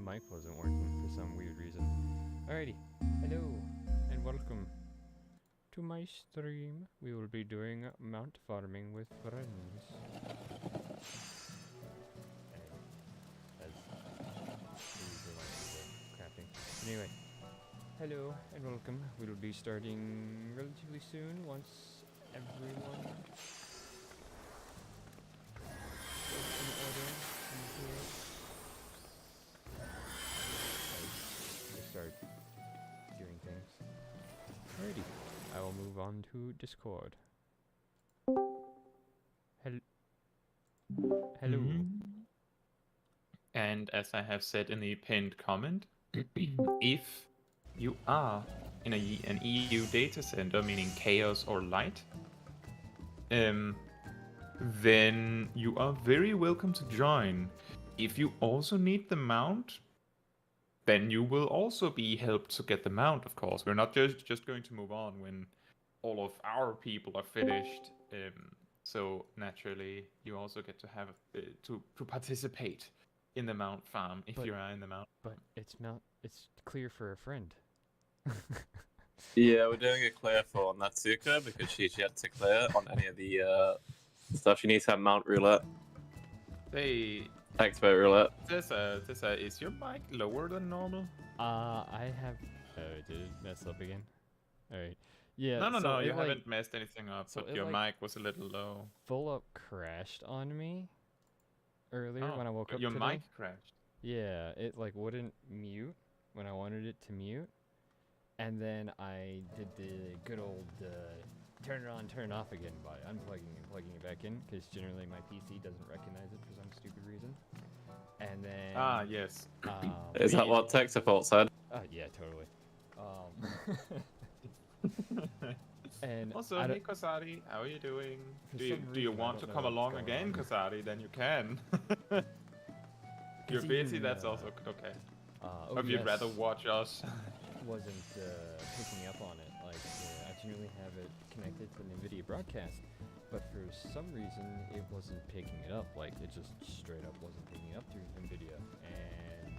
mic wasn't working for some weird reason. Alrighty, hello and welcome to my stream. We will be doing mount farming with friends. And as crafting. Anyway, hello and welcome. We will be starting relatively soon once everyone is in order and here. Start doing things. Alrighty, I will move on to Discord. Hello. And as I have said in the pinned comment, if you are in an EU data center, meaning chaos or light, then you are very welcome to join. If you also need the mount, then you will also be helped to get the mount, of course. We're not just going to move on when all of our people are finished. So naturally, you also get to have to participate in the mount farm if you are in the mount. But it's clear for a friend. Yeah, we're doing a clear for Natsuka because she's yet to clear on any of the stuff. She needs to have mount roulette. Expert roulette. Tessa, is your mic lower than normal? I have. Oh, did it mess up again? Alright. Yeah. No, you haven't messed anything up, so but your mic was a little low. Full up crashed on me earlier when I woke up. Your today. mic crashed. Yeah, it wouldn't mute when I wanted it to mute, and then I did the good old turn it on, turn it off again by unplugging and plugging it back in, because generally my PC doesn't recognize it for some stupid reason. And then yes. Is that what tech support said? Yeah, totally. And also, hey Kosari, how are you doing? Do you want to come along again, Kosari? Then you can. You're busy, that's also okay. Or if you'd rather watch us. Wasn't picking up on it. Like, I generally have it connected to the NVIDIA broadcast, but for some reason it wasn't picking it up. Like, it just straight up wasn't picking up through NVIDIA. And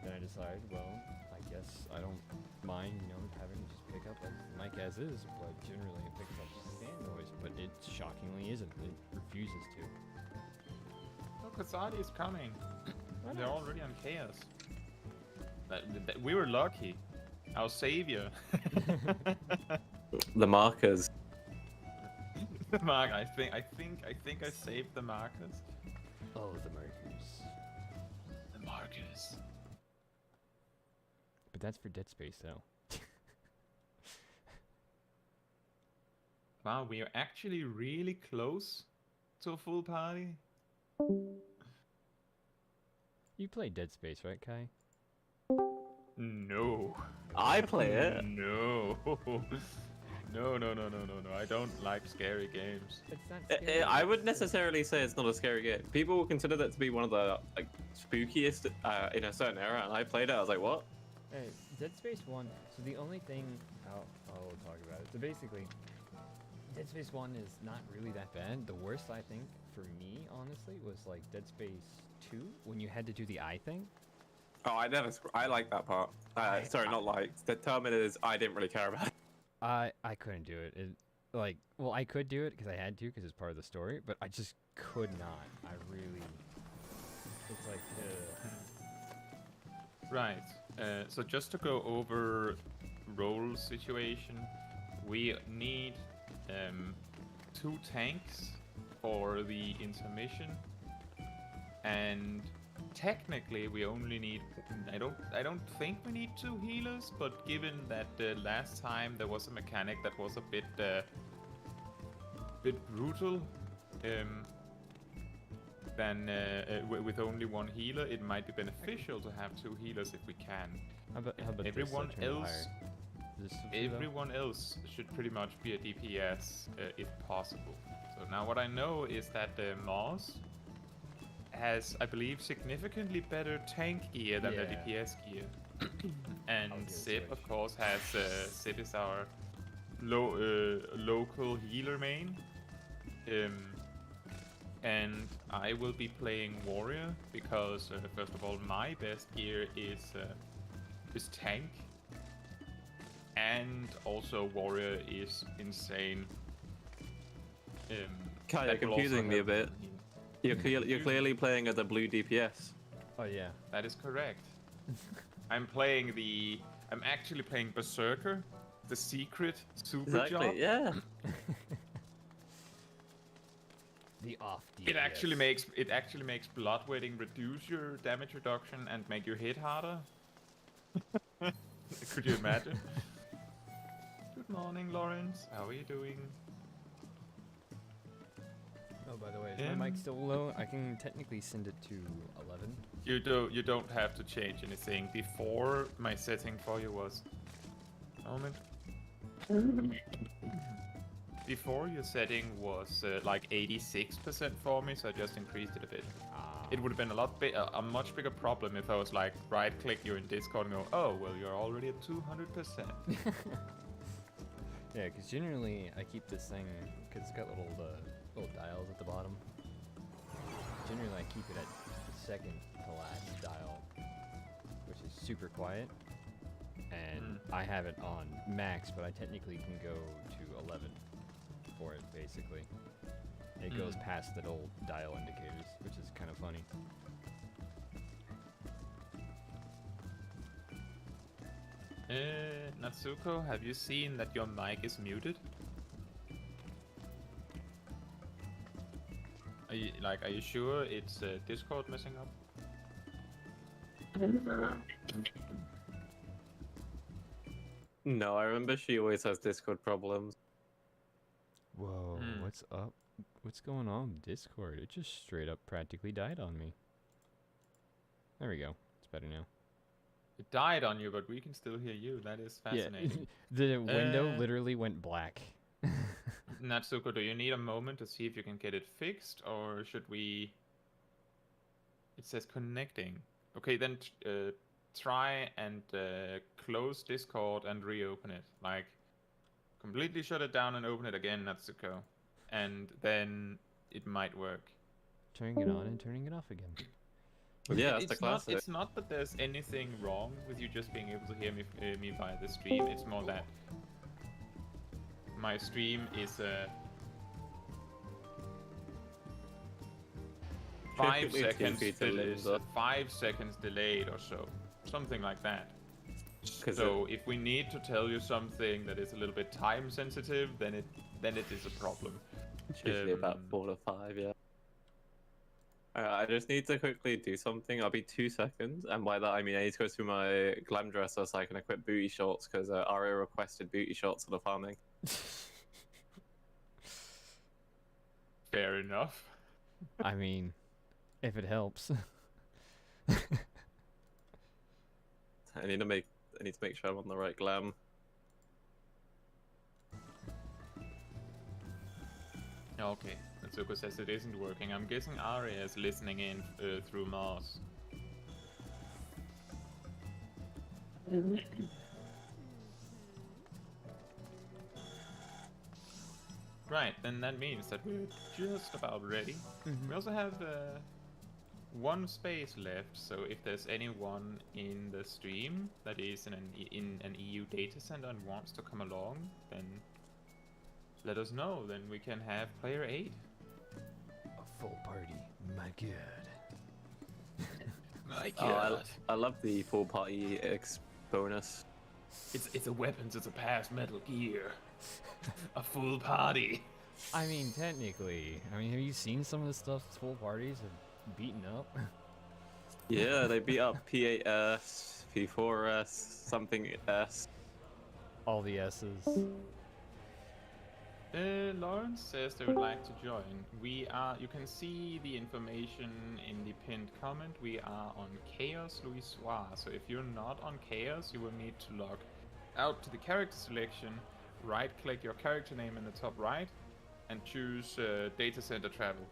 then I decided, well, I guess I don't mind, having to just pick up the mic as is, but generally it picks up fan noise, but it shockingly isn't. It refuses to. Oh, Kasadi is coming. They're already on chaos. We were lucky. Our savior. The markers. The mark. I think I saved the markers. Oh, the markers. The markers. But that's for Dead Space, though. Wow, we are actually really close to a full party. You played Dead Space, right, Kai? No. I play it. No. No. I don't like scary games. It's not scary. I would necessarily say it's not a scary game. People will consider that to be one of the spookiest in a certain era, and I played it. I was like, what? Hey, Dead Space 1. So the only thing I'll talk about it. So basically, Dead Space 1 is not really that bad. The worst, I think, for me, honestly, was like Dead Space 2 when you had to do the eye thing. Oh, I like that part. Sorry, not like. The term is I didn't really care about it. I couldn't do it. Well, I could do it because I had to because it's part of the story, but I just could not. I really. It's like Right. So just to go over role situation, we need 2 tanks for the intermission, and technically we only need. I don't think we need 2 healers, but given that last time there was a mechanic that was a bit brutal, then with only 1 healer, it might be beneficial to have 2 healers if we can. how about Everyone this, else. Everyone else should pretty much be a DPS if possible. So now what I know is that Moss has, I believe, significantly better tank gear than the DPS gear. And Sip, of course, has Sip is our local healer main. and I will be playing warrior because first of all, my best gear is tank, and also warrior is insane. Kai, you're that will also confusing me a help bit. heal. You're clearly playing as a blue DPS. Oh yeah. That is correct. I'm actually playing Berserker, the secret super job. Exactly. Yeah. The off DPS. It actually makes bloodwetting reduce your damage reduction and make your hit harder. Could you imagine? Good morning, Lawrence. How are you doing? Oh, by the way, is my mic still low? I can technically send it to 11. You don't have to change anything. Before, my setting for you was moment. Before, your setting was like 86% for me, so I just increased it a bit. It would have been a much bigger problem if I was like right-click you in Discord and go, oh well, you're already at 200%. Yeah, because generally I keep this thing because it's got little dials at the bottom. Generally, I keep it at the second to last dial, which is super quiet. And I have it on max, but I technically can go to 11 for it, basically. It goes past the old dial indicators, which is kind of funny. Natsuko, have you seen that your mic is muted? Are you sure it's Discord messing up? No, I remember she always has Discord problems. Whoa, what's up? What's going on with Discord? It just straight up practically died on me. There we go. It's better now. It died on you, but we can still hear you. That is fascinating. The window literally went black. Natsuko, do you need a moment to see if you can get it fixed, or should we... It says connecting. Okay, then try and close Discord and reopen it. Like, completely shut it down and open it again, Natsuko. And then it might work. Turning it on and turning it off again. Yeah, that's the classic. It's not that there's anything wrong with you just being able to hear me via the stream. It's more that my stream is 5 seconds delayed or so, something like that. So if we need to tell you something that is a little bit time sensitive, then it is a problem. It's usually about 4 to 5, yeah. I just need to quickly do something. I'll be 2 seconds, and by that I mean I need to go through my glam dresser so I can equip booty shorts because Aria requested booty shorts for the farming. Fair enough. I mean, if it helps. I need to make sure I'm on the right glam. Okay, Natsuko says it isn't working. I'm guessing Aria is listening in through Mars. Right, then that means that we're just about ready. We also have one space left, so if there's anyone in the stream that is in an EU data center and wants to come along, then let us know. Then we can have player 8. A full party, my god. My god. I love the full party X bonus. It's a weapons, it's a past Metal Gear. A full party. I mean, technically. I mean, have you seen some of the stuff full parties have beaten up? Yeah, they beat up P8S, P4S, something S. All the S's. Lawrence says they would like to join. You can see the information in the pinned comment. We are on Chaos Louisoire. So if you're not on Chaos, you will need to log out to the character selection, right click your character name in the top right, and choose data center travel.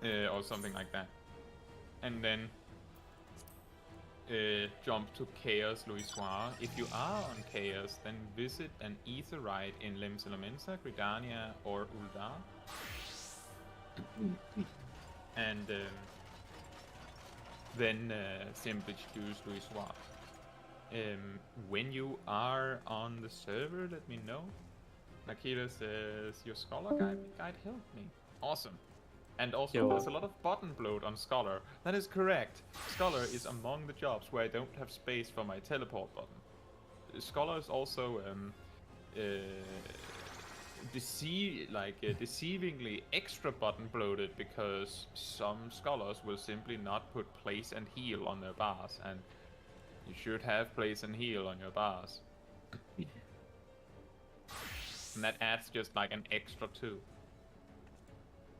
Or something like that. And then jump to Chaos Louisoire. If you are on Chaos, then visit an Aetheryte in Limsa Lominsa, Gridania, or Uldar. and then simply choose Louis Swap. When you are on the server, let me know. Nakira says, your Scholar guide helped me. Awesome. And also, there's a lot of button bloat on Scholar. That is correct. Scholar is among the jobs where I don't have space for my teleport button. Scholar is also deceivingly extra button bloated because some scholars will simply not put place and heal on their bars, and you should have place and heal on your bars. And that adds just like an extra 2.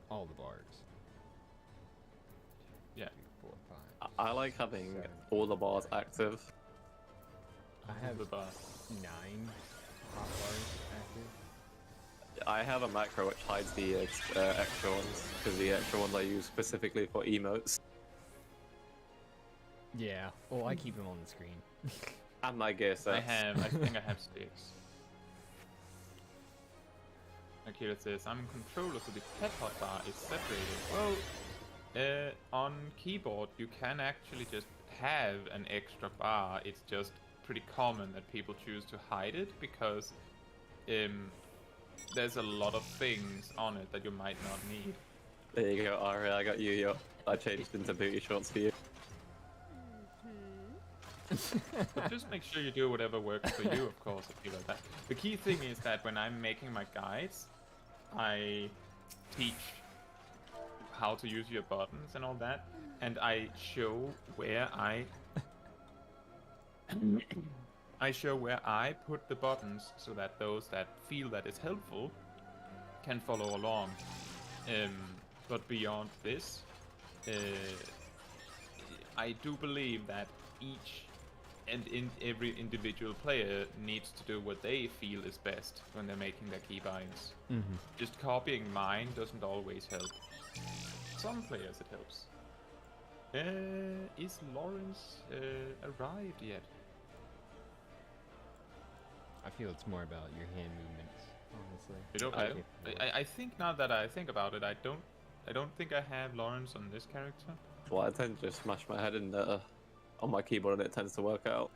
All the bars. Yeah. 2, 4, 5. I like having 7, all the bars active. I have the bar. 9 hot bars active. I have a macro which hides the extra ones, because the extra ones I use specifically for emotes. Yeah. Oh, I keep them on the screen. And my gear sets. I think I have 6. Akira says, I'm in controller, so the pet hotbar is separated. Well, on keyboard, you can actually just have an extra bar. It's just pretty common that people choose to hide it because there's a lot of things on it that you might not need. There you go, Ari, I got you. I changed into booty shorts for you. But just make sure you do whatever works for you, of course, if you like that. The key thing is that when I'm making my guides, I teach how to use your buttons and all that, and I show where I where I put the buttons so that those that feel that it's helpful can follow along. But beyond this, I do believe that each and every individual player needs to do what they feel is best when they're making their keybinds. Just copying mine doesn't always help. Some players it helps. Is Lawrence arrived yet? I feel it's more about your hand movements, honestly. I think now that I think about it, I don't think I have Lawrence on this character. Well, I tend to just smash my head in on my keyboard and it tends to work out.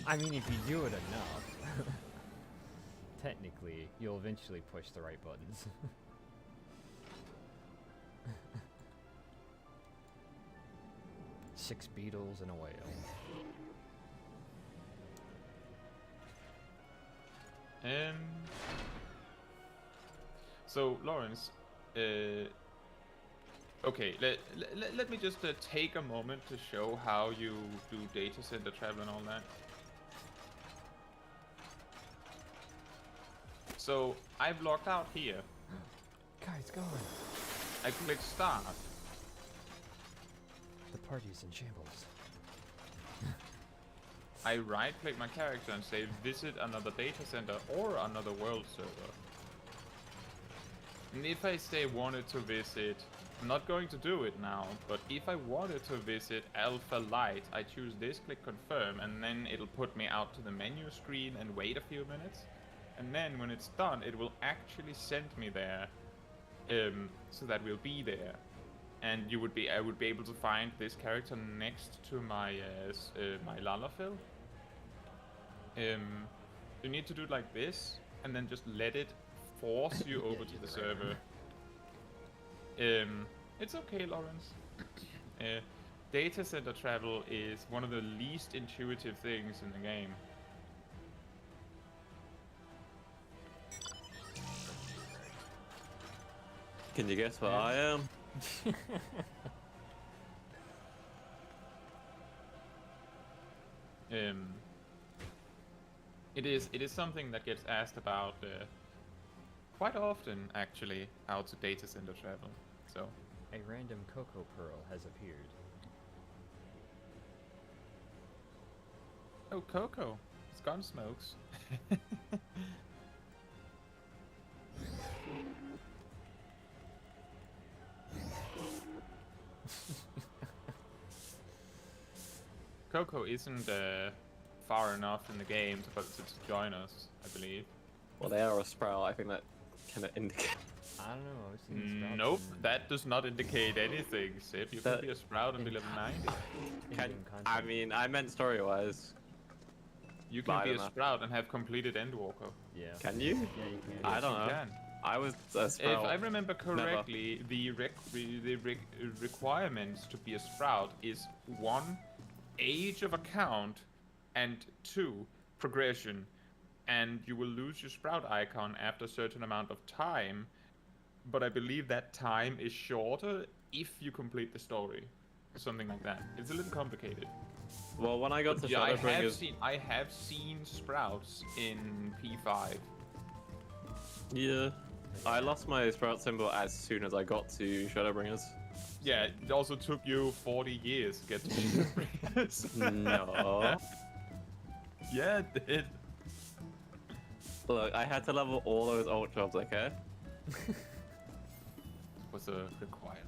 I mean, if you do it enough, technically, you'll eventually push the right buttons. 6 beetles and a whale. So Lawrence, okay, let me just take a moment to show how you do data center travel and all that. So I've logged out here. Guys, go on. I click start. The party's in shambles. I right-click my character and say visit another data center or another world server. And if I say wanted to visit, I'm not going to do it now, but if I wanted to visit Alpha Light, I choose this, click confirm, and then it'll put me out to the menu screen and wait a few minutes. And then when it's done, it will actually send me there, so that we'll be there. And I would be able to find this character next to my my Lalafell. You need to do it like this, and then just let it force you over to the server. It's okay, Lawrence. Data center travel is one of the least intuitive things in the game. Can you guess what I am? It is something that gets asked about quite often, actually, how to data center travel. So a random cocoa pearl has appeared. Oh, Coco, it's gun smokes. Coco isn't far enough in the game to join us, I believe. Well, they are a sprout. I think that kind of indicates. I don't know. I've seen sprouts. Nope, in that does not indicate anything, Sip. You can be a sprout and be level 90. Can, in-game I content. mean, I meant story-wise. You But can I be a don't know. sprout and have completed Endwalker. Yeah. Can you? Yeah, you can. I don't You know. can. I was a If sprout. I remember correctly, the requirements to be a sprout is 1, age of account, and 2, progression. And you will lose your sprout icon after a certain amount of time, but I believe that time is shorter if you complete the story. Something like that. It's a little complicated. Well, when I got to Yeah, ShadowBringers, I have seen sprouts in P5. yeah, I lost my sprout symbol as soon as I got to ShadowBringers. Yeah, it also took you 40 years to get to Shadowbringers. No. Yeah, it did. Look, I had to level all those alt jobs, okay? Was a requirement.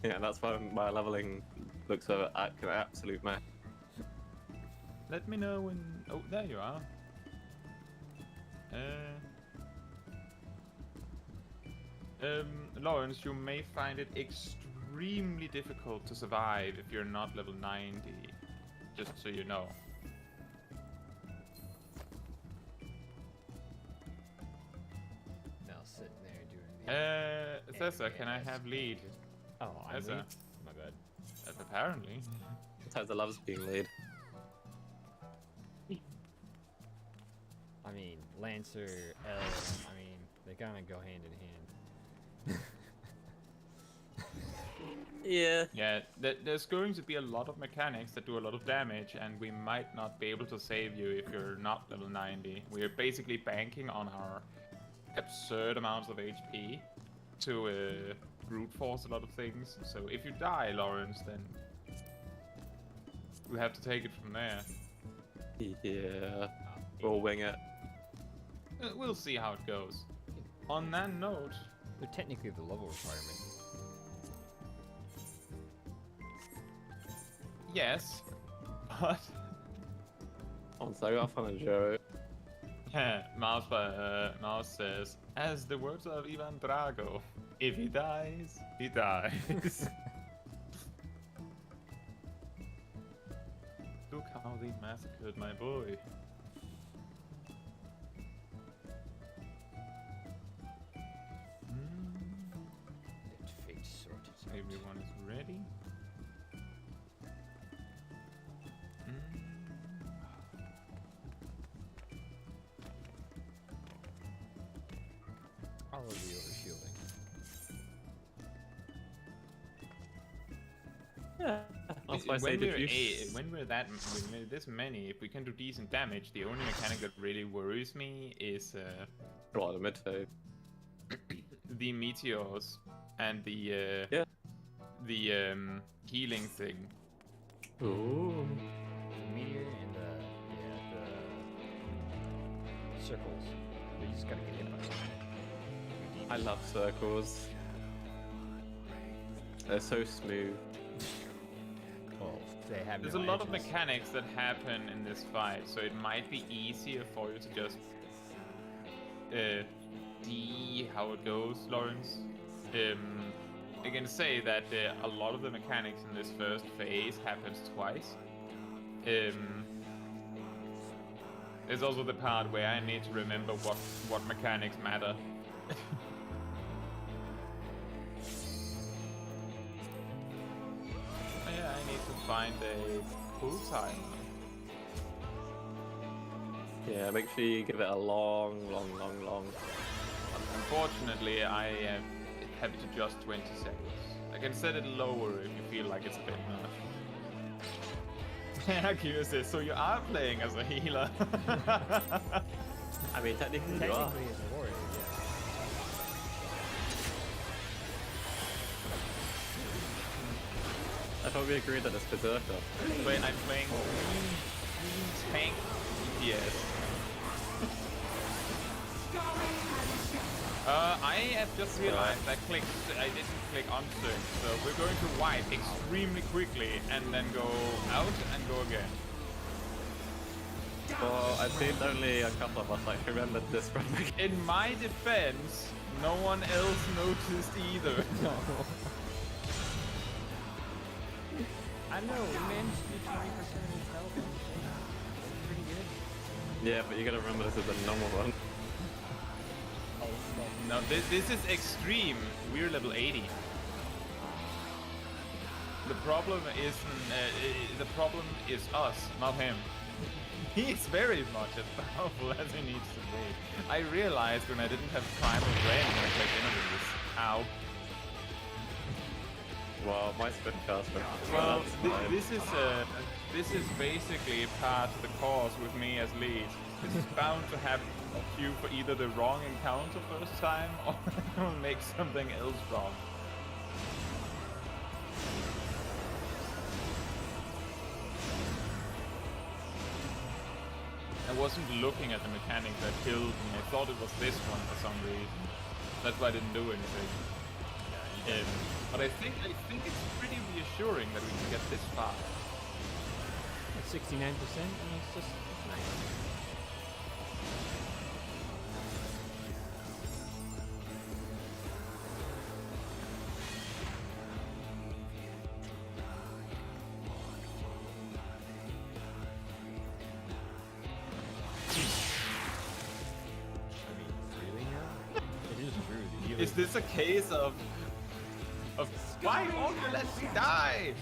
Yeah, that's why my leveling looks like an absolute mess. Let me know when. Oh, there you are. Lawrence, you may find it extremely difficult to survive if you're not level 90. Just so you know. Now sitting there doing the. Thessa, can I have lead? Oh, I'm Thessa. lead? My bad. Apparently. Sometimes I love being lead. I mean, Lancer, L. I mean, they kind of go hand in hand. Yeah. Yeah, there's going to be a lot of mechanics that do a lot of damage, and we might not be able to save you if you're not level 90. We're basically banking on our absurd amounts of HP to brute force a lot of things. So if you die, Lawrence, then we have to take it from there. Yeah. We'll wing it. We'll see how it goes. On that note, They're technically the level requirement. yes, but Once I got off on a joke. Mouse says, as the words of Ivan Drago, if he dies, he dies. Look how they massacred my boy. That fate sorted out. Everyone is ready. All of the overshielding. Yeah. That's why I say diffuse. When we're this many, if we can do decent damage, the only mechanic that really worries me is Well, the mid phase. the meteors and the Yeah. the healing thing. Ooh. The meteor and the circles. But you just gotta get hit by something. I love circles. They're so smooth. Well, they have There's no a lot of edges. mechanics that happen in this fight, so it might be easier for you to just see how it goes, Lawrence. I can say that a lot of the mechanics in this first phase happens twice. There's also the part where I need to remember what mechanics matter. Yeah, I need to find a pull timer. Yeah, make sure you give it a long. Unfortunately, I have it to just 20 seconds. I can set it lower if you feel like it's a bit much. Akira says, so you are playing as a healer. I mean, technically you are. Technically, it's a warrior, yeah. I thought we agreed that it's Berserker. Wait, I'm playing green tank DPS. I have just realized I didn't click unsynced, so we're going to wipe extremely quickly and then go out and go again. Well, I think only a couple of us like remembered this from the In my defense, no one else noticed either. No. I know, we managed to do 20% of his health on the thing. That's pretty good. Yeah, but you gotta remember this is the normal one. No, this is extreme. We're level 80. The problem is us, not him. He's very much as powerful as he needs to be. I realized when I didn't have primal brain when I played enemies. Ow. Well, my spin caster. Well, this is basically part of the course with me as lead. It's bound to have a queue for either the wrong encounter first time or make something else wrong. I wasn't looking at the mechanic that killed me. I thought it was this one for some reason. That's why I didn't do anything. But I think it's pretty reassuring that we can get this far. 69%, and it's just nice. Is this a case of why won't you let me die?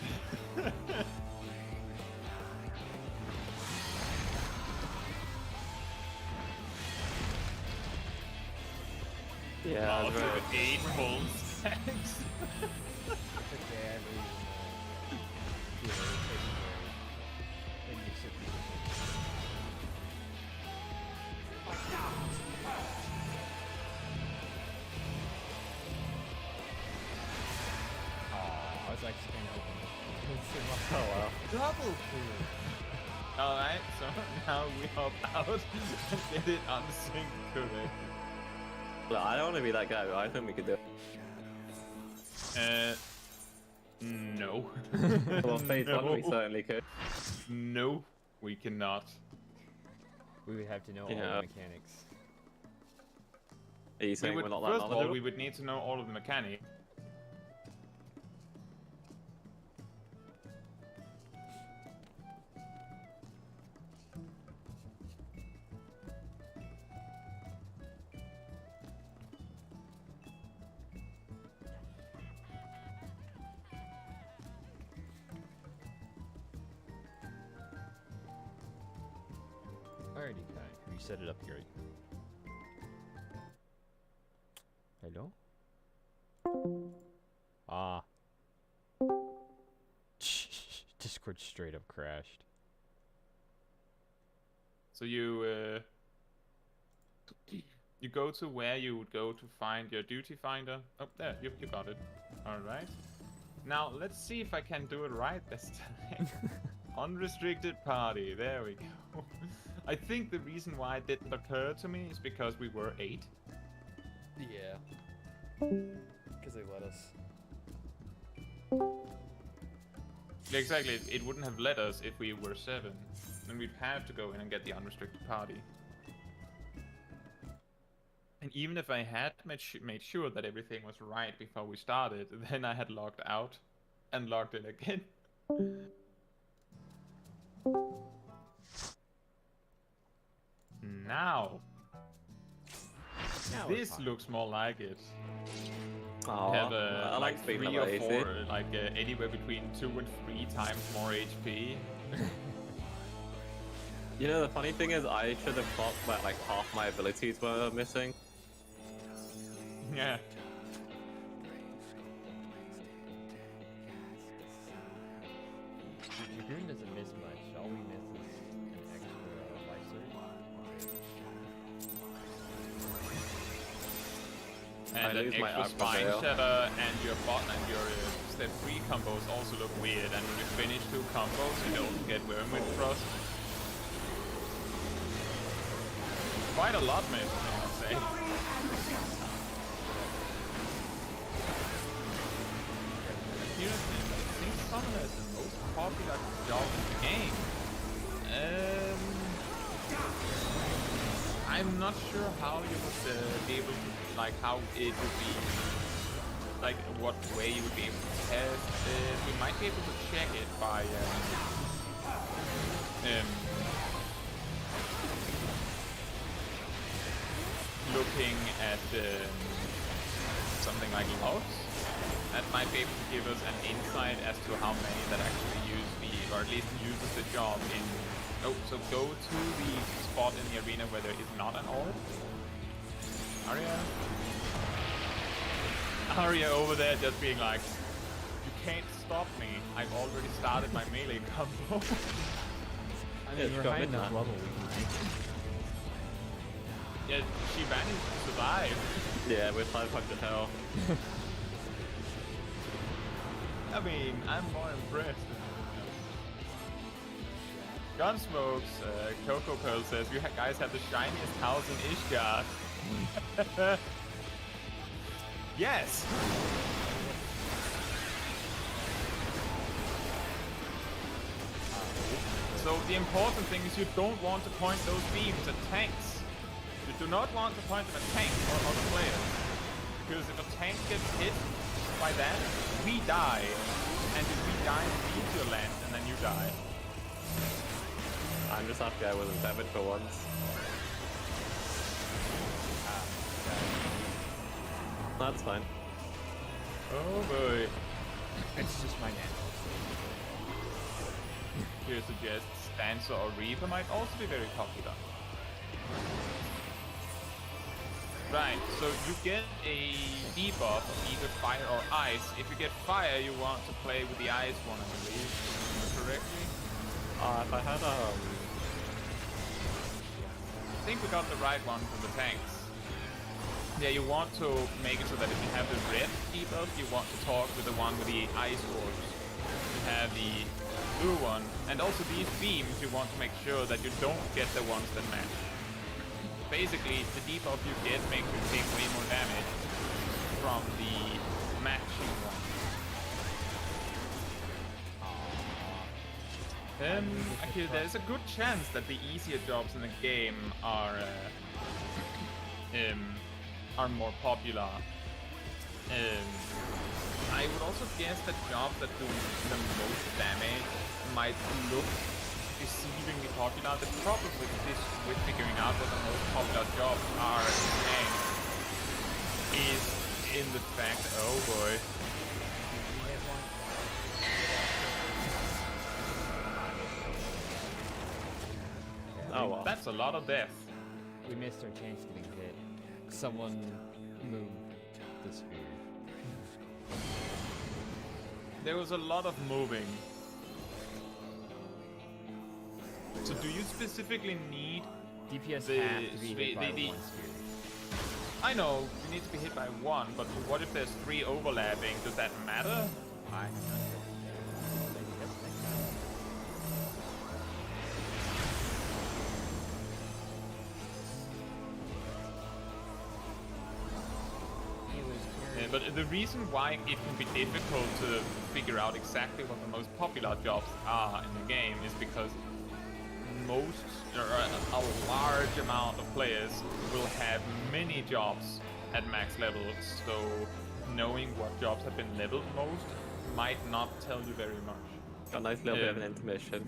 Yeah, Also with 8 full stacks. It's okay, I believe in the taking care of it. I was actually kind of hoping. Oh wow. Double kill. Alright, so now we hop out and get it unsynced correct. Look, I don't want to be that guy, but I think we could do it. No. Well, phase No. one we certainly could. No, we cannot. We would have to know all Yeah. the mechanics. Are you saying we're not that First of all, knowledgeable? we would need to know all of the mechanics. Alrighty, Kai. You set it up here. Hello? Ah. Discord straight up crashed. So you you go to where you would go to find your duty finder. Oh, there, you got it. All right. Now let's see if I can do it right this time. Unrestricted party. There we go. I think the reason why it didn't occur to me is because we were 8. Yeah. Because they let us. Exactly. It wouldn't have let us if we were 7. Then we'd have to go in and get the unrestricted party. And even if I had made sure that everything was right before we started, then I had logged out and logged in again. Now we're this fine. looks more like it. Oh, We have I like being 3 level or 80. 4, like anywhere between 2 and 3 times more HP. You know, the funny thing is, I should have thought that like half my abilities were missing. Yeah. Dragoon doesn't miss much. All we miss is an extra life surge. And I an lose my extra Aqua spine Veil. shatter and your bot and your step 3 combos also look weird. And when you finish 2 combos, you don't get Wormwood Frost. Quite a lot missing, I must say. Seriously, I think Summoner is the most popular job in the game. I'm not sure how you would be able to, like, how it would be, like, what way you would be able to test it. We might be able to check it by looking at something like logs. That might be able to give us an insight as to how many that actually use or at least uses the job in. Oh, so go to the spot in the arena where there is not an orb. Arya over there just being like, you can't stop me. I've already started my melee combo. I mean, we're high enough level, we can make it. Yeah, she managed to survive. Yeah, with 500 health. I mean, I'm more impressed. Gunsmokes, Coco Pearl says, you guys have the shiniest house in Ishgard. Yes! So the important thing is you don't want to point those beams at tanks. You do not want to point them at tanks or other players. Because if a tank gets hit by that, we die. And if we die, we leave your land and then you die. I'm just happy I wasn't damaged for once. That's fine. Oh boy. It's just my natural Here suggests Stancer or Reaper might also be very popular. Right, so you get a debuff of either fire or ice. If you get fire, you want to play with the ice one, I believe. Correctly? If I had I think we got the right one from the tanks. Yeah, you want to make it so that if you have the red debuff, you want to talk with the one with the ice orbs. You have the blue one, and also these beams, you want to make sure that you don't get the ones that match. Basically, the debuff you get makes you take way more damage from the matching one. Actually, there's a good chance that the easier jobs in the game are more popular. I would also guess that jobs that do the most damage might look deceivingly popular. The problem with this, with figuring out what the most popular jobs are in the game, is in the fact, oh boy. Oh well. That's a lot of death. We missed our chance getting hit. Someone moved the sphere. There was a lot of moving. So do you specifically need DPS the have to be hit by the- one sphere. I know, you need to be hit by one, but what if there's 3 overlapping? Does that matter? I have not hit. Maybe that's next time. But the reason why it can be difficult to figure out exactly what the most popular jobs are in the game is because a large amount of players will have many jobs at max level, so knowing what jobs have been leveled most might not tell you very much. A nice little bit of an intermission.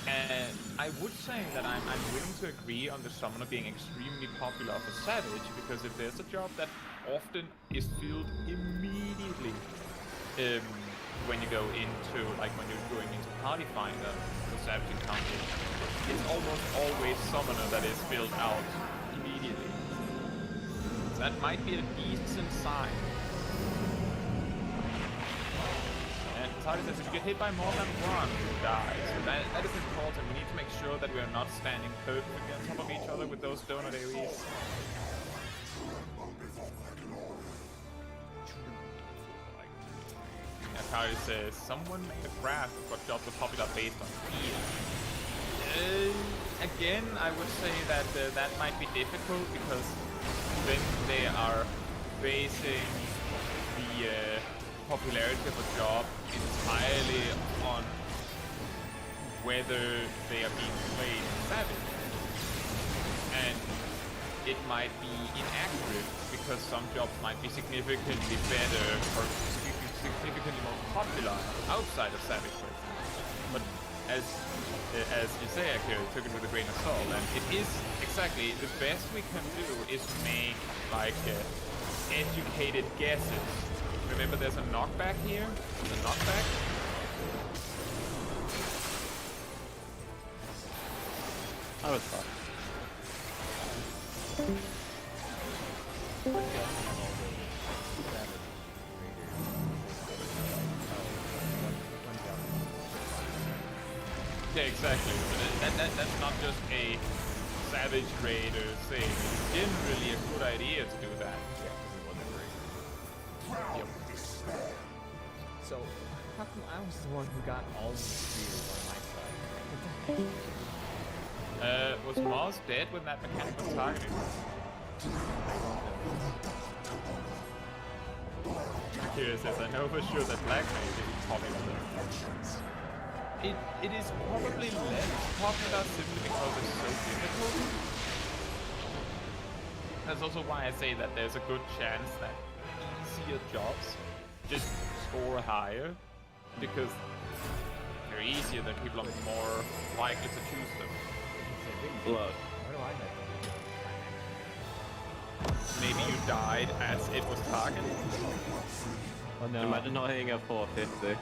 And I would say that I'm willing to agree on the Summoner being extremely popular for Savage, because if there's a job that often is filled immediately when you go into, like when you're going into Party Finder for Savage encounters, it's almost always Summoner that is filled out immediately. So that might be a decent sign. And Tari says if you get hit by more than one, you die. So that is important. We need to make sure that we are not standing perfectly on top of each other with those donut AoEs. Tari says, someone made a graph of what jobs are popular based on speed. Again, I would say that that might be difficult because then they are basing the popularity of a job entirely on whether they are being played savage. And it might be inaccurate because some jobs might be significantly better or significantly more popular outside of Savage, for example. But as Isaiah here took it with a grain of salt, and it is exactly the best we can do is make like educated guesses. Remember, there's a knockback here. The knockback. That was fun. Yeah, exactly. That's not just a Savage Raider thing. It's generally a good idea to do that. Yep. So, how come I was the one who got all the spears on my side? What the heck? Was Mars dead when that mechanic was targeted? Here says, I know for sure that Black Mage is popular. It is probably less popular simply because it's so difficult. That's also why I say that there's a good chance that easier jobs just score higher, because they're easier, then people are more likely to choose them. Look. Why do I have Maybe you died as it was targeted. Oh no. Imagine not hitting a 450.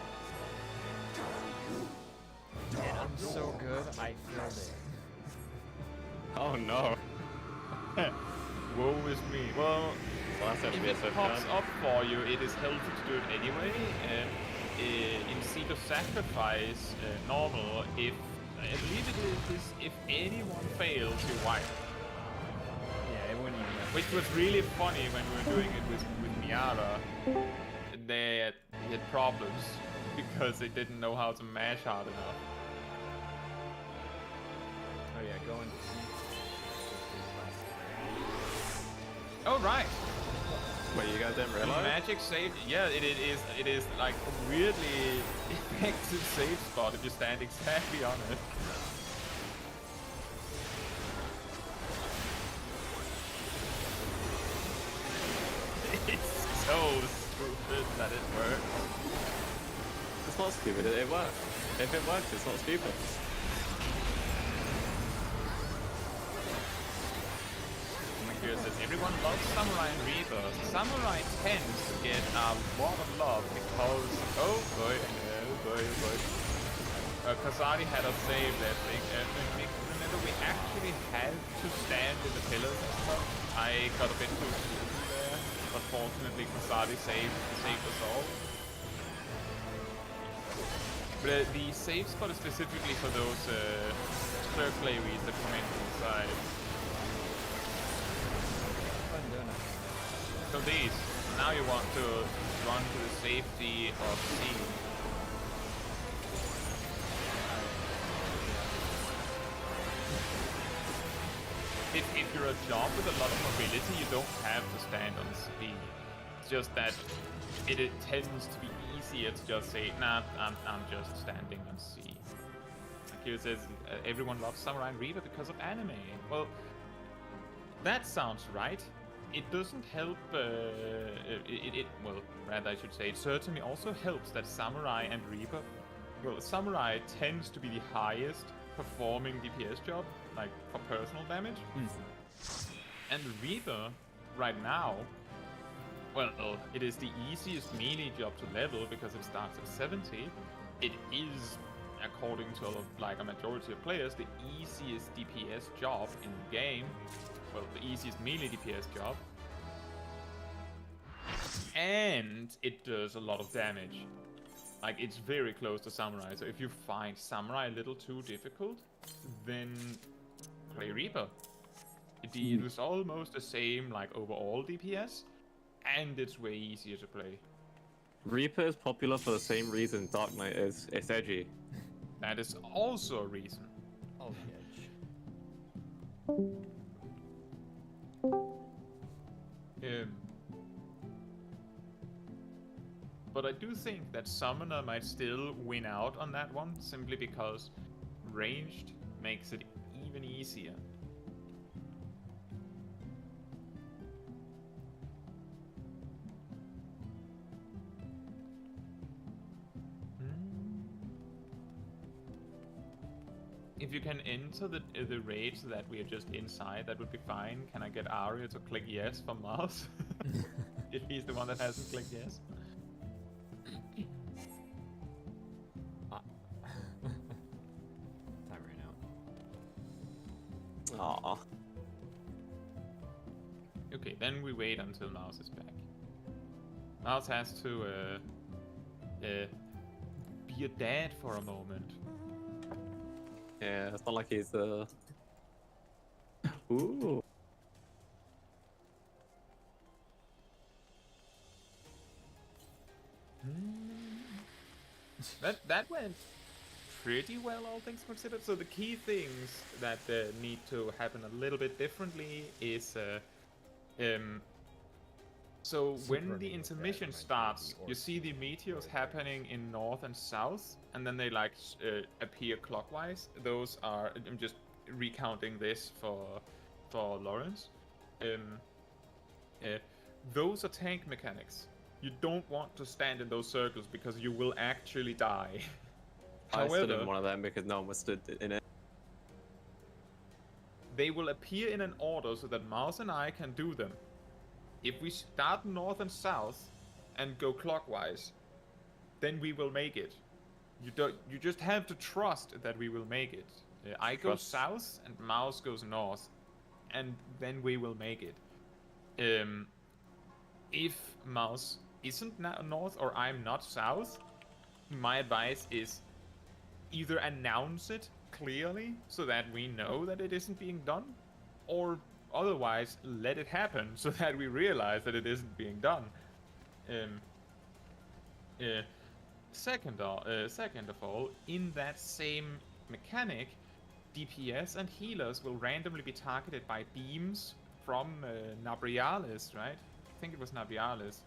And I'm so good, I failed it. Oh no. Woe is me. Well, Last if FPS it pops up for you, it is healthy to do it anyway. In Seed of Sacrifice, normal, if I believe it is if anyone fails, you wipe. Yeah, it wouldn't even have Which was really funny when we were doing it with Miara. They had problems because they didn't know how to mash hard enough. Oh yeah, go into Oh right. Wait, you guys didn't realize? Magic save. Yeah, it is like a weirdly effective save spot if you stand exactly on it. It's so stupid that it works. It's not stupid, it works. If it works, it's not stupid. Here says everyone loves Samurai and Reaper. Samurai tends to get a lot of love because Kazadi had us save that thing. Remember, we actually had to stand in the pillars and stuff. I got a bit too sleepy there, but fortunately Kazadi saved us all. But the save spot is specifically for those circularies that come in from the side. So these, now you want to run to the safety of C. If you're a job with a lot of mobility, you don't have to stand on C. It's just that it tends to be easier to just say, nah, I'm just standing on C. Like here it says, everyone loves Samurai and Reaper because of anime. Well, that sounds right. It doesn't help, well, rather I should say, it certainly also helps that Samurai and Reaper, well, Samurai tends to be the highest performing DPS job, like, for personal damage. And Reaper, right now, well, it is the easiest melee job to level because it starts at 70. It is, according to like a majority of players, the easiest DPS job in the game. Well, the easiest melee DPS job. And it does a lot of damage. Like, it's very close to Samurai, so if you find Samurai a little too difficult, then play Reaper. It is almost the same, like, overall DPS, and it's way easier to play. Reaper is popular for the same reason Dark Knight is. It's edgy. That is also a reason. all the edge. But I do think that Summoner might still win out on that one, simply because ranged makes it even easier. If you can enter the raid so that we are just inside, that would be fine. Can I get Arya to click yes for Mars? If he's the one that hasn't clicked yes. Time ran out. Aw. Okay, then we wait until Mouse is back. Mouse has to be a dad for a moment. Yeah, it's not like he's Ooh. That went pretty well, all things considered. So the key things that need to happen a little bit differently is so when the intermission starts, you see the meteors happening in north and south, and then they like appear clockwise. Those are, I'm just recounting this for Lawrence. Those are tank mechanics. You don't want to stand in those circles because you will actually die. I stood However, in one of them because no one was stood in it. they will appear in an order so that Mouse and I can do them. If we start north and south and go clockwise, then we will make it. You just have to trust that we will make it. I go south and Mouse goes north, and then we will make it. If Mouse isn't north or I'm not south, my advice is either announce it clearly so that we know that it isn't being done, or otherwise let it happen so that we realize that it isn't being done. Second of all, in that same mechanic, DPS and healers will randomly be targeted by beams from Nabrialis, right? I think it was Nabrialis.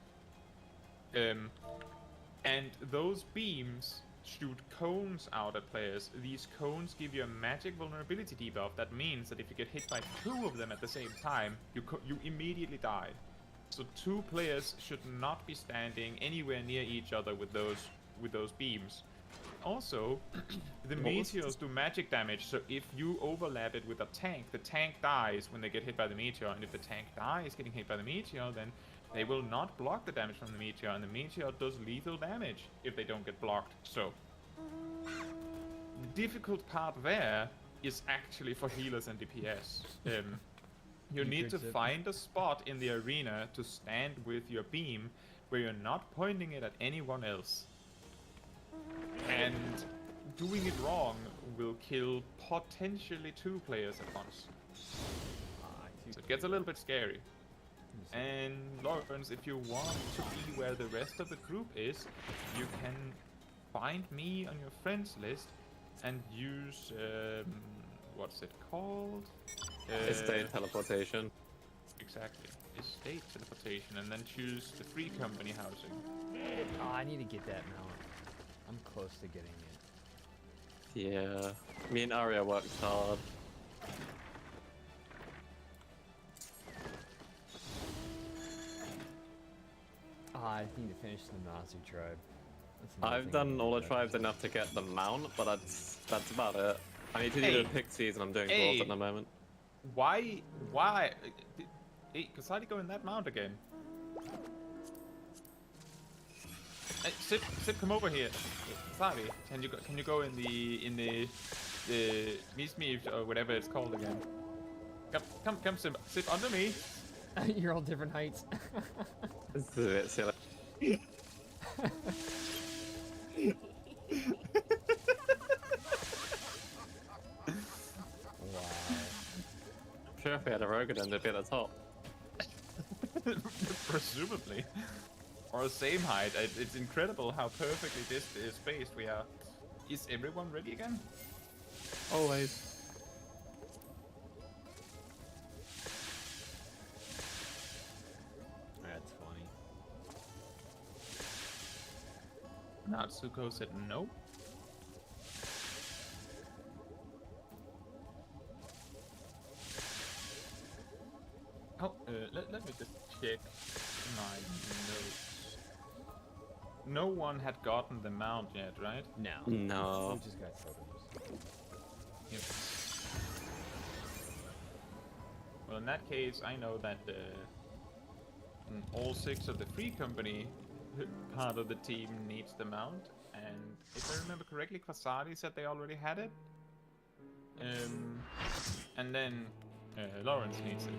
And those beams shoot cones out at players. These cones give you a magic vulnerability debuff. That means that if you get hit by 2 of them at the same time, you immediately die. So 2 players should not be standing anywhere near each other with those beams. Also, the meteors do magic damage, so if you overlap it with a tank, the tank dies when they get hit by the meteor, and if the tank dies getting hit by the meteor, then they will not block the damage from the meteor, and the meteor does lethal damage if they don't get blocked. So, the difficult part there is actually for healers and DPS. You need to find a spot in the arena to stand with your beam where you're not pointing it at anyone else. And doing it wrong will kill potentially 2 players at once. So it gets a little bit scary. And Lawrence, if you want to be where the rest of the group is, you can find me on your friends list and use what's it called? Estate teleportation. Exactly, estate teleportation, and then choose the free company housing. Oh, I need to get that mount. I'm close to getting it. Yeah, me and Arya worked hard. I need to finish the Nazi tribe. I've done all the tribes enough to get the mount, but that's about it. I need to do the pixies, and I'm doing dwarves at the moment. Why? Hey, Caetsu, go in that mount again. Hey, Sid, come over here. Caetsu, can you go in the Mismeef or whatever it's called again? Come, sit under me. You're all different heights. This is a bit silly. Wow. I'm sure if we had a Rogan, they'd be at the top. Presumably. Or the same height. It's incredible how perfectly this is spaced we are. Is everyone ready again? Always. That's funny. Natsuko said no. Oh, let me just check my notes. No one had gotten the mount yet, right? No. No. We just got totems. in that case, I know that all 6 of the free company part of the team needs the mount, and if I remember correctly, Quasari said they already had it. And then Lawrence needs it.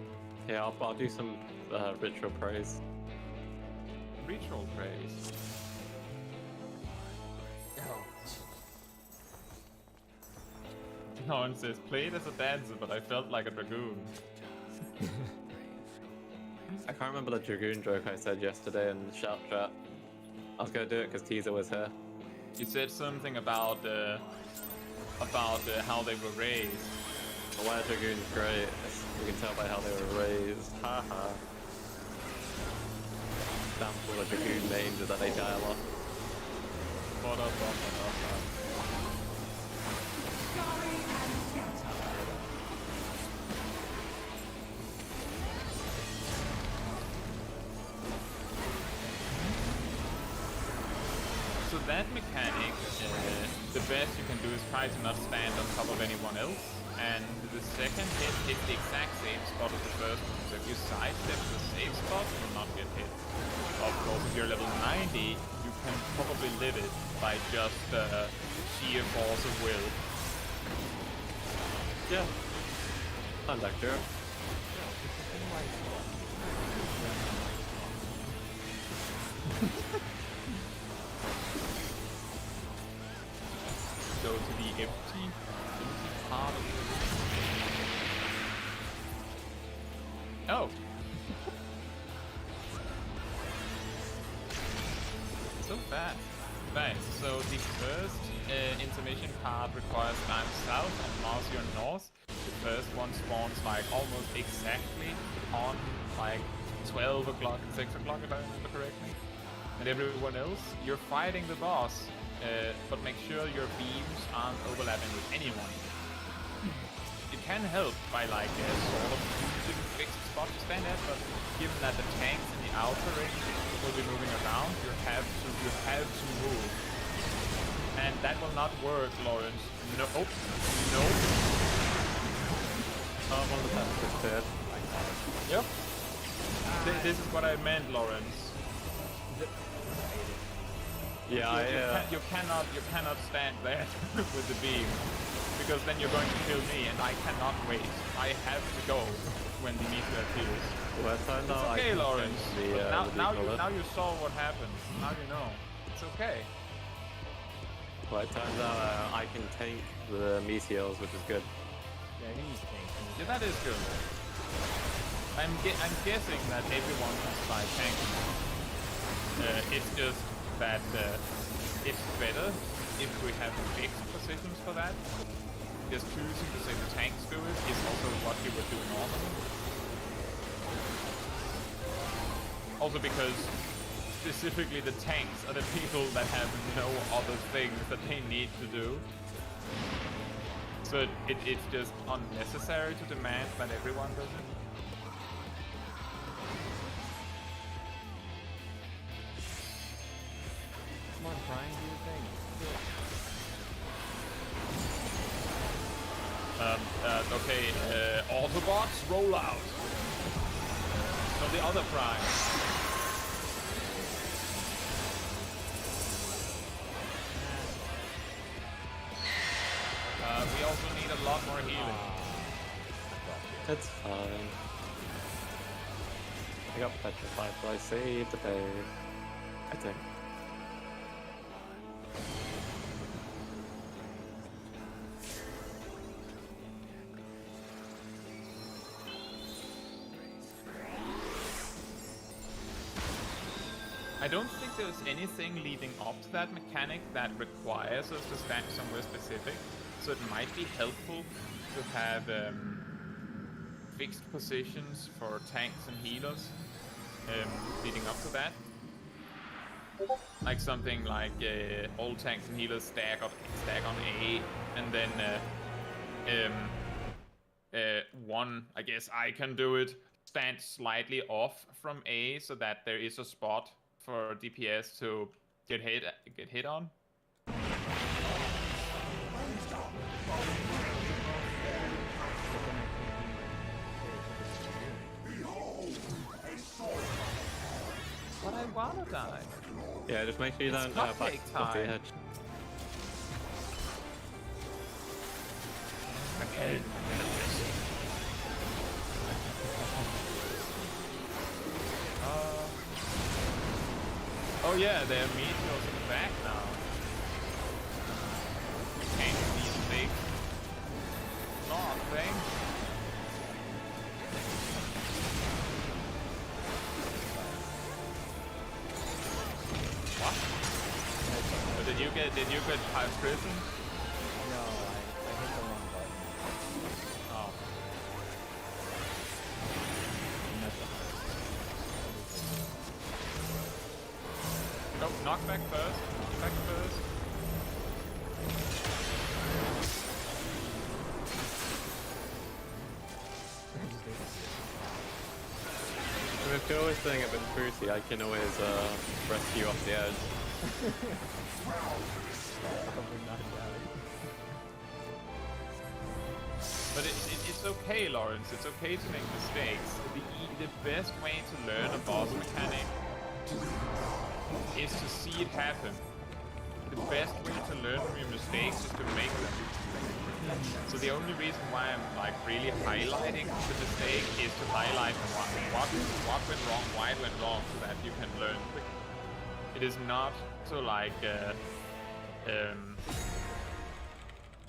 Yeah, I'll do some ritual praise. Ritual praise. Lawrence says, played as a dancer, but I felt like a dragoon. I can't remember the dragoon joke I said yesterday in the shout chat. I was gonna do it because Teaser was here. You said something about how they were raised. Why are dragoons great? You can tell by how they were raised. Haha. Damn full of dragoon names that they die a lot. So that mechanic, the best you can do is try to not stand on top of anyone else, and the second hit hits the exact same spot as the first one. So if you sidestep the same spot, you will not get hit. Of course, if you're level 90, you can probably live it by just sheer force of will. Yeah. Sounds accurate. Go to the empty part of the... Oh! So fast. Right, so the first intermission card requires climb south and Marcion north. The first one spawns like almost exactly on like 12 o'clock and 6 o'clock if I remember correctly. And everyone else, you're fighting the boss, but make sure your beams aren't overlapping with anyone. It can help by like sort of using fixed spot to stand at, but given that the tanks in the outer ring will be moving around, you have to move. And that will not work, Lawrence. No. Nope. One of the best is dead. Yep. This is what I meant, Lawrence. Yeah, you cannot stand there with the beam, because then you're going to kill me, and I cannot wait. I have to go when the meteor appears. Well, so It's now okay, Lawrence. Now you you saw what happens. Now you know. It's okay. Well, it turns out I can tank the meteors, which is good. Yeah, I can use tanks. Yeah, that is good. I'm guessing that everyone can try tanking. It's just that it's better if we have fixed positions for that. Just choosing to say the tanks do it is also what you would do normally. Also because specifically the tanks are the people that have no other things that they need to do. So it's just unnecessary to demand that everyone does it. Come on, Brian, do your thing. Do it. Okay, Autobots, roll out. So the other Prime. We also need a lot more healing. It's fine. I got petrified, but I saved the day. I think. I don't think there's anything leading up to that mechanic that requires us to stand somewhere specific, so it might be helpful to have fixed positions for tanks and healers leading up to that. Like something like all tanks and healers stack on A, and then one, I guess I can do it, stand slightly off from A so that there is a spot for DPS to get hit on. wanna die. Yeah, just make sure you It's don't back cupcake off the time. edge. Okay. Oh yeah, there are meteors in the back now. You can't see the big log thing. What? So did you get high prison? No, I hit the wrong button. Oh. And that's the hardest. Go, knock back first. Knock back first. And if you're always doing a bit fruity, I can always rescue off the edge. Probably not down. But it's okay, Lawrence. It's okay to make mistakes. The best way to learn a boss mechanic is to see it happen. The best way to learn from your mistakes is to make them. So the only reason why I'm like really highlighting the mistake is to highlight what went wrong, why it went wrong, so that you can learn quickly. It is not to like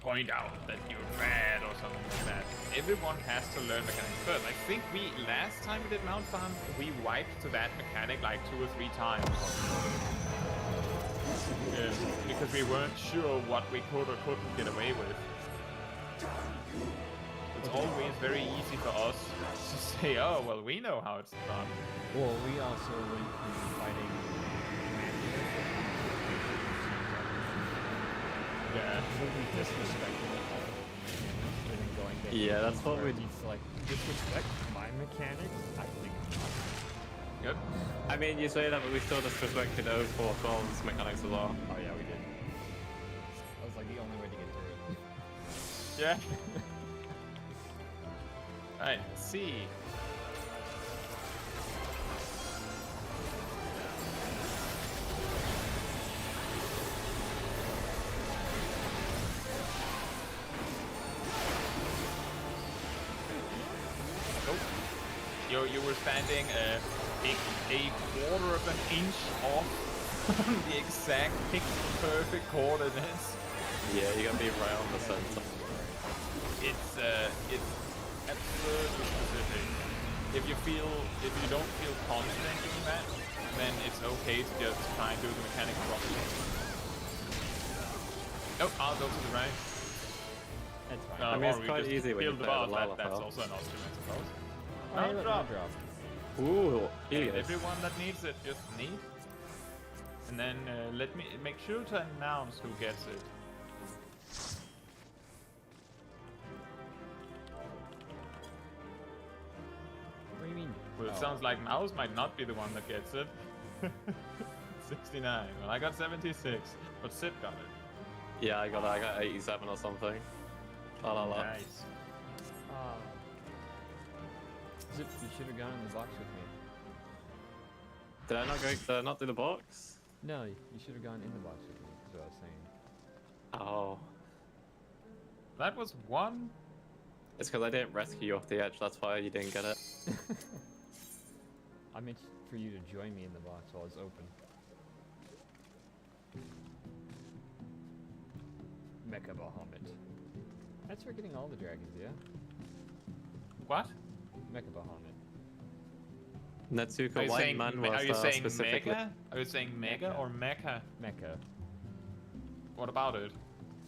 point out that you're bad or something like that. Everyone has to learn mechanics first. I think last time we did Mount Farm, we wiped to that mechanic like 2 or 3 times. Because we weren't sure what we could or couldn't get away with. It's always very easy for us to say, oh, well, we know how it's done. Well, we also went through fighting Yeah. completely disrespected it all. And then going to Yeah, that's what where we- it's like, disrespect my mechanics? I think Yep. I mean, you say that, but we still disrespected 0412's mechanics as well. oh yeah, we did. That was like the only way to get through it. Yeah. Alright, C. Nope. You were standing a quarter of an inch off on the exact pixel perfect coordinates. Yeah, you gotta be right on the center. It's absurdly specific. If you don't feel confident doing that, then it's okay to just try and do the mechanics properly. Nope, I'll go to the right. That's fine. I mean, it's or we quite just easy when you kill the play the boss. Lalafell. That's also an option, I suppose. Alright, No let drop. me drop. Ooh, Helios. Everyone that needs it just need. And then let me make sure to announce who gets it. What do you mean? Well, it Oh. sounds like Mouse might not be the one that gets it. 69. Well, I got 76, but Sid got it. Yeah, I got 87 or something. La la la. Nice. Zip, you should have gone in the box with me. Did I not do the box? No, you should have gone in the box with me, is what I was saying. Oh. That was one. It's because I didn't rescue you off the edge, that's why you didn't get it. I meant for you to join me in the box while it's open. Mecha Bahamut. That's for getting all the dragons, yeah? What? Mecha Bahamut. Netsuka Are you White saying, Man was are you saying specifically... mega? Are you saying mega Mecha. or mecha? Mecha. What about it?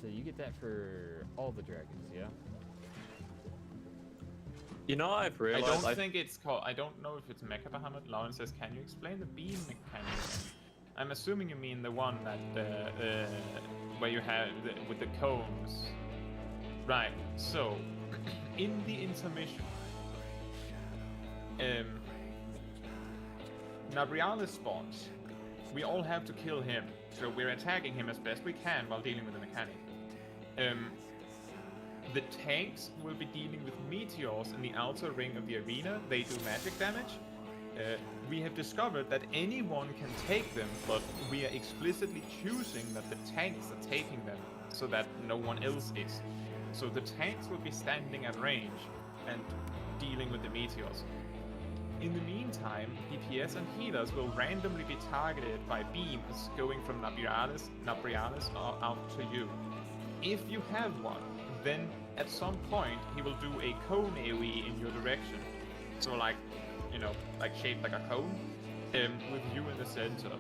So you get that for all the dragons, yeah? You know, I've I realized... don't think it's called. I don't know if it's Mecha Bahamut. Lawrence says, "Can you explain the beam mechanic?" I'm assuming you mean the one that where you have with the cones. Right. So, in the intermission, Nabrialis spawns. We all have to kill him, so we're attacking him as best we can while dealing with the mechanic. The tanks will be dealing with meteors in the outer ring of the arena. They do magic damage. we have discovered that anyone can take them, but we are explicitly choosing that the tanks are taking them so that no one else is. So the tanks will be standing at range and dealing with the meteors. In the meantime, DPS and healers will randomly be targeted by beams going from Nabrialis out to you. If you have one, then at some point he will do a cone AoE in your direction. So like, you know, like shaped like a cone, with you in the center.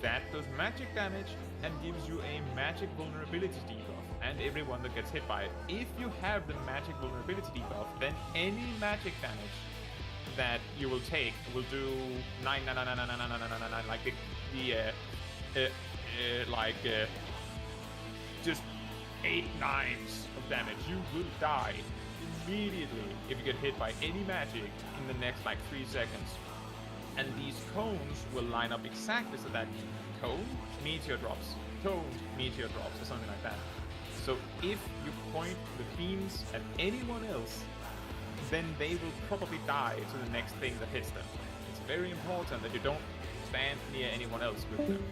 That does magic damage and gives you a magic vulnerability debuff, and everyone that gets hit by it. If you have the magic vulnerability debuff, then any magic damage that you will take will do 9999999, like just 8 nines of damage. You will die immediately if you get hit by any magic in the next like 3 seconds. And these cones will line up exactly so that cone, meteor drops, cone, meteor drops, or something like that. So if you point the beams at anyone else, then they will probably die to the next thing that hits them. It's very important that you don't stand near anyone else with them.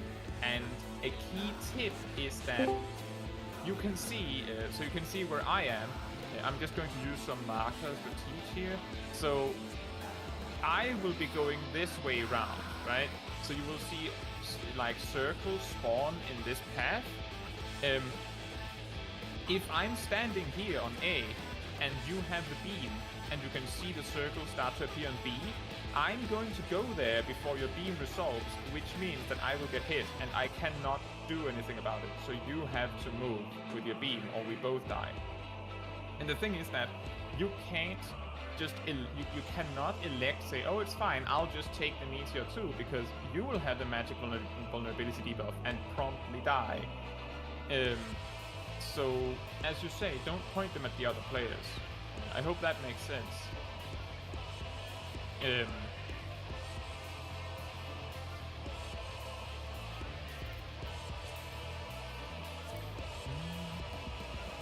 And a key tip is that you can see, so you can see where I am. I'm just going to use some markers to teach here. So I will be going this way around, right? So you will see like circles spawn in this path. If I'm standing here on A and you have the beam and you can see the circle start to appear on B, I'm going to go there before your beam resolves, which means that I will get hit and I cannot do anything about it. So you have to move with your beam or we both die. And the thing is that you can't just, you cannot elect, say, oh, it's fine, I'll just take the meteor too, because you will have the magic vulnerability debuff and promptly die. So, as you say, don't point them at the other players. I hope that makes sense.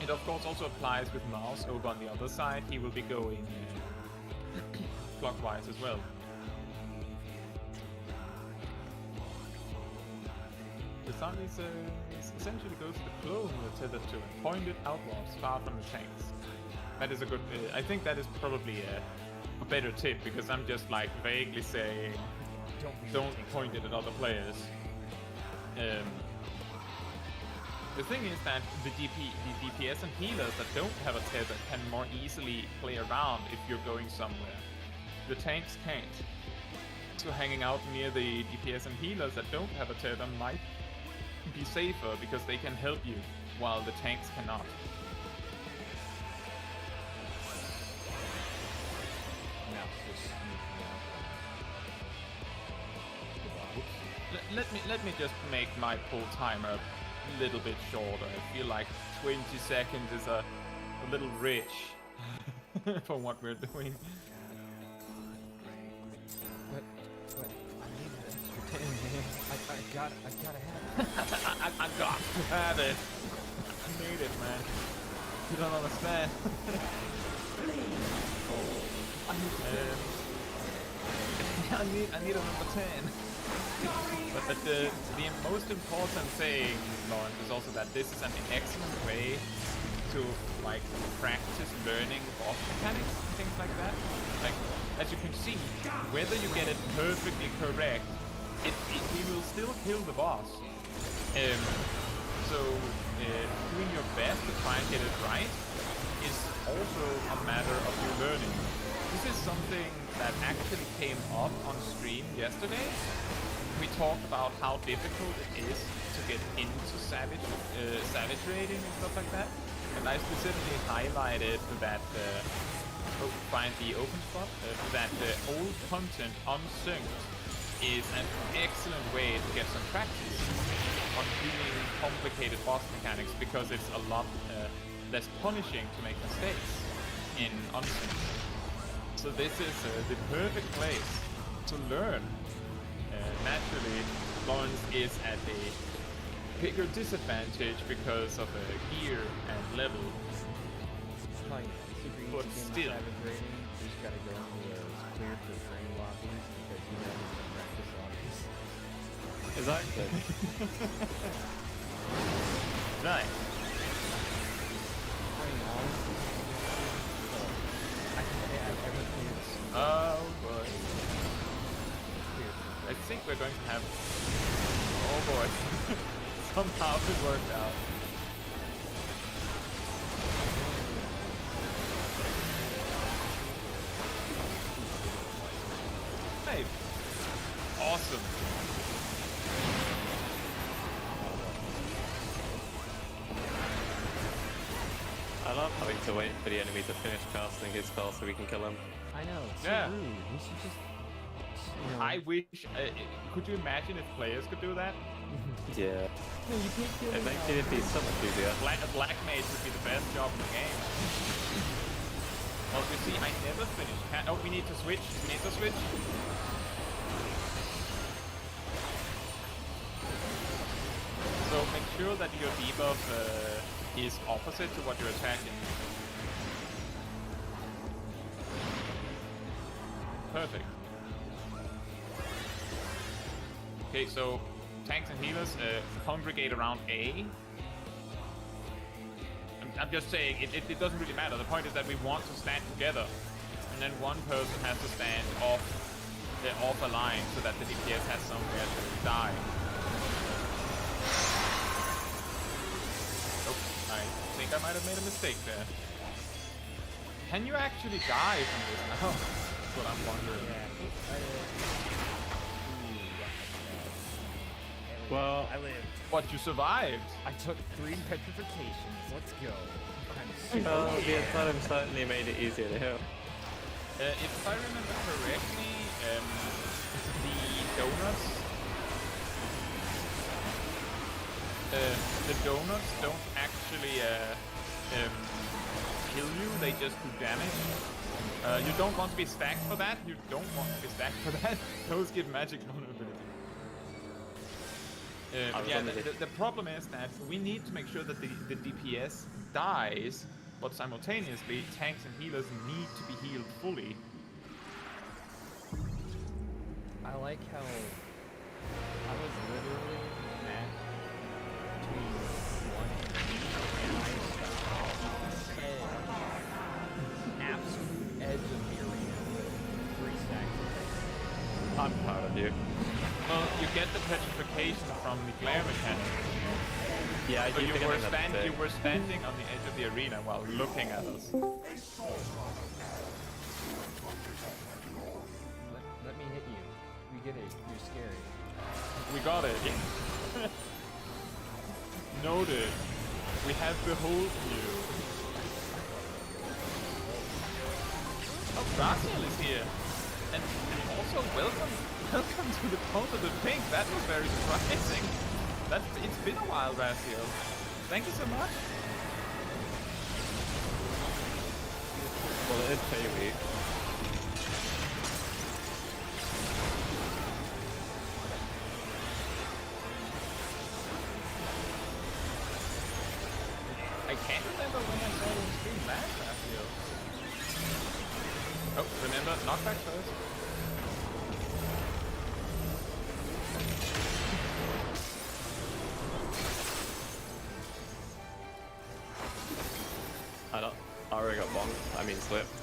It of course also applies with Mars over on the other side. He will be going clockwise as well. The sun is essentially goes to the clone we're tethered to and pointed outwards, far from the tanks. That is a good. I think that is probably a better tip, because I'm just like vaguely saying, don't point it at other players. The thing is that the DPS and healers that don't have a tether can more easily play around if you're going somewhere. The tanks can't. So hanging out near the DPS and healers that don't have a tether might be safer, because they can help you while the tanks cannot. Let me just make my pull timer a little bit shorter. I feel like 20 seconds is a little rich for what we're doing. But I need that extra 10, man. I gotta have it. I got to have it. I need it, man. You don't understand. I need a number 10. But the most important thing, Lawrence, is also that this is an excellent way to like practice learning boss mechanics and things like that. Like, as you can see, whether you get it perfectly correct, he will still kill the boss. So doing your best to try and get it right is also a matter of you learning. This is something that actually came up on stream yesterday. We talked about how difficult it is to get into savage raiding and stuff like that, and I specifically highlighted that find the open spot that old content unsynced is an excellent way to get some practice on doing complicated boss mechanics, because it's a lot less punishing to make mistakes in unsynced. So this is the perfect place to learn. Naturally, Lawrence is at a bigger disadvantage because of gear and level. Like, super easy But game still. savage raiding. You just gotta go into those clear for train lobbies and you know practice lobbies. Exactly. Nice. I mean, honestly, I can say I've ever cleared Oh boy. I think we're going to have. Oh boy. Somehow it worked out. Hey. Awesome. I love having to wait for the enemy to finish casting his spell so we can kill him. I know, it's Yeah. so rude. We should just, you know. I wish. Could you imagine if players could do that? Yeah. No, you can't kill It me makes now. it be so much easier. A black mage would be the best job in the game. Well, you see, I never finished. Oh, we need to switch. We need to switch. So make sure that your debuff is opposite to what you're attacking. Perfect. Okay, so tanks and healers congregate around A. I'm just saying, it doesn't really matter. The point is that we want to stand together. And then one person has to stand off a line so that the DPS has somewhere to die. Oh, I think I might have made a mistake there. Can you actually die from this now? That's what I'm wondering. Well, I lived. What, you survived? I took 3 petrifications. Let's go. I'm well, super the Asylum certainly made it easier to heal. If I remember correctly, the donuts don't actually kill you, they just do damage. You don't want to be stacked for that, Those give magic vulnerability. Yeah, the problem is that we need to make sure that the DPS dies, but simultaneously tanks and healers need to be healed fully. I like how I was literally at between 1 and 3, and I stopped absolute edge of the arena with 3 stacks. I'm proud of you. Well, you get the petrification from the glare mechanic. Yeah, I So do you think were, I'm gonna you were standing on the edge of the arena while looking at us. Let me hit you. We get it. You're scary. We got it. Noted. We have beholden you. Oh, Brasil is here. And also welcome to the Cult of the Pink. That was very surprising. It's been a while, Brasil. Thank you so much. Well, it is pay week. I can't remember when I saw the stream last, Brasil. Oh, remember, knockback first. I already got bonked. I mean, slipped.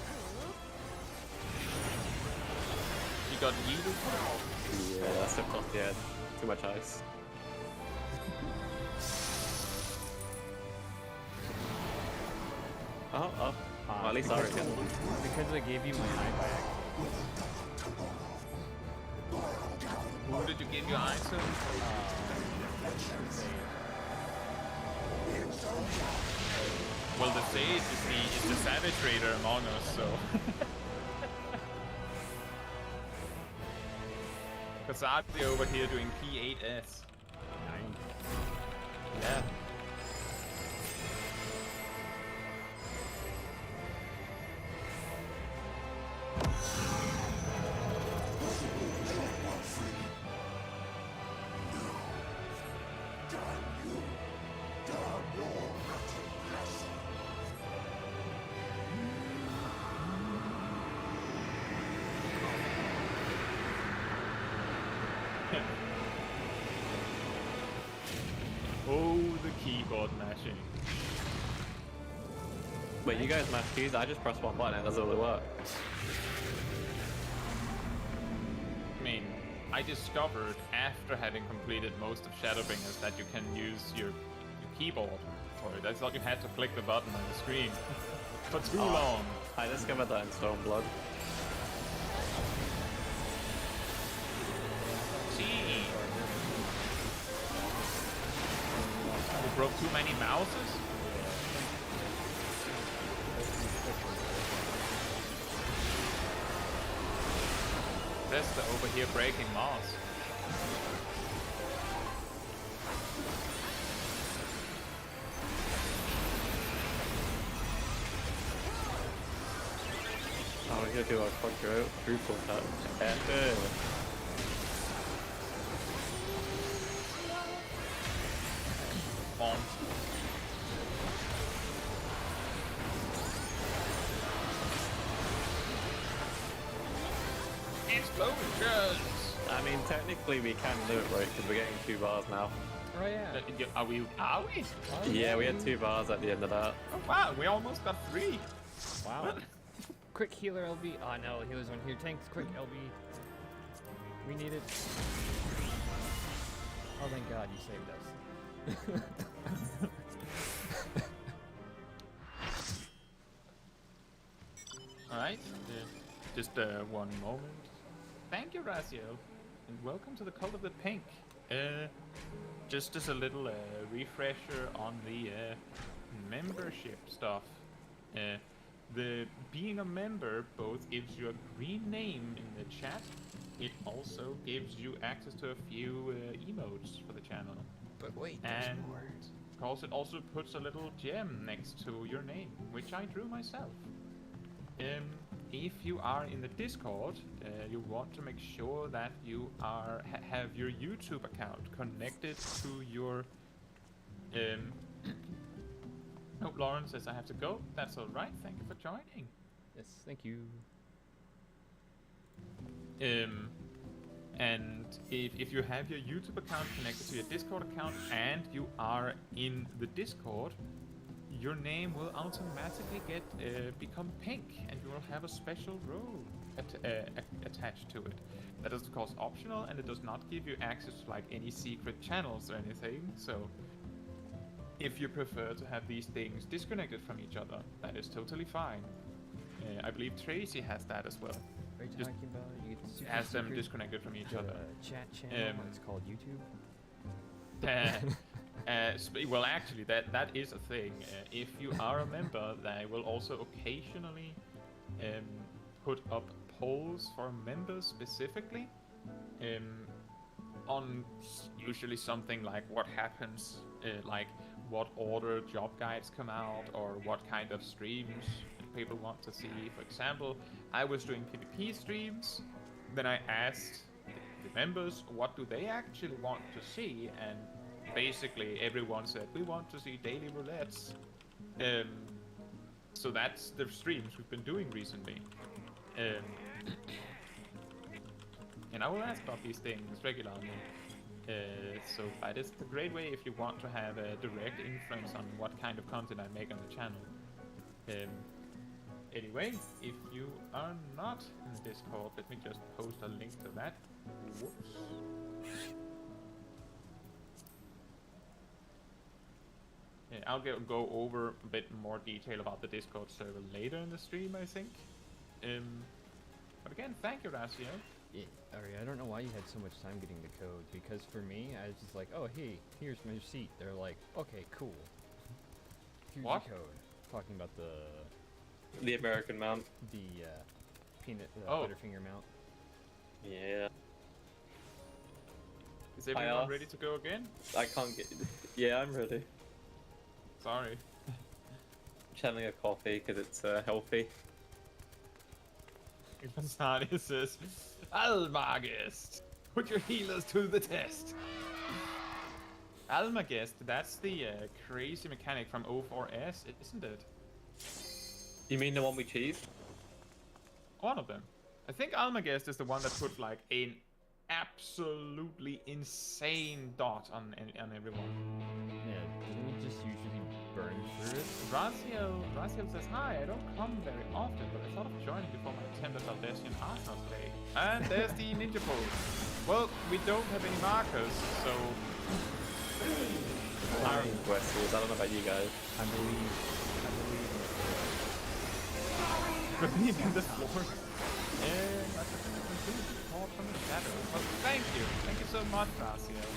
You got yeeted. Yeah, I slipped off the edge. Too much ice. Oh. Well, at least I reckon. Because I gave you my eye back. Who did you give your eyes to? Well, the Sage is the Savage Raider among us, so... Caetsu over here doing P8S. Nice. Yeah. keyboard mashing. Wait, you guys mash keys? I just press one button and it does all the work. I mean, I discovered after having completed most of ShadowBringers that you can use your keyboard for it. I thought you had to click the button on the screen for too long. I discovered that in Stormblood. Gee. We broke too many mouses? Bethesda over here breaking mouse. Oh, we're gonna do a quadruple touch. Epic. On. Explosions! I mean, technically we can do it, right? Because we're getting 2 bars now. Oh yeah. Are we? Oh, Yeah, we had 2 bars at the end of that. Oh, wow, we almost got 3. Wow. Quick healer LB. Oh no, healers on here. Tanks, quick LB. We need it. Oh thank God you saved us. Alright, just one moment. Thank you, Razio, and welcome to the Cult of the Pink. Just as a little refresher on the membership stuff. The being a member both gives you a green name in the chat. It also gives you access to a few emotes for the channel. But wait, there's And more. of course, it also puts a little gem next to your name, which I drew myself. If you are in the Discord, you want to make sure that you are have your YouTube account connected to your. Oh, Lauren says I have to go. That's all right. Thank you for joining. Yes, thank you. And if you have your YouTube account connected to your Discord account and you are in the Discord, your name will automatically become pink, and you will have a special role attached to it. That is of course optional, and it does not give you access to like any secret channels or anything. So if you prefer to have these things disconnected from each other, that is totally fine. I believe Tracy has that as well. Are you Just talking about you get super has them secret disconnected from each other. chat channel? It's called YouTube. Well, actually, that is a thing. If you are a member, they will also occasionally put up polls for members specifically on usually something like what happens, like what order job guides come out, or what kind of streams people want to see. For example, I was doing PvP streams, then I asked the members what do they actually want to see, and basically everyone said we want to see daily roulettes. So that's the streams we've been doing recently. And I will ask about these things regularly. So that is a great way if you want to have a direct influence on what kind of content I make on the channel. Anyway, if you are not in the Discord, let me just post a link to that. Whoops. Yeah, I'll go over a bit more detail about the Discord server later in the stream, I think. But again, thank you, Razio. Yeah, Ari, I don't know why you had so much time getting the code, because for me, I was just like, oh, hey, here's my receipt. They're like, okay, cool. Here's What? your code. Talking about The American mount. the peanut Oh. Butterfinger mount. Yeah. Is everyone asked- ready to go again? I can't get. Yeah, I'm ready. Sorry. Just having a coffee because it's healthy. Vasani says, Almagest, put your healers to the test. Almagest, that's the crazy mechanic from O4S, isn't it? You mean the one we cheese? One of them. I think Almagest is the one that puts like an absolutely insane dot on everyone. Yeah, didn't we just use Raziel says, hi, I don't come very often, but I thought of joining before my attempted Valdesian Arsenal today. And there's the ninja pose. Well, we don't have any markers, so... I'm Westwards, I don't know about you guys. I believe Believe in this Lord. And that's a conclusion. Call from the shadow. Well, thank you so much, Raziel.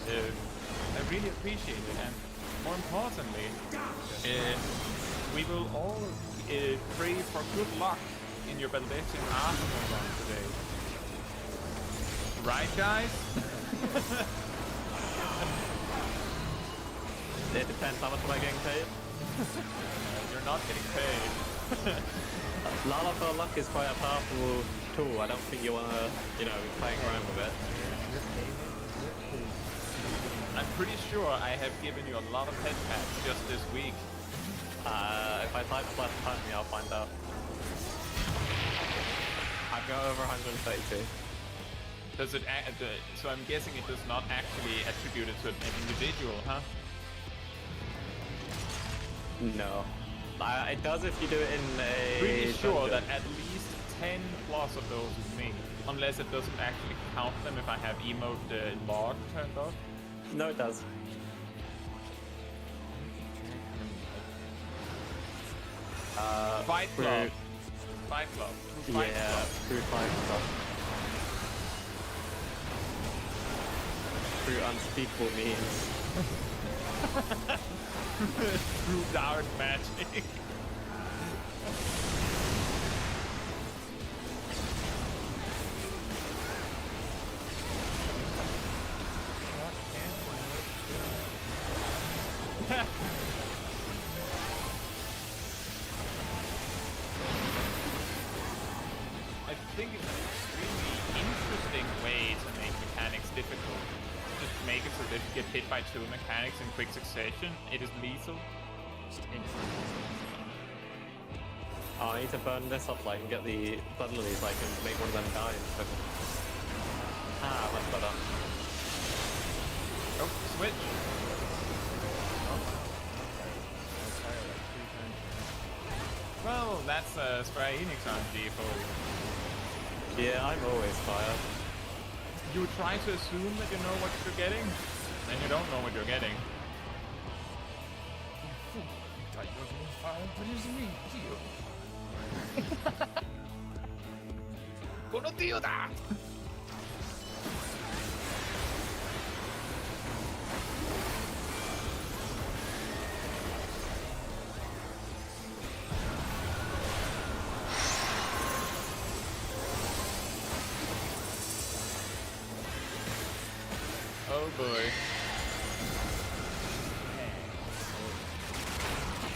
I really appreciate it, and more importantly, we will all pray for good luck in your Valdesian Arsenal run today. Right, guys? It depends how much am I getting paid. You're not getting paid. Lala for luck is quite a powerful tool. I don't think you wanna, be playing around with it. I'm pretty sure I have given you a lot of head pats just this week. If I type plus me, I'll find out. I've got over 132. Does it? So I'm guessing it does not actually attribute it to an individual, huh? No. It does if you do it in a Pretty sure dungeon. that at least 10 plus of those is me. Unless it doesn't actually count them if I have emote log turned off. No, it does. Fight Club. Fight Club. Through Fight Club. Through Fight Club. Through unspeakable means. Through dark magic. I think it's an extremely interesting way to make mechanics difficult. Just make it so that if you get hit by two mechanics in quick succession, it is lethal. Oh, I need to burn this up and get the bundles so I can make one of them die. Much better. Oh, switch. Well, that's Square Enix RNG for you. Yeah, I'm always fire. You try to assume that you know what you're getting, and you don't know what you're getting. ¡Conocido! Oh boy.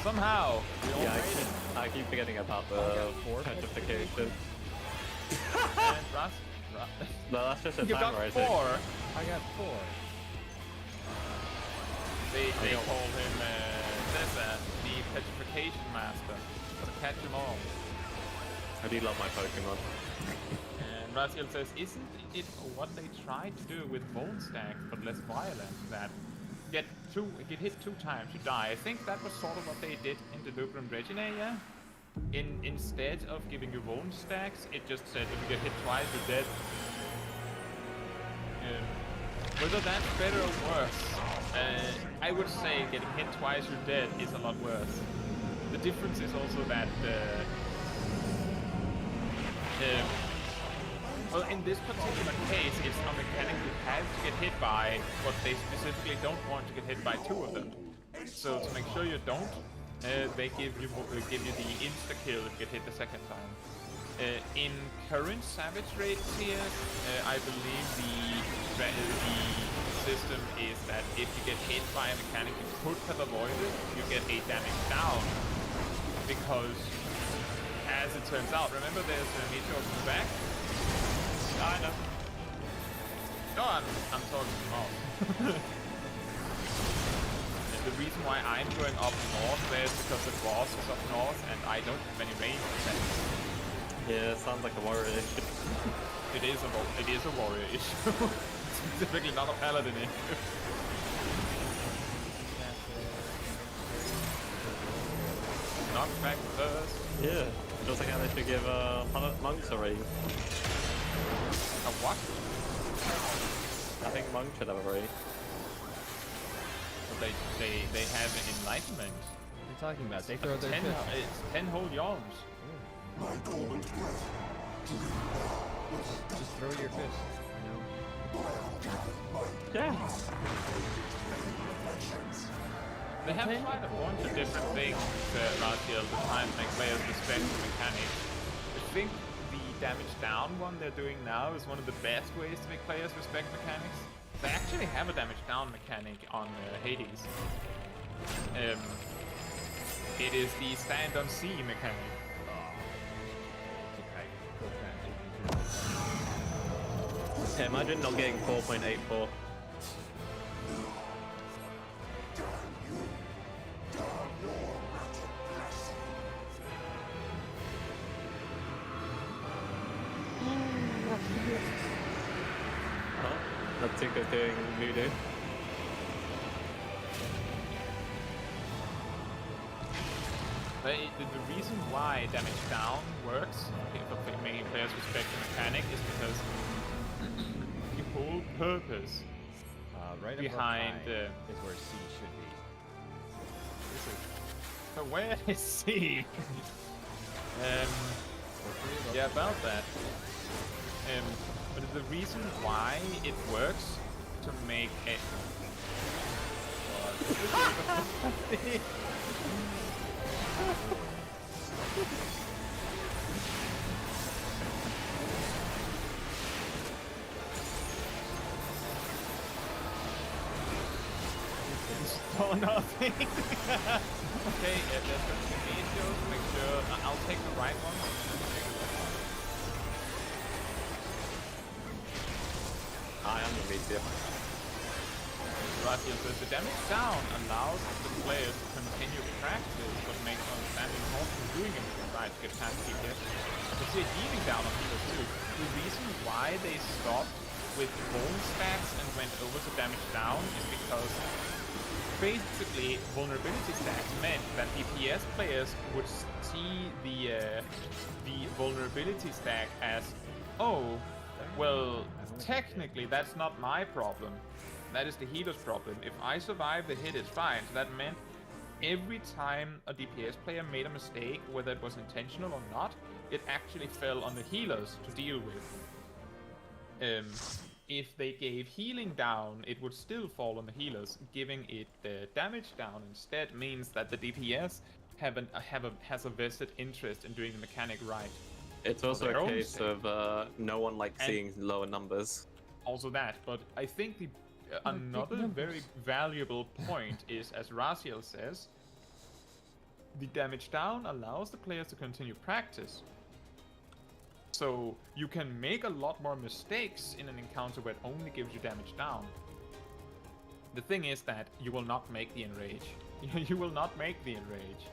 Somehow, we all made it. I keep forgetting about the petrification. And Russ? No, that's just a You got timer, I 4. think. I got 4. They call him Cesar, the petrification master. Gotta catch them all. I do love my Pokemon. And Raziel says, isn't it what they tried to do with bone stacks, but less violent? That get hit 2 times, you die. I think that was sort of what they did in the Lupron Regine, yeah? Instead of giving you bone stacks, it just said if you get hit twice, you're dead. Whether that's better or worse, I would say getting hit twice, you're dead is a lot worse. The difference is also that well, in this particular case, it's a mechanic you have to get hit by, but they specifically don't want to get hit by 2 of them. So to make sure you don't, they give you the insta-kill if you get hit the second time. In current Savage Raid tiers, I believe the system is that if you get hit by a mechanic you could have avoided, you get a damage down. Because, as it turns out, remember there's a meteor in the back? I know. No, I'm talking off. The reason why I'm going up north there is because the boss is up north and I don't have any range attacks. Yeah, it sounds like a warrior issue. It is a warrior issue. Specifically not a paladin issue. knockback first. Yeah, just like how they should give monks a raise. A what? I think monks should have a raise. They have an enlightenment. What are you talking about? They throw their fists. It's 10 whole yawns. Just throw your fist. You know? Yeah. They have tried a bunch of different things last year to try and make players respect the mechanics. I think the damage down one they're doing now is one of the best ways to make players respect mechanics. They actually have a damage down mechanic on Hades. It is the stand on C mechanic. Yeah, imagine not getting 4.84. I think they're doing voodoo. The reason why damage down works, for making players respect the mechanic, is because the whole purpose Right behind above I is where C should be. so where is C? Yeah, about that. But the reason why it works to make it. Oh, nothing. Okay, there's some videos. Make sure I'll take the right one. I am the meteor. Raziel says the damage down allows the players to continue practice, but makes understanding how to doing it right to get past DPS. I can see a healing down on healers too. The reason why they stopped with bone stats and went over to damage down is because basically vulnerability stacks meant that DPS players would see the vulnerability stack as, oh, well, technically that's not my problem. That is the healer's problem. If I survive the hit, it's fine. So that meant every time a DPS player made a mistake, whether it was intentional or not, it actually fell on the healers to deal with. If they gave healing down, it would still fall on the healers. Giving it damage down instead means that the DPS has a vested interest in doing the mechanic right. It's also a case of no one likes seeing lower numbers. Also that, but I think the another very valuable point is, as Raziel says, the damage down allows the players to continue practice. So you can make a lot more mistakes in an encounter where it only gives you damage down. The thing is that you will not make the enrage. You will not make the enrage.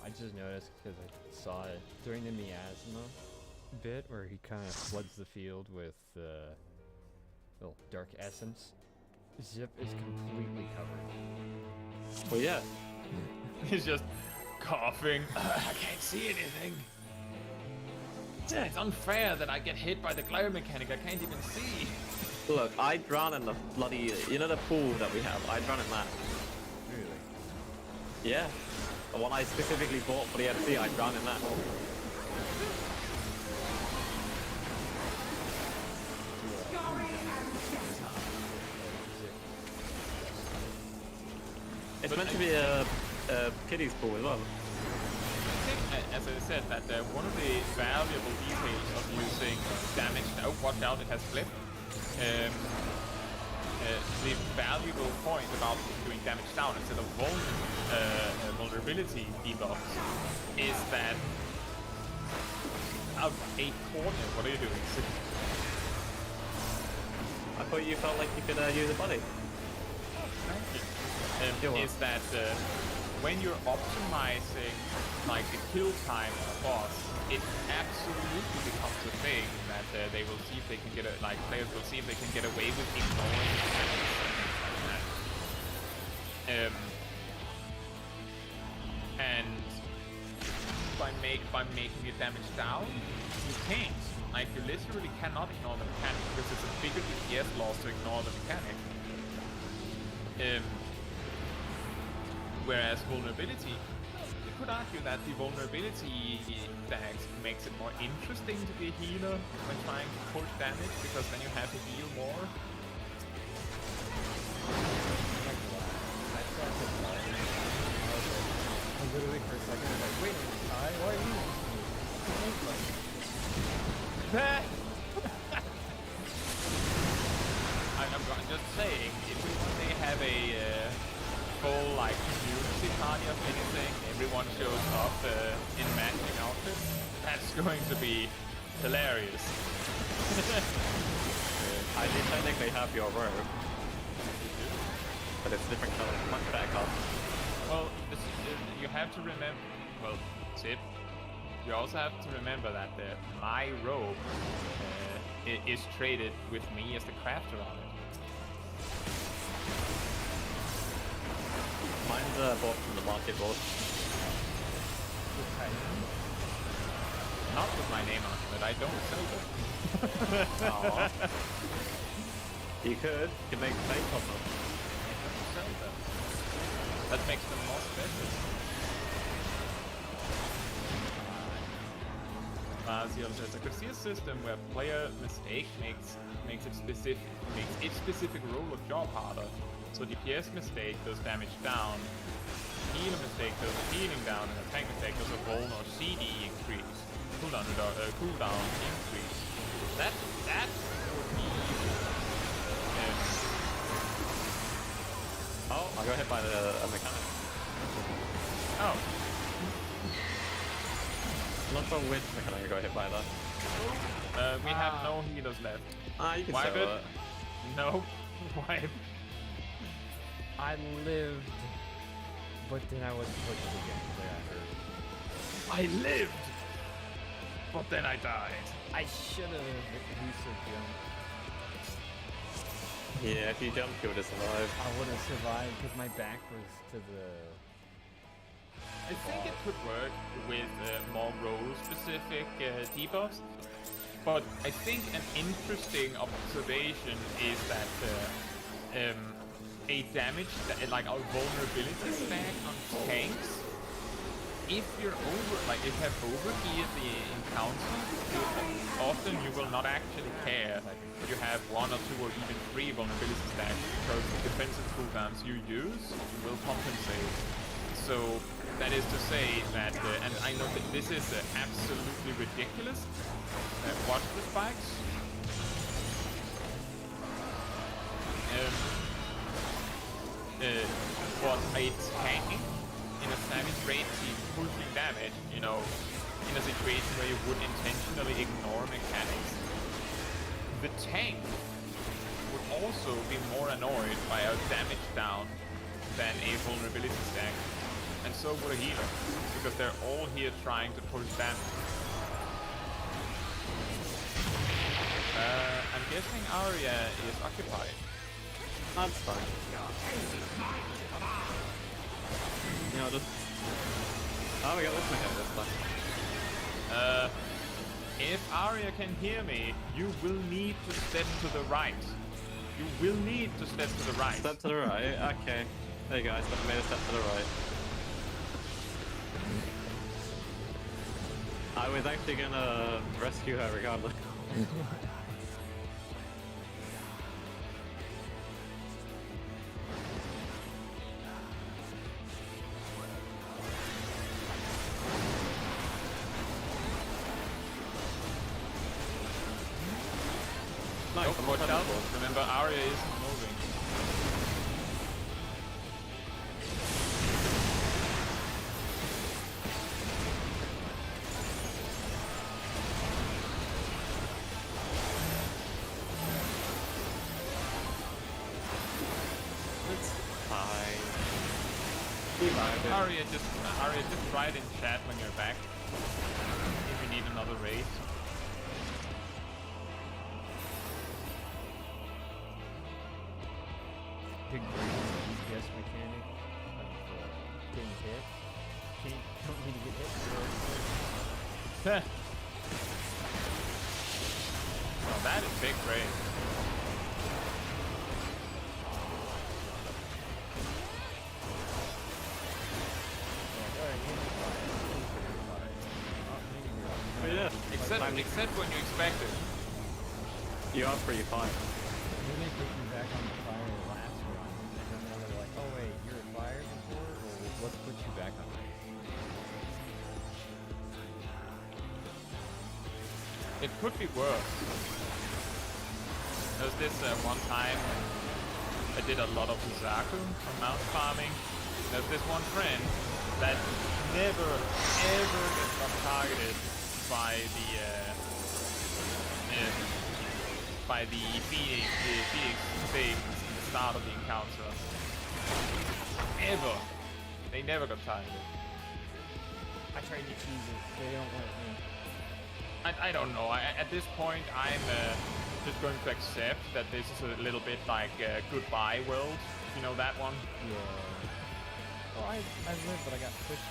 I just noticed because I saw it during the miasma bit where he kind of floods the field with little dark essence. Zip is completely covered. Well, yeah. He's just coughing. I can't see anything. Yeah, it's unfair that I get hit by the glare mechanic. I can't even see. Look, I drown in the bloody, you know the pool that we have? I drown in that. Really? Yeah. The one I specifically bought for the FC, I drown in that. It's meant to be a kiddies pool as well. I think, as I said, that one of the valuable details of using damage. Oh, watch out! It has flipped. The valuable point about doing damage down instead of vulnerability debuffs is that a corner. What are you doing? I thought you felt like you could use a body. Thank you. Is that when you're optimizing like the kill time of a boss, it absolutely becomes a thing that they will see if they can get players will see if they can get away with ignoring things like that. by making your damage down, you can't. Like, you literally cannot ignore the mechanic because it's a bigger DPS loss to ignore the mechanic. Whereas vulnerability, you could argue that the vulnerability stacks makes it more interesting to be a healer when trying to push damage because then you have to heal more. Literally for a second, I was like, wait a minute, Ty, why are you I'm just saying, if we one day have a full like community party of anything, everyone shows up in matching outfits, that's going to be hilarious. I do technically have your robe, but it's different color, much better color. Well, you have to remember. Well, tip. You also have to remember that my robe is traded with me as the crafter on it. Mine's bought from the market board. Not with my name on it, but I don't sell them. Aww. You could make fake of them. I don't sell them. That makes them more special. I could see a system where player mistake makes its specific role of job harder. So DPS mistake does damage down, healer mistake does healing down, and attack mistake does a vuln or CD increase, cooldown increase. That would be. Oh, I got hit by a mechanic. Oh. Not sure which mechanic I got hit by though. We have no healers left. You can Wipe sell it. No. Wipe. I lived, but then I was pushed again. There I heard. I lived, but then I died. I should have jumped. Yeah, if you jumped, you would have survived. I would have survived because my back was to the. I think it could work with more role-specific debuffs, but I think an interesting observation is that a damage, like a vulnerability stack on tanks, if you're if you have overgeared the encounter, often you will not actually care if you have 1 or 2 or even 3 vulnerability stacks, because the defensive cooldowns you use will compensate. So that is to say that, and I know that this is absolutely ridiculous. Watch the spikes. But a tank in a savage raid team pushing damage, in a situation where you would intentionally ignore mechanics, the tank would also be more annoyed by a damage down than a vulnerability stack. And so would a healer, because they're all here trying to push damage. I'm guessing Arya is occupied. That's fine. Just... Oh, we got this mechanic this time. If Arya can hear me, you will need to step to the right. You will need to step to the right. Step to the right? Okay. There you go, I made a step to the right. I was actually gonna rescue her regardless. Nice, Oh, watch out. Remember, Arya isn't moving. It's fine. Arya, just write in chat when you're back. If you need another raid. Big DPS mechanic of getting hit. Don't need to get hit. Oh, that is big brain. Yeah. Except when you expect it. You are pretty fine. Maybe they put you back on the fire last run, and then now they're like, oh wait, you're at fire before? Well, let's put you back on ice. It could be worse. There's this one time I did a lot of Zaku on mount farming. There's this one friend that never ever got targeted by the Phoenix thing at the start of the encounter. Ever. They never got targeted. I tried to cheese it. They don't let me. I don't know. At this point, I'm just going to accept that this is a little bit like Goodbye World. You know that one? Yeah. Well, I lived, but I got pushed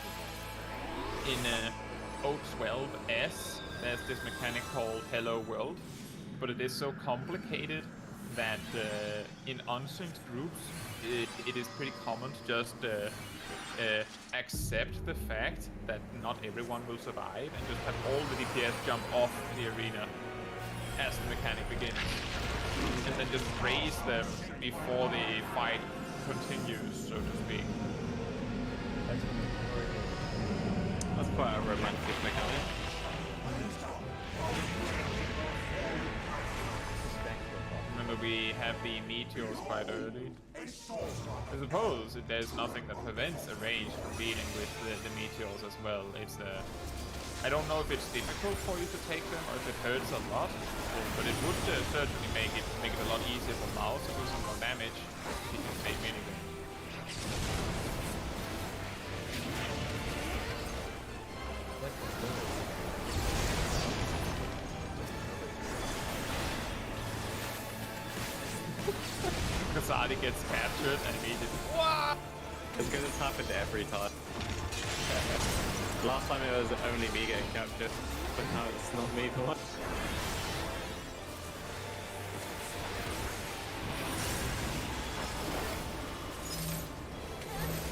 with it. In O12S, there's this mechanic called Hello World, but it is so complicated that in unsynced groups, it is pretty common to just accept the fact that not everyone will survive and just have all the DPS jump off the arena as the mechanic begins, and then just raise them before the fight continues, so to speak. That's quite a romantic mechanic. Remember, we have the meteors quite early. I suppose there's nothing that prevents a range from dealing with the meteors as well. It's I don't know if it's difficult for you to take them or if it hurts a lot, but it would certainly make it a lot easier for Mouse to do some more damage if you can take minigun. Kasadi gets captured and immediately. What? It's because it's happened every time. Last time it was only me getting captured, but now it's not me for once.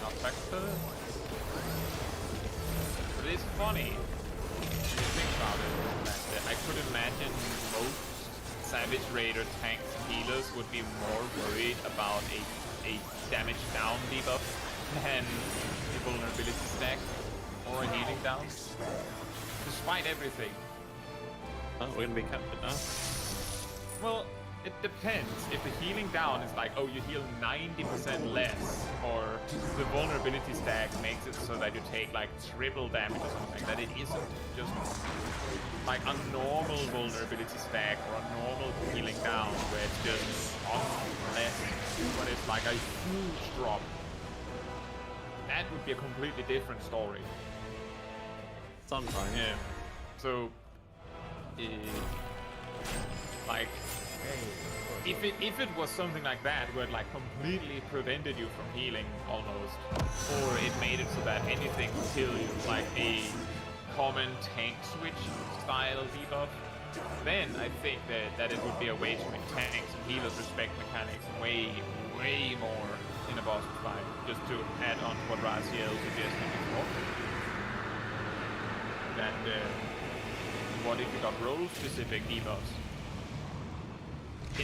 Not Vector. But it's funny when you think about it, that I could imagine most Savage Raider tanks and healers would be more worried about a damage down debuff than a vulnerability stack or a healing down. Despite everything. Oh, we're gonna be captured now. Well, it depends. If the healing down is like, oh, you heal 90% less, or the vulnerability stack makes it so that you take like triple damage or something, that it isn't just like a normal vulnerability stack or a normal healing down where it's just less, but it's like a huge drop. That would be a completely different story. Sometimes. Yeah. So, like, if it was something like that, where it like completely prevented you from healing almost, or it made it so that anything could kill you, like a common tank switch style debuff, then I think that it would be a way to make tanks and healers respect mechanics way more in a boss fight. Just to add on to what Raziel suggested before. That what if you got role-specific debuffs?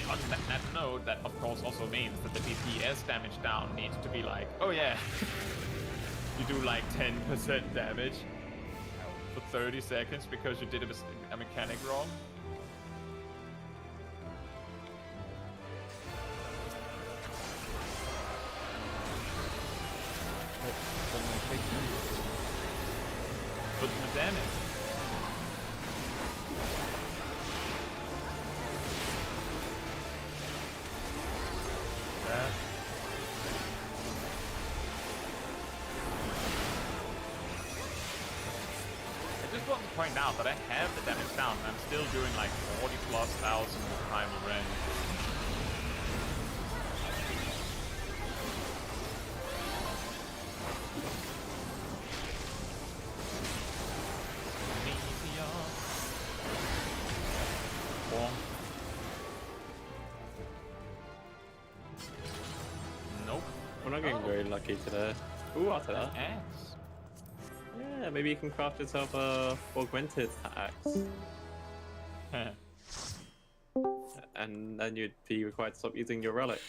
On that note, that of course also means that the DPS damage down needs to be like, oh yeah, you do like 10% damage for 30 seconds because you did a mechanic wrong. But the damage. I just want to point out that I have the damage down and I'm still doing like 40,000+ primal range. Meteor. not getting very lucky today. Ooh, after that. Axe. Yeah, maybe you can craft yourself a augmented axe. And then you'd be required to stop using your relic.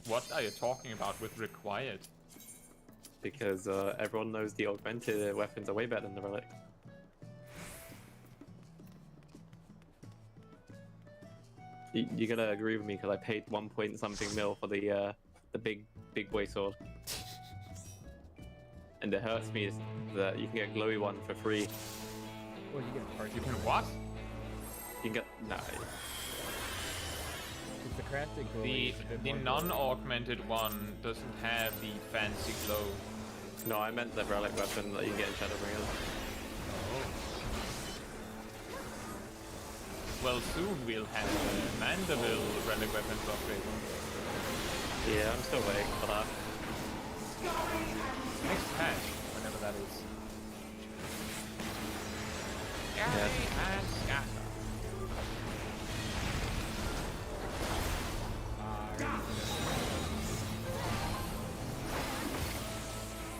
What are you talking about with required? Because everyone knows the augmented weapons are way better than the relic. You gotta agree with me because I paid 1 point something mil for the big boy sword. And it hurts me that you can get glowy one for free. Well, you get a part. You can what? You can get no. It's the crafted glow. The non-augmented one doesn't have the fancy glow. No, I meant the relic weapon that you can get in ShadowBringers. Well, soon we'll have Mandeville relic weapons upgrade. Yeah, I'm still waiting for that. Next patch, whenever that is. Yeah. And scatter.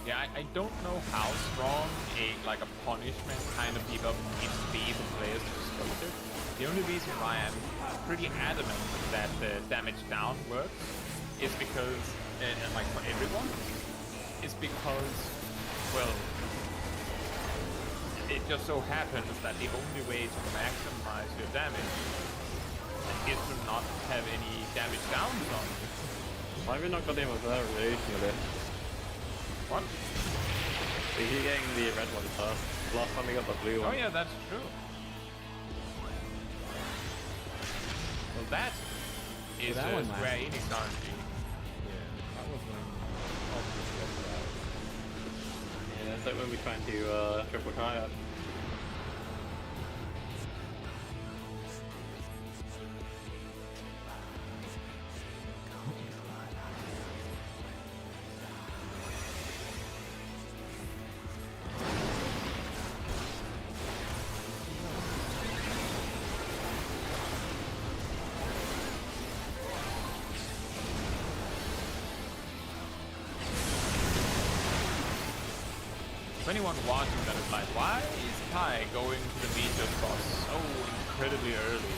Yeah, I don't know how strong a punishment kind of give up XP for players to scope it. The only reason why I'm pretty adamant that damage down works is because, like for everyone, is because, well, it just so happens that the only way to maximize your damage is to not have any damage downs on it. Why have we not got the variation of it? What? We keep getting the red one first. Last time we got the blue one. Oh yeah, that's true. Well, that is that one Square lasted. Enix RNG. Yeah, that was when all the stuff was out. Yeah, it's like when we try and do triple kayak. For anyone watching that is like, why is Kai going to the meteor spot so incredibly early?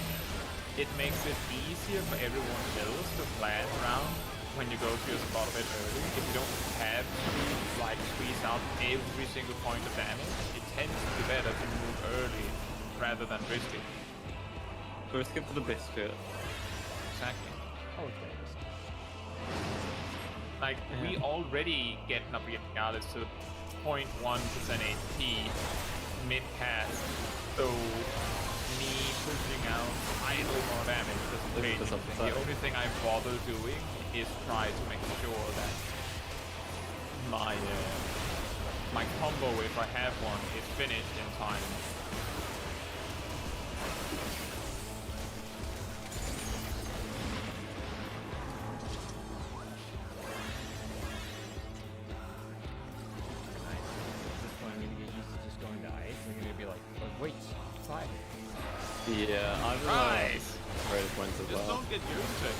It makes it easier for everyone else to plan around when you go to your spot a bit early. If you don't have to like squeeze out every single point of damage, it tends to be better to move early rather than risk it. So skip to the biscuit. Exactly. Oh, okay. Like, we already get Navigalis to 0.1% HP mid-cast, so me pushing out slightly more damage doesn't change anything. The only thing I bother doing is try to make sure that my combo, if I have one, is finished in time. Yeah, I'm Nice! greatest points as Just well. don't get used to it.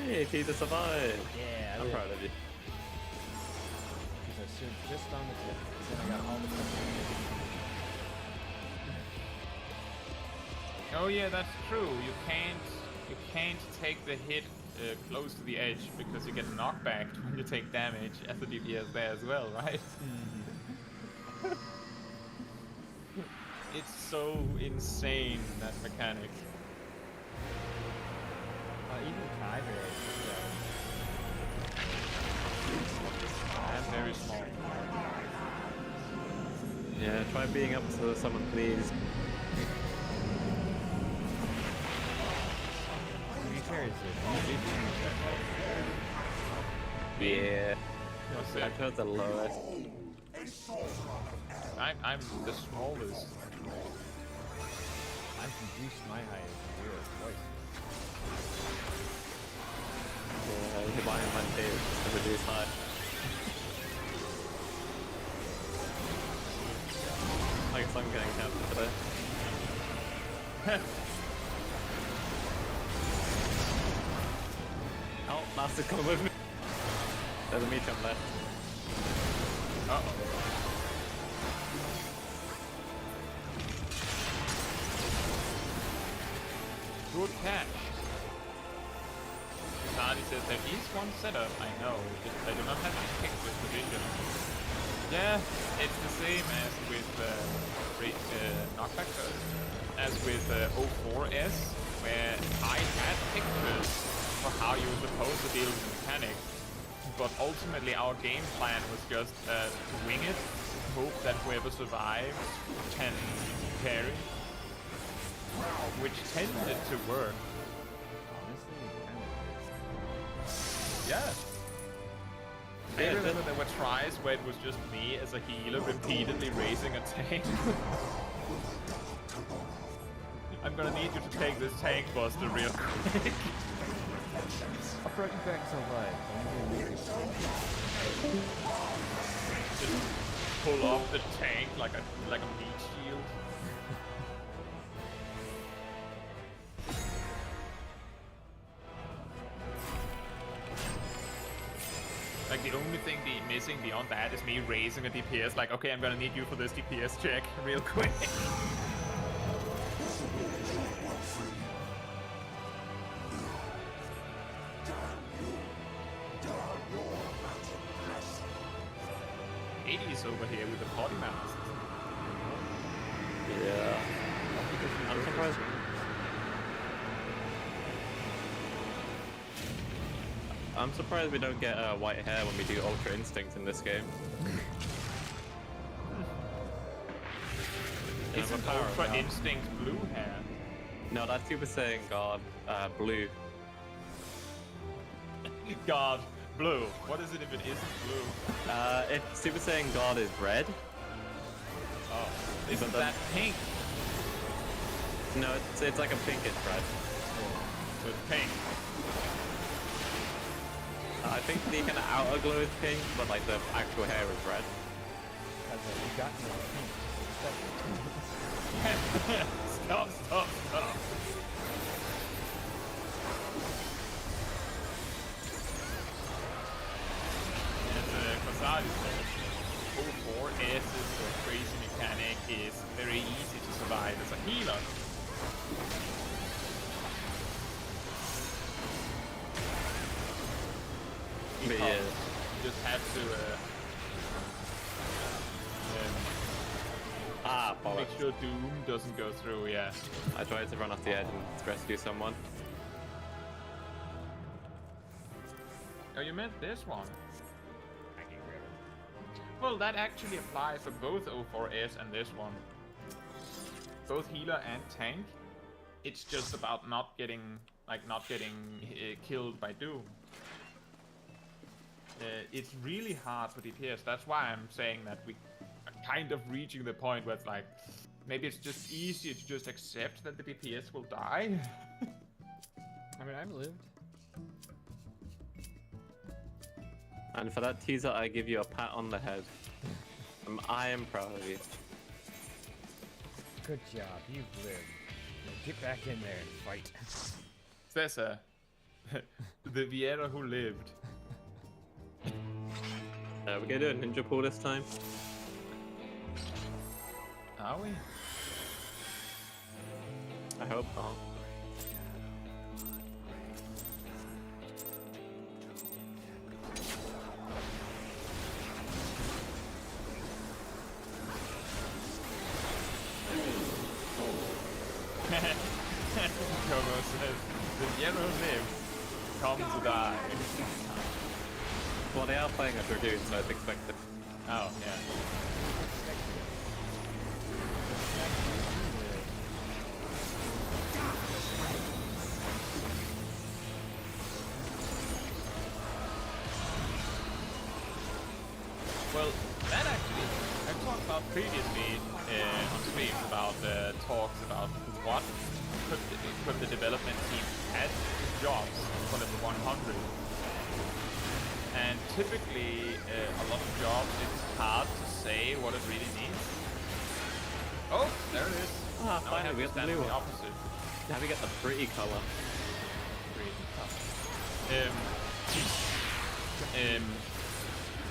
Hey, Peter survived! Yeah, I'm proud of you. Because I stood just on the tip. Then I got all the stuff. Oh yeah, that's true. You can't take the hit close to the edge because you get knockback when you take damage as a DPS there as well, right? It's so insane, that mechanic. Even Kyber. And very small. Yeah, try being up to someone, please. Yeah. What's it? I've heard the lowest. I'm the smallest. I've reduced my height as zero twice. Yeah, you're buying my tape to reduce height. I guess I'm getting captured today. Oh, Master's coming with me. There's a meter left. Uh-oh. Good catch. Sadi says there is one setup, I know, just I do not have any pick with position. Yeah, it's the same as with knockback, as with 04S, where I had pictures for how you were supposed to deal with mechanics, but ultimately our game plan was just to wing it, hope that whoever survives can carry, which tended to work. Honestly, it kind of Yeah. I remember there were tries where it was just me as a healer repeatedly raising a tank. I'm gonna need you to take this tank buster real quick. I brought you back to life. I'm gonna make it. Just pull off the tank like a meat shield. Like the only thing missing beyond that is me raising a DPS. Like, okay, I'm gonna need you for this DPS check real quick. Hades over here with the potty mask. Yeah. I'm surprised. I'm surprised we don't get white hair when we do Ultra Instinct in this game. Isn't Ultra Instinct blue hair? No, that's Super Saiyan God blue. God, blue. What is it if it isn't blue? If Super Saiyan God is red. Oh, isn't that pink? No, it's like a pinkish red. So it's pink. I think the kind of outer glow is pink, but like the actual hair is red. You got me pink. Stop. As Kasadi said, 04S's crazy mechanic is very easy to survive as a healer. But Because yeah. you just have to make bollocks. sure Doom doesn't go through, yeah. I tried to run off the edge and rescue someone. Oh, you meant this one? Well, that actually applies for both 04S and this one. Both healer and tank. It's just about not getting killed by Doom. It's really hard for DPS. That's why I'm saying that we are kind of reaching the point where it's like, maybe it's just easier to just accept that the DPS will die. I mean, I've lived. And for that teaser, I give you a pat on the head. I am proud of you. Good job, you've lived. Now get back in there and fight. Cesar, the Vieira who lived. We're gonna do a ninja pull this time. Are we? I hope not. Kogo says, the Vieira who lived, come to die. Well, they are playing as Reduce, so I'd expect it. Oh, yeah. Well, that actually, I talked about previously on streams about talks about what could the development team add to jobs for level 100. And typically, a lot of jobs, it's hard to say what it really needs. Oh, there it is. Ah, now I have finally, we to got stand the for new the one. opposite. Now we get the pretty color.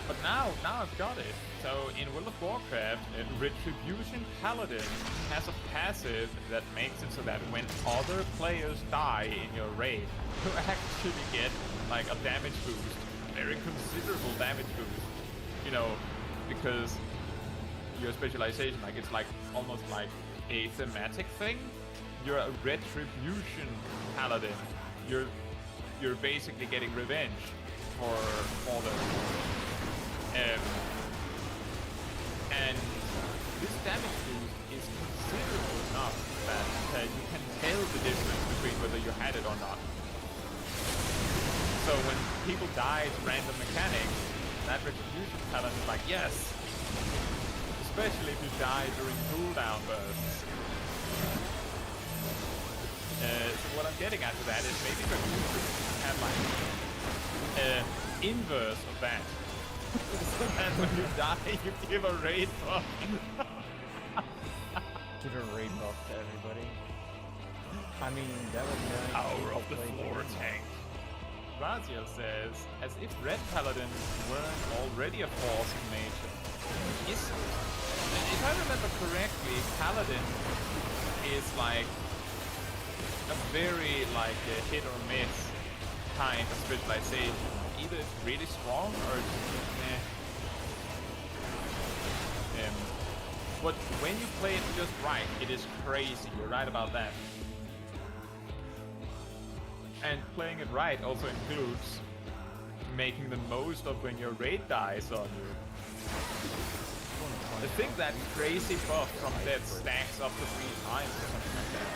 But now I've got it. So in World of Warcraft, Retribution Paladin has a passive that makes it so that when other players die in your raid, you actually get like a damage boost, very considerable damage boost. You know, because your specialization, like it's like almost like a thematic thing. You're a Retribution Paladin. You're basically getting revenge for all the and this damage boost is considerable enough that you can tell the difference between whether you had it or not. So when people die to random mechanics, that Retribution Paladin is like, yes! Especially if you die during cooldown bursts. So what I'm getting at with that is maybe Retribution have like inverse of that. So that when you die, you give a raid buff. Give a raid buff to everybody. I mean, that would be nice. Power of the floor tank. Raziel says, as if Red Paladins weren't already a force in nature. If I remember correctly, Paladin is like a very like a hit or miss kind of specialization. Either it's really strong or it's but when you play it just right, it is crazy. You're right about that. And playing it right also includes making the most of when your raid dies on you. I think that crazy buff from death stacks up to 3 times or something like that.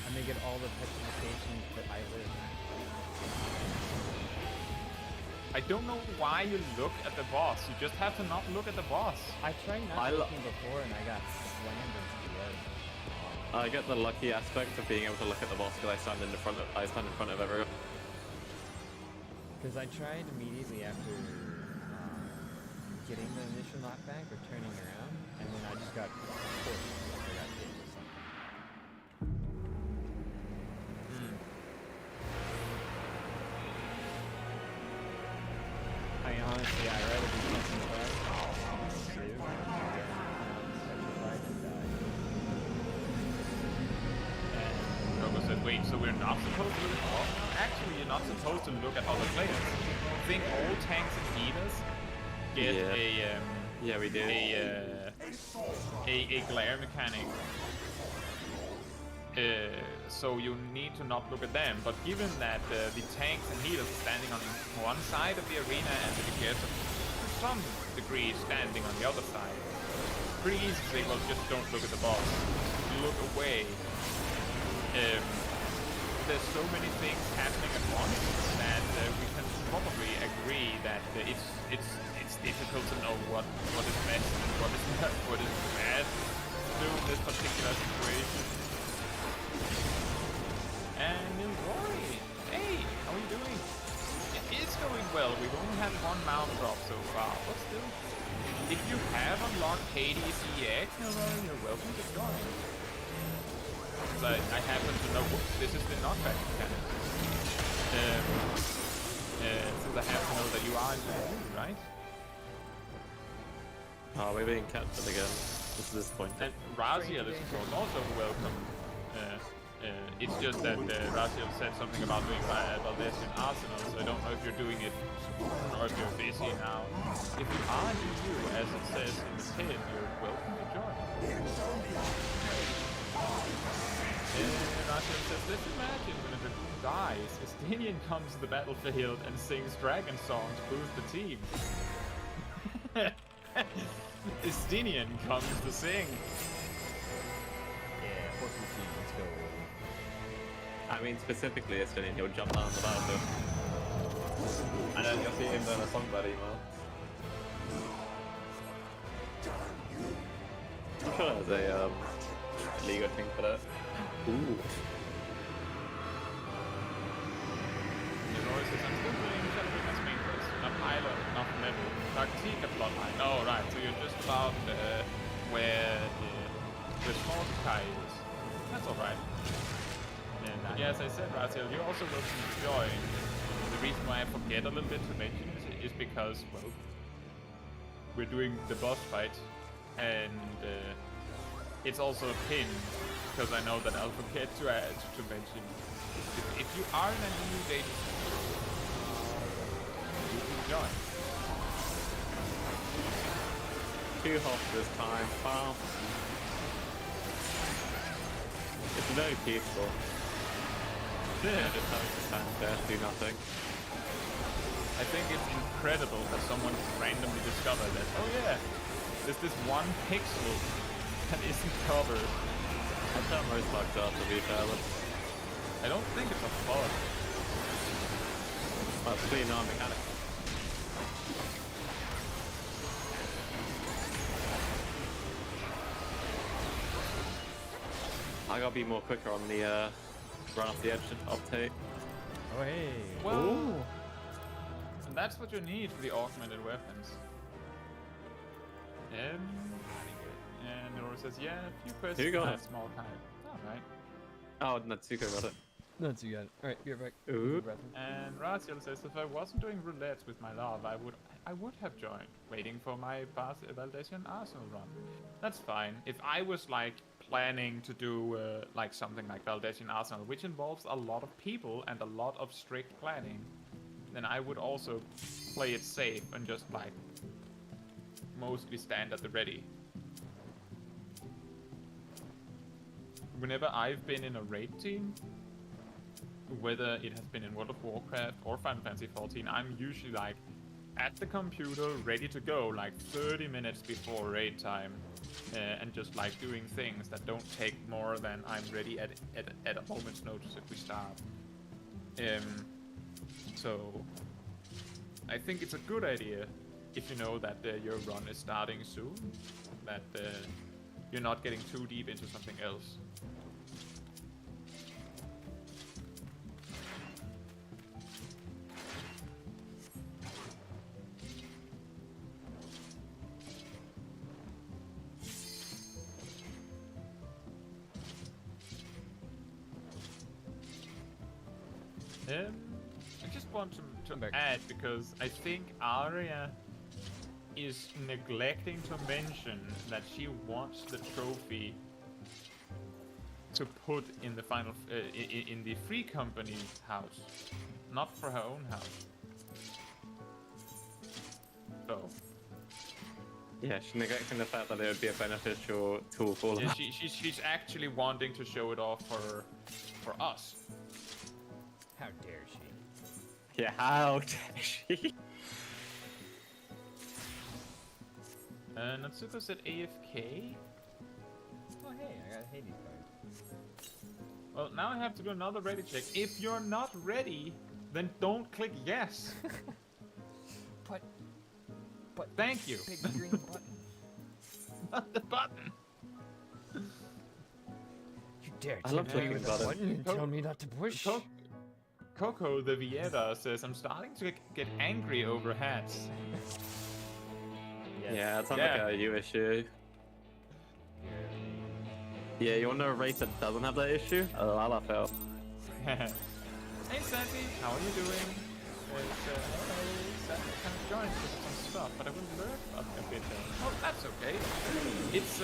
And they get all the petrifications that I live. I don't know why you look at the boss. You just have to not look at the boss. I tried not looking before and I got slammed into the edge. I get the lucky aspect of being able to look at the boss because I stand in front of everyone. Because I tried immediately after getting the initial knockback or turning around, and then I just got pushed. I got hit with something. I mean, honestly, I'd rather be petrified too. Petrified and die. Robo said, wait, so we're not supposed to look at the boss now? Actually, you're not supposed to look at other players. I think all tanks and healers get Yeah, we do. a glare mechanic. So you need to not look at them. But given that the tanks and healers are standing on one side of the arena and the DPS are to some degree standing on the other side, pretty easy to say, well, just don't look at the boss. Look away. There's so many things happening at once that we can probably agree that it's difficult to know what is best and what is bad to do in this particular situation. And Rory, hey, how are you doing? It is going well. We've only had 1 mount drop so far, but still. If you have unlocked Hades EX, Rory, you're welcome to join. Because I happen to know this is the knockback mechanic. Since I happen to know that you are in the movie, right? Oh, we're being captured again. This is disappointing. And Raziel is of course also welcome. It's just that Raziel said something about doing Valdez in Arsenal, so I don't know if you're doing it or if you're busy now. If you are new, as it says in the pin, you're welcome to join. And I Marshall says, let's imagine when a dragoon dies, Estinian comes to the battlefield and sings dragon songs to boost the team. Estinian comes to sing. Yeah, horse routine, let's go. I mean, specifically, Estinian, he'll jump down the battlefield. And then you'll see him doing a song buddy, man. I'm sure there's a legal thing for that. Ooh. Leroy says, I'm still doing ShadowBringers main quest. Not pilot, not level. Taktika plotline. Oh, right, so you're just about where the small Kai is. That's alright. And yeah, as I said, Raziel, you're also welcome to join. The reason why I forget a little bit to mention it is because, well, we're doing the boss fight, and it's also a pin, because I know that I'll forget to mention. If you are in a new data, you can join. 2 hops this time. Wow. It's very peaceful. Yeah, just having to stand there, do nothing. I think it's incredible that someone randomly discovered that, oh yeah, there's this one pixel that isn't covered. That's how most bugs are, to be fair. I don't think it's a bug. That's clean on mechanic. I gotta be more quicker on the run off the edge uptake. Oh, hey. Well, and that's what you need for the augmented weapons. And Nora says, yeah, a few questions. Here you go. That small kind. Alright. Oh, Natsuko got it. No, too good. Alright, be right back. Ooh. And Raziel says, if I wasn't doing roulette with my love, I would have joined, waiting for my Valdizian Arsenal run. That's fine. If I was like planning to do like something like Valdizian Arsenal, which involves a lot of people and a lot of strict planning, then I would also play it safe and just like mostly stand at the ready. Whenever I've been in a raid team, whether it has been in World of Warcraft or Final Fantasy XIV, I'm usually like at the computer ready to go like 30 minutes before raid time, and just like doing things that don't take more than I'm ready at a moment's notice if we start. So I think it's a good idea if you know that your run is starting soon, that you're not getting too deep into something else. I just want to add, because I think Arya is neglecting to mention that she wants the trophy to put in the final in the Free Company house, not for her own house. So yeah, she's neglecting the fact that it would be a beneficial tool for yeah, her. she's actually wanting to show it off for us. How dare she? Yeah, how dare she? Natsuko said AFK. Oh, hey, I got a Hades card. Well, now I have to do another ready check. If you're not ready, then don't click yes. But thank you. big green button. Not the button. You dare I love tempt me clicking with a button. button and tell me not to push? Coco the Vieta says, I'm starting to get angry over hats. Yes. Yeah, it's not Yeah. like a you issue. Yeah, you want to know a race that doesn't have that issue? Lalafell. Hey Santi, how are you doing? Santi kind of joined with some stuff, but I will learn a bit. Oh, that's okay. It's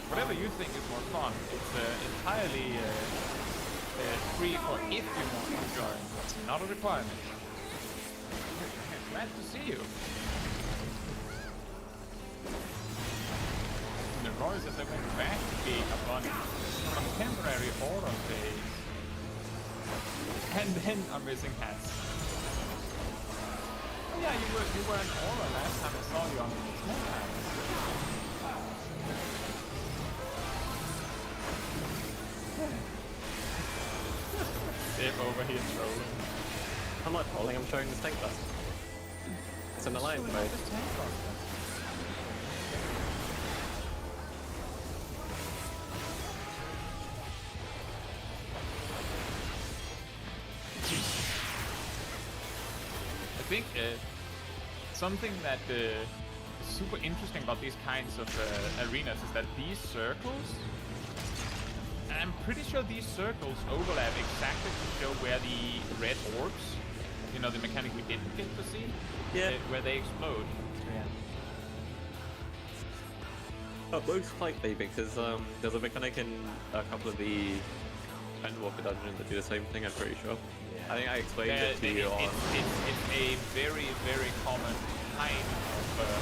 whatever you think is more fun. It's entirely free for if you want to join. It's not a requirement. Glad to see you. The Roy says I went back to being a bunny. Contemporary horror day And then I'm missing hats. Oh yeah, you were an aura last time I saw you on the small hat. Dave over here trolling. I'm not trolling, I'm showing this tank bus. It's an alliance mode. I think something that is super interesting about these kinds of arenas is that these circles, I'm pretty sure these circles overlap exactly to show where the red orbs, you know, the mechanic we didn't get to see, where they explode. Yeah. Most likely because there's a mechanic in a couple of the Endwalker dungeons that do the same thing, I'm pretty sure. Yeah. I think I explained it to you on... It's a very, very common kind of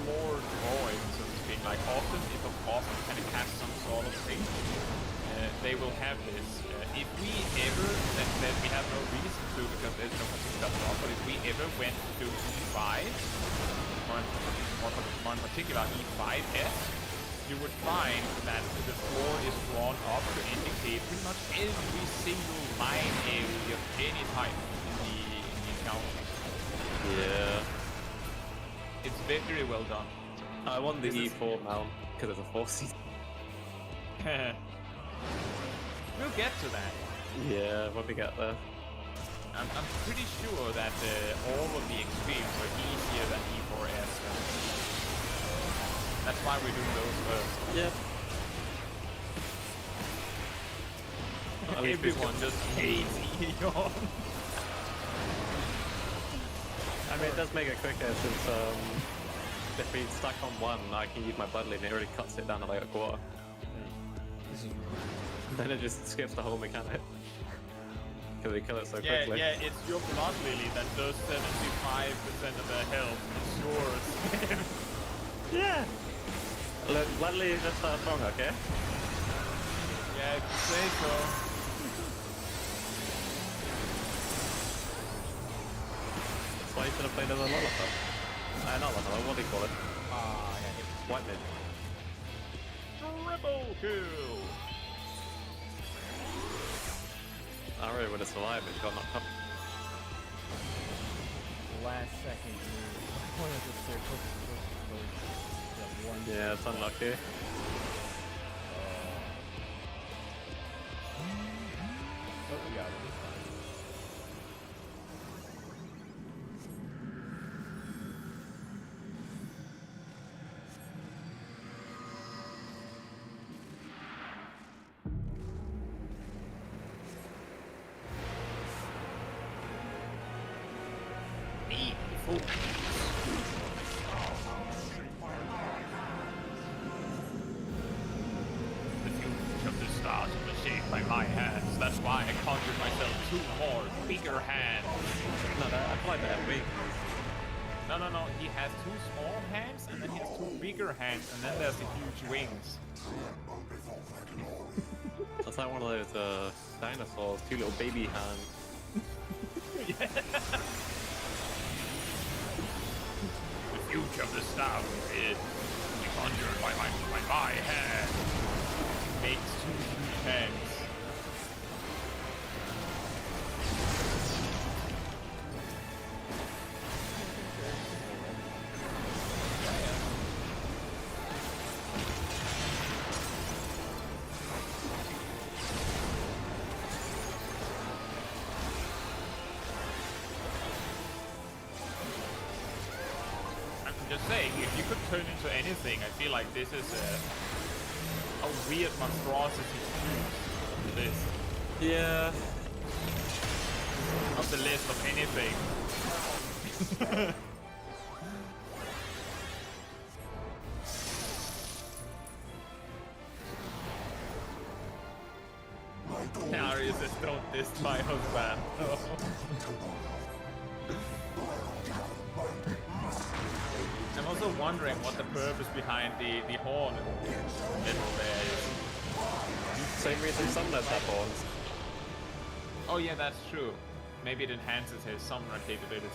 lore drawing, so to speak. Like often, if a boss mechanic has some sort of thing, they will have this. If we ever, that we have no reason to because there's no particular block, but if we ever went to E5, or in particular E5S, you would find that the floor is drawn up to indicate pretty much every single line area of any type in the encounter. Yeah. It's very well done. I want the E4 mount because it's a 4-seater. We'll get to that. Yeah, when we get there. I'm pretty sure that all of the extremes are easier than E4S. That's why we're doing those first. Yep. Everyone just hates Eon. I mean, it does make it quicker since if we stack on one, I can use my Bloodlead and it already cuts it down to like a quarter. This is Then it just skips the whole mechanic. Because we kill it so quickly. Yeah, it's your blood lily that does 75% of the health. It's yours. Yeah! Look, Bloodlead is just strong, okay? Yeah, if you say so. That's why you should have played as a Lollipop. Not Lollipop, what do you call it? yeah. White mid. Triple kill! I really would have survived if it got knocked up. Last second move. One of the circles. Yeah, it's unlucky. But we got it. It's fine. By my hands. That's why I conjured myself 2 more bigger hands. No, I thought they had weak. No. He has 2 small hands, and then he has 2 bigger hands, and then there's the huge wings. That's like one of those dinosaurs, 2 little baby hands. Yeah. The future of the staff is conjured by my hand. Makes 2 huge hands. Just saying, if you could turn into anything, I feel like this is a weird monstrosity to this. Yeah. Not the list of anything. Arius says, don't diss my husband. I'm also wondering what the purpose behind the horn middle there is. Same reason some does have horns. Oh yeah, that's true. Maybe it enhances his summoner capabilities.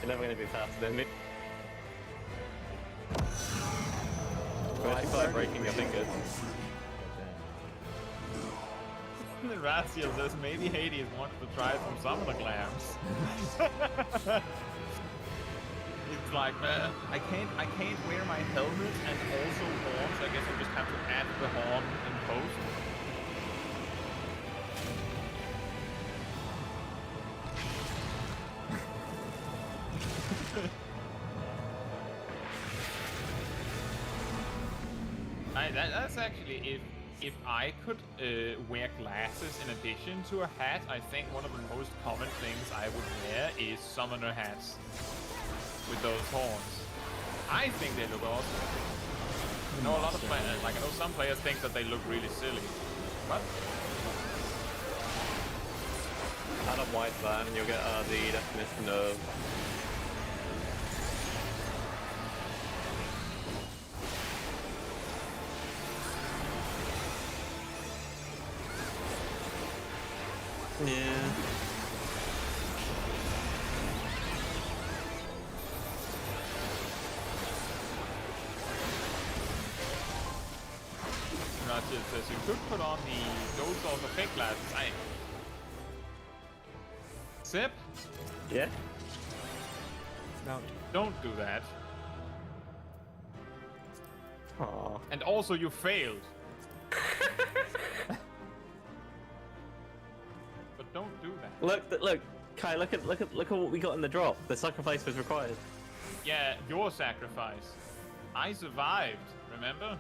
You're never gonna be faster than me. Well, I Especially by started breaking your fingers. Raziel says maybe Hades wanted to try some summoner clams. It's like, I can't wear my helmet and also horns. I guess I just have to add the horn in post. That's actually if I could wear glasses in addition to a hat, I think one of the most common things I would wear is summoner hats with those horns. I think they look awesome. I know a lot of players, like I know some players think that they look really silly, but Add a white van and you'll get the definition of yeah. Raziel says you could put on the gold sword of fake glasses. Sip, Yeah? Now, don't do that. Aww. And also you failed. But don't do that. Look, Kai, look at what we got in the drop. The sacrifice was required. Yeah, your sacrifice. I survived, remember?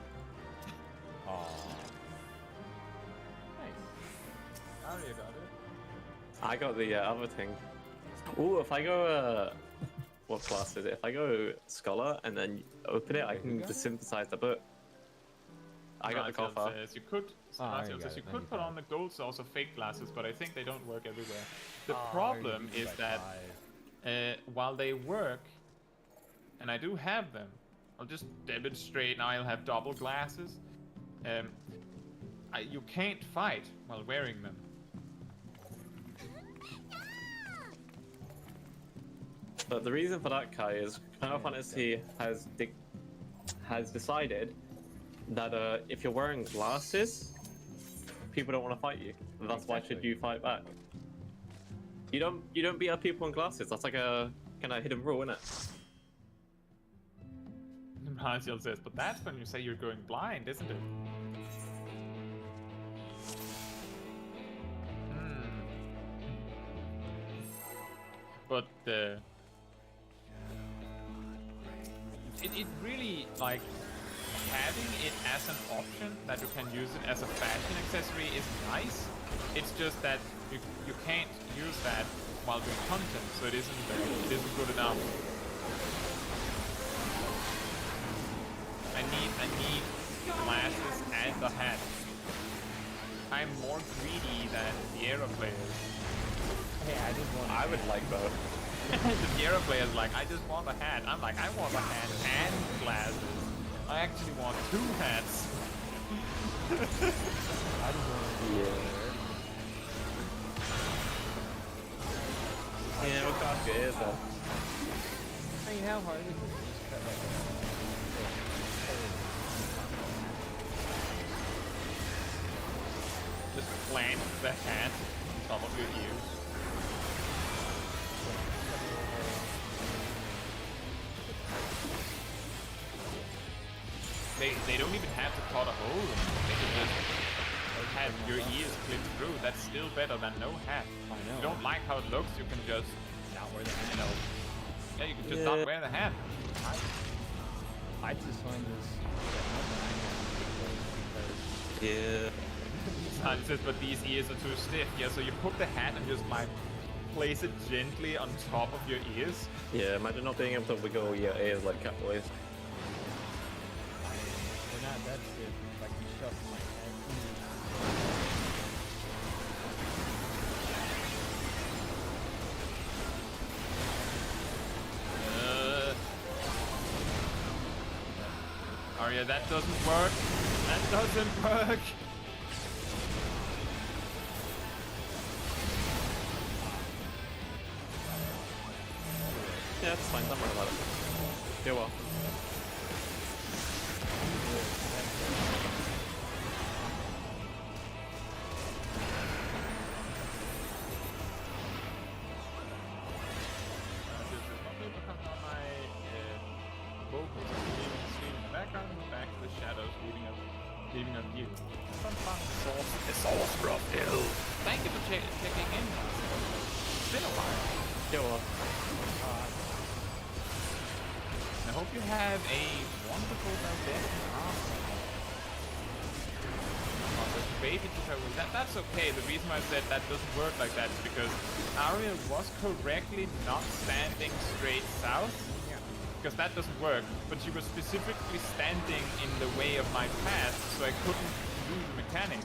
aw. Nice. Arya got it. I got the other thing. Ooh, if I go what class is it? If I go scholar and then open it, I can just synthesize the book. I got the Raziel coffer. says you could. Ah, Raziel you got says it, you could put 95. on the gold source of fake glasses, but I think they don't work everywhere. The Aw, problem you're is by that 5. while they work, and I do have them, I'll just demonstrate. Now I'll have double glasses. You can't fight while wearing them. But the reason for that, Kai, is Final Fantasy has decided that if you're wearing glasses, people don't want to fight you. And that's why should Exactly. you fight back? You don't beat up people in glasses. That's like a kind of hidden rule, isn't it? Raziel says, but that's when you say you're going blind, isn't it? But it really, like, having it as an option that you can use it as a fashion accessory is nice. It's just that you can't use that while doing content, so it isn't good enough. I need glasses and a hat. I'm more greedy than the Aero players. Hey, I just want. I would like both. The Aero players like, I just want a hat. I'm like, I want a hat and glasses. I actually want 2 hats. I just want to be Yeah, what cost it is though? I mean, how hard is it to just cut like Just plant the hat on top of your ears. They don't even have to cut a hole. They can just have your ears clipped through. That's still better than no hat. I know. If you don't like how it looks, you can just not wear the hat? you know, yeah, you can just Yeah. not wear the hat. I just find this because Yeah. Simon says, but these ears are too stiff. Yeah, so you put the hat and just like place it gently on top of your ears. Yeah, imagine not being able to wiggle your ears like Catboys. they're not that stiff. Like you shuffle my head. Arya, that doesn't work. That doesn't work. Yeah, it's fine. Don't worry about it. You're welcome. Leaving a view. Sauce from Hill. Thank you for checking in. It's been a while. You're welcome. I hope you have a wonderful day. There's a baby to travel. That's okay. The reason why I said that doesn't work like that is because Arya was correctly not standing straight south. Because that doesn't work, but she was specifically standing in the way of my path, so I couldn't do the mechanic.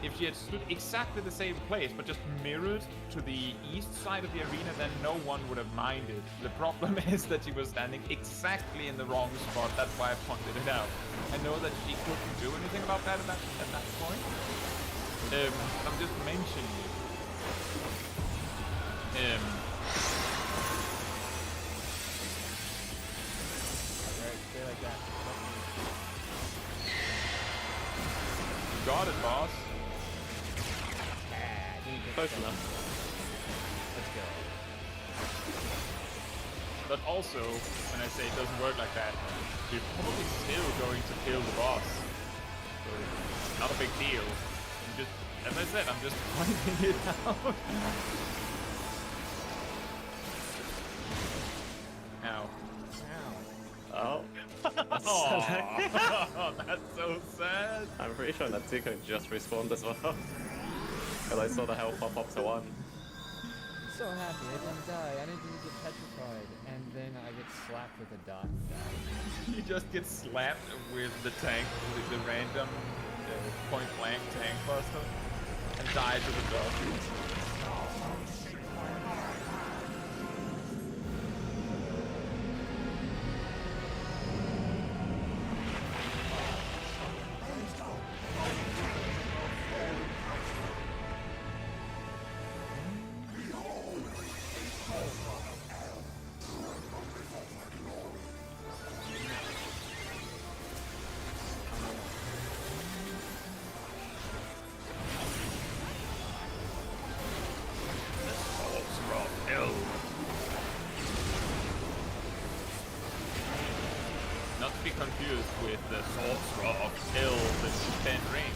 If she had stood exactly the same place, but just mirrored to the east side of the arena, then no one would have minded. The problem is that she was standing exactly in the wrong spot, that's why I pointed it out. I know that she couldn't do anything about that at that point. I'm just mentioning it. Like that. You got it, boss. Close enough. Let's go. But also, when I say it doesn't work like that, you're probably still going to kill the boss. So it's not a big deal. I'm just, as I said, I'm just pointing it out. Ow. Oh. Oh, that's so sad. I'm pretty sure that Zuko just respawned as well. Because I saw the health pop up to 1. I'm so happy I didn't die. I didn't get petrified. And then I get slapped with a dot and die. You just get slapped with the tank, with the random point blank tank buster, and die to the dog. Not to be confused with the Sorcerer of Ill, the 10 ring.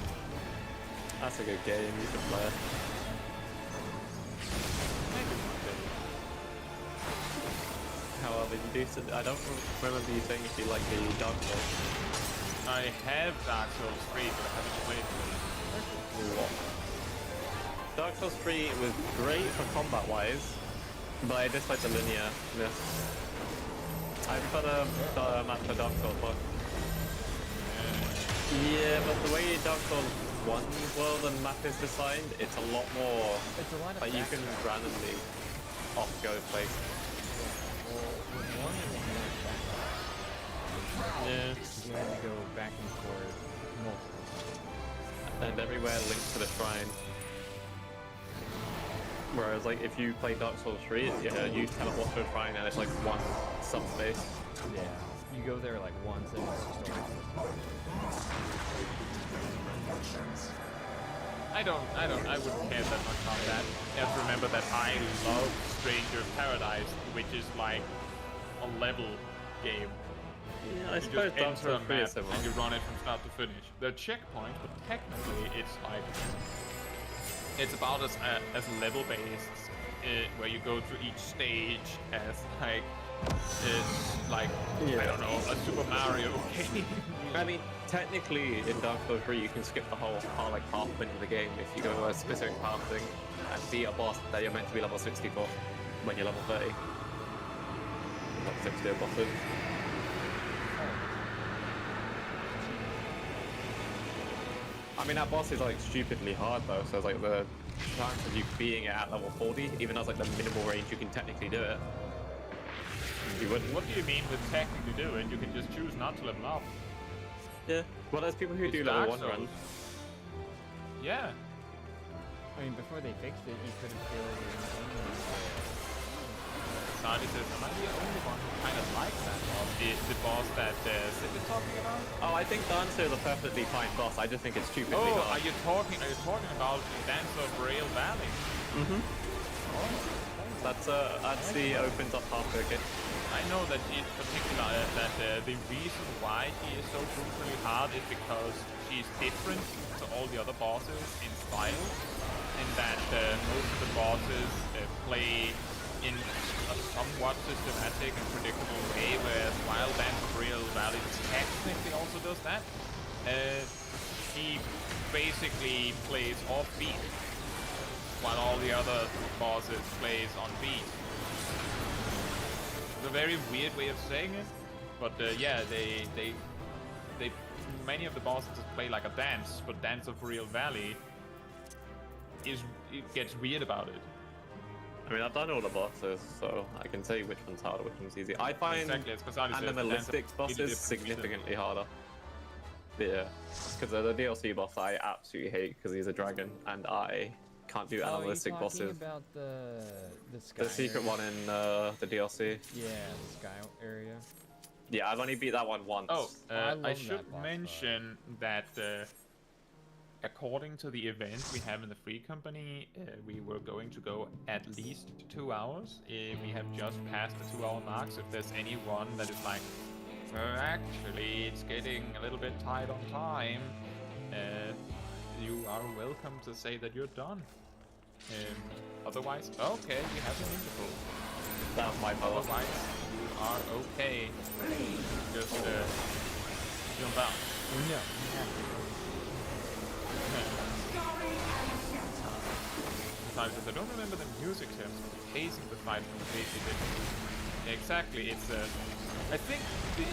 That's a good game, you can play it. However, you do. I don't remember you saying if you like the Dark Souls. I have Dark Souls 3, but I haven't played it. What? Dark Souls 3 was great for combat-wise, but I dislike the linearness. I prefer the map for Dark Souls 1. Yeah, but the way Dark Souls 1's world and map is designed, it's a lot more. It's a lot of like you can randomly off-go places. Yeah. You had to go back and forth multiple. And everywhere linked to the shrine. Whereas, like, if you play Dark Souls 3, you teleport to a shrine and it's like one subspace. Yeah. You go there like once and it's just over. I wouldn't care that much about that. You have to remember that I love Stranger Paradise, which is like a level game. Yeah, I You suppose just Dark enter a Souls 3 map is similar. and you run it from start to finish. There are checkpoints, but technically it's like it's about as level based, where you go through each stage as like it's like I don't know, a Super Mario game. I mean, technically in Dark Souls 3 you can skip the whole like half point of the game if you go to a specific path thing and beat a boss that you're meant to be level 60 for when you're level 30. Level 60 bosses. I mean, that boss is like stupidly hard though, so it's like the chance of you beating it at level 40, even though it's like the minimal range you can technically do it. You wouldn't. What do you mean with technically do it? You can just choose not to level up. Yeah. Well, there's people who It's do level Dark 1 Souls. runs. Yeah. I mean, before they fixed it, you couldn't kill the insane. Sadi says, am I the only one who kind of likes that boss? The boss that Sid is talking about? Oh, I think Dancer is a perfectly fine boss. I just think it's stupidly Oh, hard. are you talking about Dance of Rail Valley? Mm-hmm. That's the opens up half again. I know that in particular that the reason why she is so brutally hard is because she's different to all the other bosses in style, and that most of the bosses play in a somewhat systematic and predictable way, whereas while Dance of Real Valley technically also does that, he basically plays off beat, while all the other bosses plays on beat. It's a very weird way of saying it, but yeah, they many of the bosses play like a dance, but Dance of Real Valley it gets weird about it. I mean, I've done all the bosses, so I can tell you which one's harder, which one's easy. I find Exactly, it's 'cause obviously it's the animalistic dance of bosses really different significantly harder. Yeah, because the DLC boss I absolutely hate because he's a dragon, and I can't do animalistic bosses. About the sky The secret area? one in the DLC. Yeah, the sky area. Yeah, I've only beat that one once. Oh, I love I that should boss mention that according to the event we have in the free company, we were going to go at least 2 hours. We have just passed the 2 hour mark, so if there's anyone that is like, actually, it's getting a little bit tight on time, you are welcome to say that you're done. Otherwise, okay, we have an interval. That was my fault. Otherwise, you are okay. Just jump out. No, you have to. Sometimes I don't remember the music terms, but the pacing of the fight is completely different. Exactly, it's I think the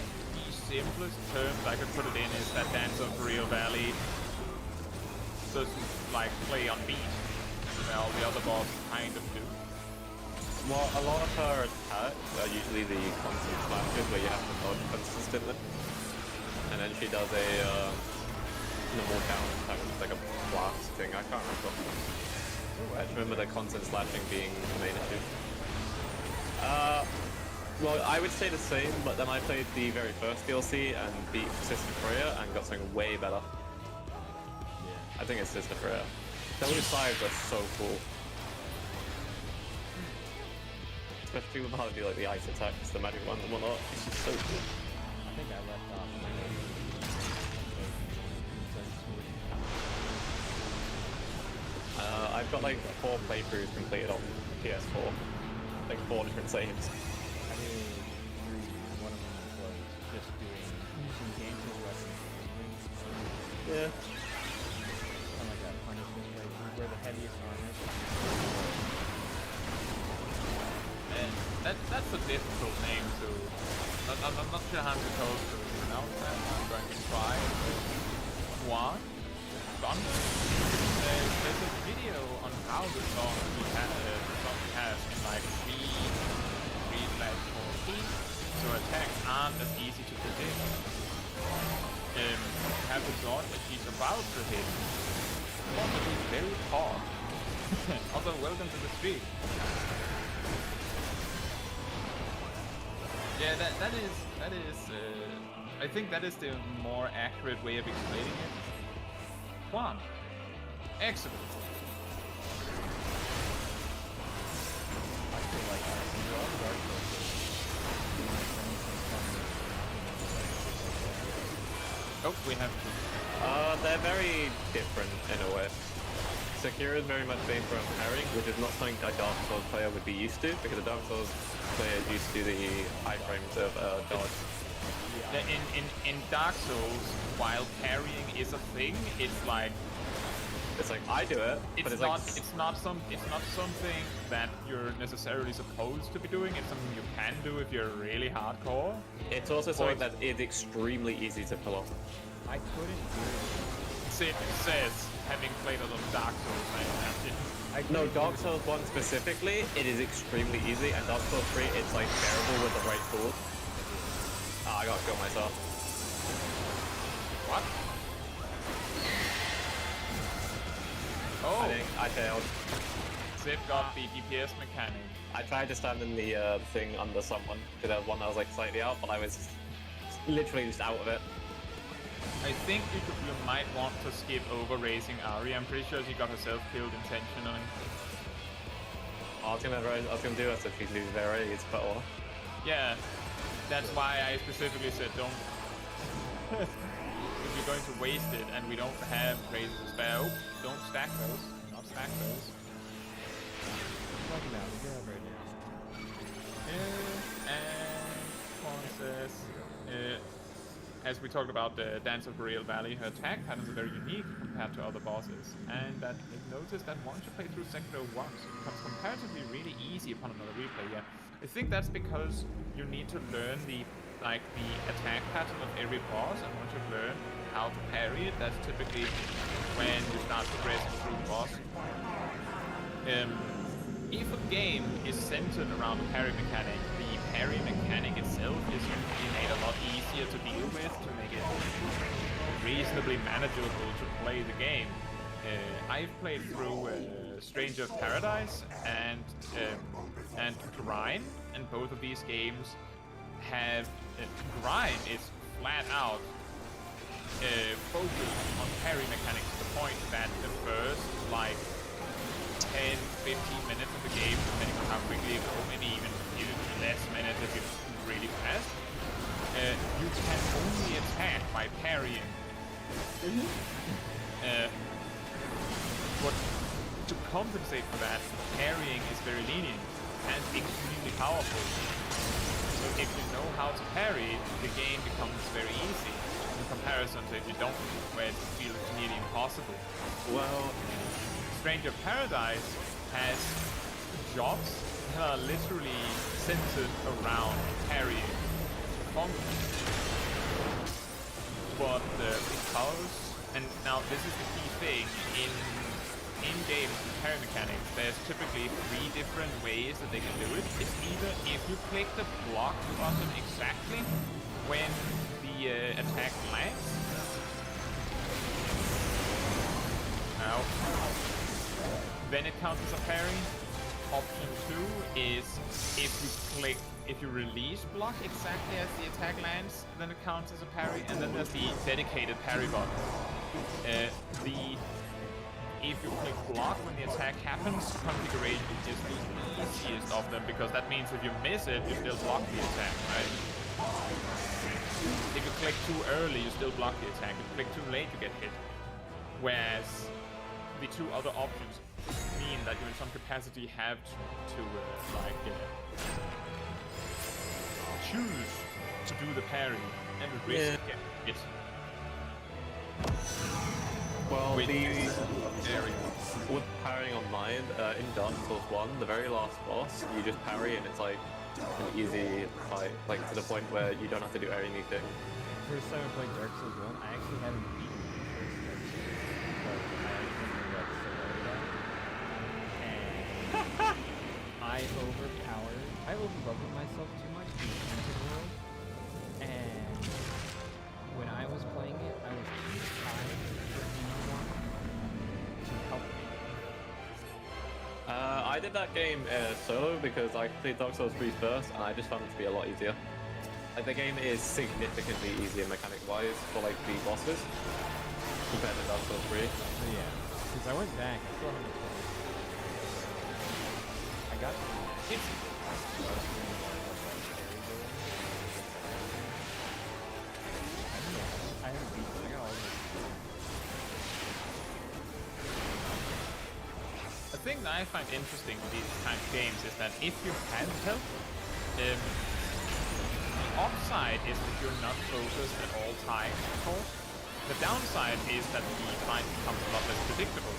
simplest term I could put it in is that Dance of Real Valley doesn't like play on beat, while the other bosses kind of do. Well, a lot of her attacks are usually the constant slashes where you have to dodge consistently. And then she does a normal down attack, which is like a blast thing. I can't remember. I just remember the constant slashing being the main issue. Well, I would say the same, but then I played the very first DLC and beat Sister Freya and got something way better. Yeah. I think it's Sister Freya. Those sides are so cool. Especially with how to do like the ice attacks, the magic ones and whatnot. It's just so cool. I think I left off. I've got like 4 playthroughs completed on PS4. Like 4 different saves. I did 3. One of them was just using dancing weapons. Yeah. Kind of like a punishment, like you wear the heaviest armor. And that's a difficult name to... I'm not sure how I'm supposed to pronounce that. I'm going to try. Juan? Thunder? There's a video on how the song has in like 3/4 key, so attacks aren't as easy to predict. Have the thought that she's about to hit. Possibly very hard. Also, welcome to the stream. Yeah, that is. I think that is the more accurate way of explaining it. One. Excellent. I feel like all Dark Souls. Oh, we have. They're very different in a way. Sekiro is very much based around parrying, which is not something a Dark Souls player would be used to, because a Dark Souls player is used to the high frames of dodge. In Dark Souls, while parrying is a thing, it's like I do it, but it's not something that you're necessarily supposed to be doing. It's something you can do if you're really hardcore. It's also something that is extremely easy to pull off. I couldn't do it. Sid says, having played a lot of Dark Souls, I imagine. No, Dark Souls 1 specifically, it is extremely easy, and Dark Souls 3, it's like bearable with the right tools. I gotta kill myself. What? Oh, I think I failed. Zip got the DPS mechanic. I tried to stand in the thing under someone, because there was one that was like slightly out, but I was literally just out of it. I think you might want to skip over raising Ari. I'm pretty sure she got herself killed intentionally. I was gonna do that if she's losing their raids, but well. Yeah, that's why I specifically said don't. If you're going to waste it and we don't have raises to spare, don't stack those. Not stack those. Talk about it. You're right now. And Quan says, as we talked about the Dance of Boreal Valley, her attack patterns are very unique compared to other bosses, and that it noticed that once you play through Sekiro once, it becomes comparatively really easy upon another replay. Yeah, I think that's because you need to learn the attack pattern of every boss, and once you learn how to parry it, that's typically when you start progressing through the boss. If a game is centered around a parry mechanic, the parry mechanic itself is usually made a lot easier to deal with, to make it reasonably manageable to play the game. I've played through Stranger of Paradise and Grind, and both of these games have Grind is flat out focused on parry mechanics to the point that the first like 10-15 minutes of the game, depending on how quickly you go, maybe even less minutes if you really fast, you can only attack by parrying. But to compensate for that, parrying is very lenient and extremely powerful. So if you know how to parry, the game becomes very easy in comparison to if you don't, where it feels nearly impossible. Well, Stranger of Paradise has jobs that are literally centered around parrying function. But because, and now this is the key thing, in games with parry mechanics, there's typically 3 different ways that they can do it. It's either if you click the block button exactly when the attack lands. Now, then it counts as a parry. Option 2 is if you release block exactly as the attack lands, then it counts as a parry. And then there's the dedicated parry button. If you click block when the attack happens, configuration is the easiest of them, because that means if you miss it, you still block the attack, right? If you click too early, you still block the attack. If you click too late, you get hit. Whereas the 2 other options mean that you in some capacity have to choose to do the parry and risk getting hit. well, With parrying online, in Dark Souls 1, the very last boss, you just parry and it's like an easy fight, like to the point where you don't have to do anything. First time I played Dark Souls 1, I actually haven't beaten the first Dark Souls, but I remember that so well. And I overleveled myself too much in the Enchanted world, and when I was playing it, I was too tired for anyone to help me. I did that game solo because I played Dark Souls 3 first, and I just found it to be a lot easier. Like, the game is significantly easier mechanic-wise for like the bosses compared to Dark Souls 3. So yeah, because I went back, I still haven't played. I got Caetsu. I haven't beaten. I got all of it. The thing that I find interesting with these kind of games is that if you have help, the upside is that you're not focused at all times, of course. The downside is that the fight becomes a lot less predictable.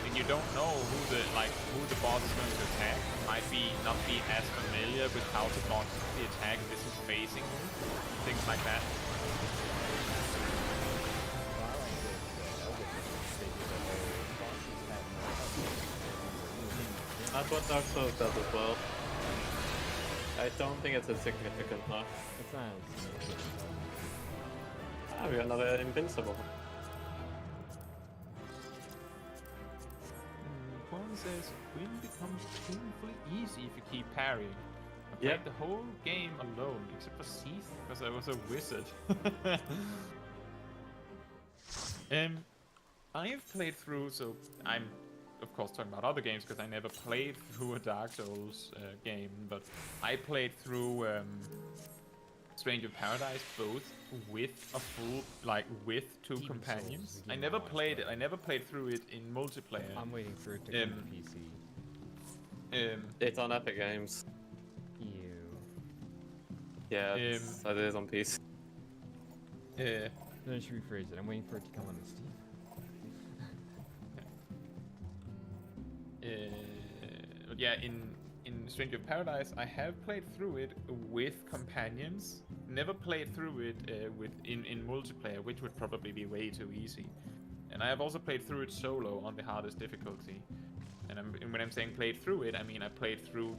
And you don't know who the boss is going to attack. You might not be as familiar with how to block the attack if this is facing you. Things like that. That's what Dark Souls does as well. I don't think it's as significant enough. It's not as significant. Oh, we got another Invincible. One says, win becomes painfully easy if you keep parrying. I played Yep. the whole game alone, except for Seath, because I was a wizard. I've played through, so I'm of course talking about other games because I never played through a Dark Souls game, but I played through Stranger of Paradise both with a full, like with two Demon companions. Souls, the I game never I watched, played it. but- I never played through it in multiplayer. I'm waiting for it to come to PC. It's on Epic Games. Ew. Yeah, it is on PC. No, I should rephrase it. I'm waiting for it to come on Steam. But yeah, in Stranger of Paradise, I have played through it with companions. Never played through it in multiplayer, which would probably be way too easy. And I have also played through it solo on the hardest difficulty. And when I'm saying played through it, I mean I played through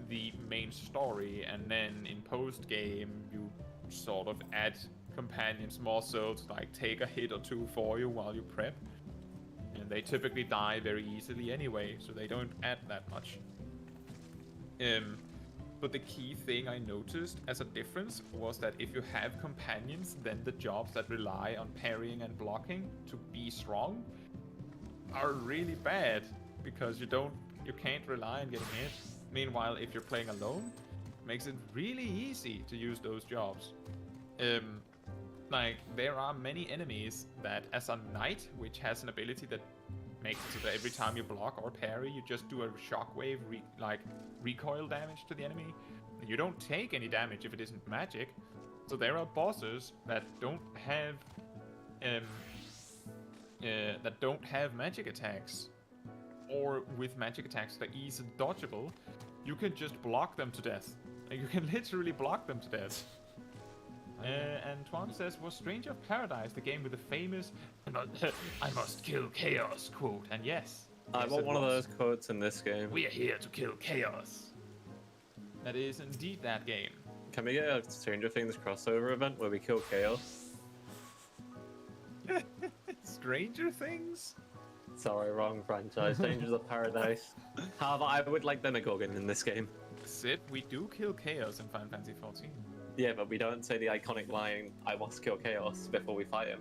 the main story, and then in post game you sort of add companions more so to like take a hit or two for you while you prep. And they typically die very easily anyway, so they don't add that much. But the key thing I noticed as a difference was that if you have companions, then the jobs that rely on parrying and blocking to be strong are really bad, because you can't rely on getting hit. Meanwhile, if you're playing alone, it makes it really easy to use those jobs. Like, there are many enemies that, as a knight, which has an ability that makes it so that every time you block or parry, you just do a shockwave, recoil damage to the enemy. You don't take any damage if it isn't magic. So there are bosses that don't have magic attacks, or with magic attacks that are easily dodgeable. You can just block them to death. Like, you can literally block them to death. And Twan says, was Stranger of Paradise the game with the famous I must kill chaos quote? And yes. I want one of those quotes in this game. We are here to kill chaos. That is indeed that game. Can we get a Stranger Things crossover event where we kill chaos? Stranger Things? Sorry, wrong franchise. Strangers of Paradise. However, I would like Demagogon in this game. Sid, we do kill chaos in Final Fantasy XIV. Yeah, but we don't say the iconic line, I must kill chaos, before we fight him.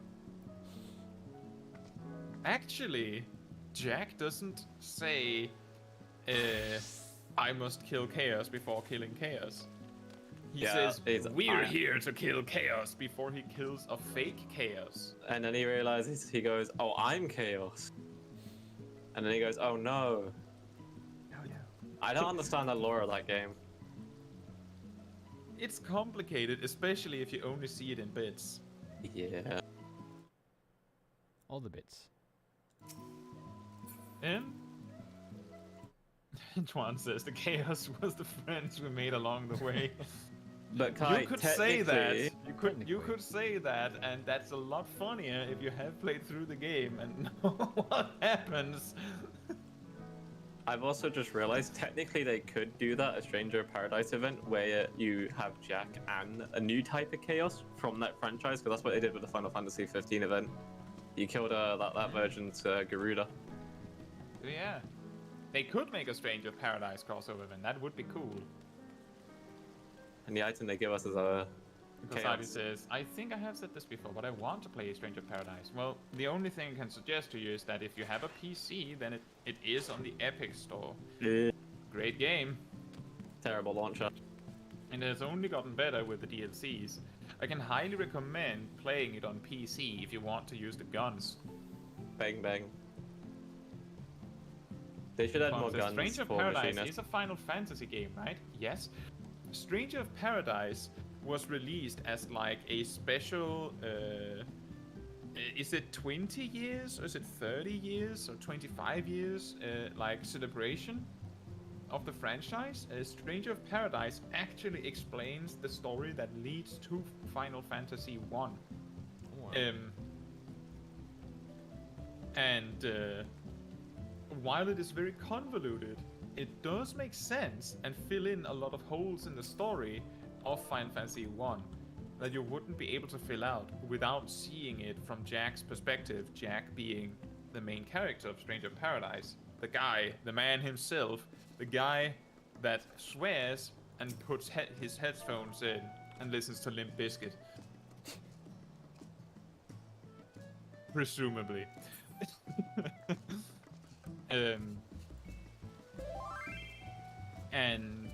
Actually, Jack doesn't say, I must kill chaos before killing chaos. He says, we're here to kill chaos before he kills a fake chaos. And then he realizes, he goes, oh, I'm chaos. And then he goes, oh no. Oh no. I don't understand the lore of that game. It's complicated, especially if you only see it in bits. Yeah. All the bits. Juan says the chaos was the friends we made along the way. But you could say that. technically- You could say that, and that's a lot funnier if you have played through the game and know what happens. I've also just realized, technically they could do that, a Stranger of Paradise event, where you have Jack and a new type of chaos from that franchise, because that's what they did with the Final Fantasy XV event. You killed that version's Garuda. Yeah. They could make a Stranger of Paradise crossover event. That would be cool. And the item they give us is a Because Ivy says, I think I have said this before, but I want to play Stranger of Paradise. Well, the only thing I can suggest to you is that if you have a PC, then it is on the Epic Store. Great game. Terrible launcher. And it has only gotten better with the DLCs. I can highly recommend playing it on PC if you want to use the guns. Bang bang. They should add more guns Stranger of for Paradise machinists. is a Final Fantasy game, right? Yes. Stranger of Paradise was released as like a special, is it 20 years, or is it 30 years, or 25 years, like celebration of the franchise? Stranger of Paradise actually explains the story that leads to Final Fantasy 1. Wow. While it is very convoluted, it does make sense and fill in a lot of holes in the story of Final Fantasy 1. that you wouldn't be able to fill out without seeing it from Jack's perspective, Jack being the main character of Stranger Paradise, the guy, the man himself, the guy that swears and puts his headphones in and listens to Limp Bizkit. Presumably. And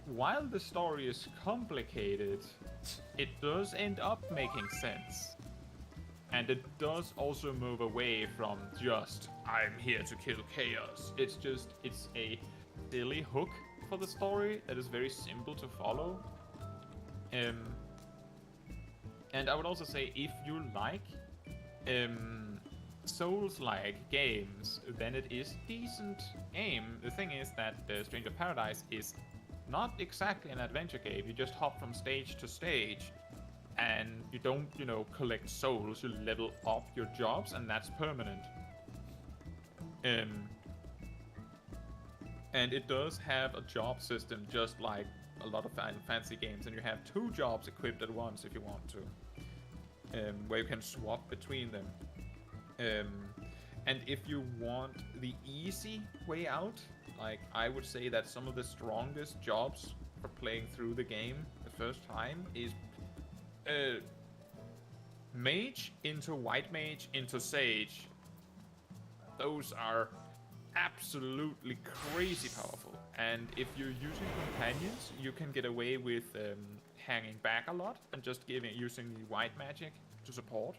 while the story is complicated, it does end up making sense. And it does also move away from just, I'm here to kill chaos. It's a silly hook for the story that is very simple to follow. And I would also say, if you like Souls-like games, then it is decent game. The thing is that Stranger Paradise is not exactly an adventure game. You just hop from stage to stage, and you don't, collect souls. You level up your jobs, and that's permanent. And it does have a job system, just like a lot of Final Fantasy games, and you have 2 jobs equipped at once if you want to, where you can swap between them. And if you want the easy way out, like, I would say that some of the strongest jobs for playing through the game the first time is mage into white mage into sage. Those are absolutely crazy powerful, and if you're using companions, you can get away with hanging back a lot and just using the white magic to support.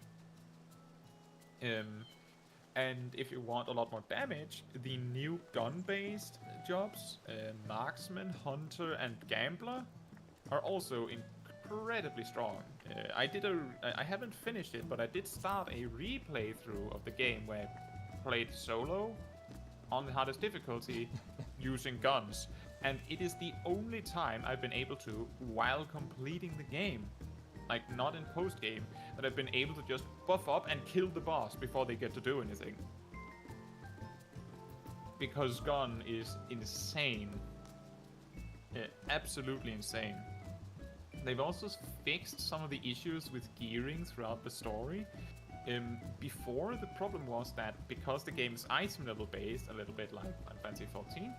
And if you want a lot more damage, the new gun-based jobs, marksman, hunter, and gambler, are also incredibly strong. I haven't finished it, but I did start a replay through of the game where I played solo on the hardest difficulty using guns, and it is the only time I've been able to, while completing the game, like not in post-game, that I've been able to just buff up and kill the boss before they get to do anything. Because gun is insane. Absolutely insane. They've also fixed some of the issues with gearing throughout the story. Before, the problem was that because the game is item level based, a little bit like Final Fantasy XIV,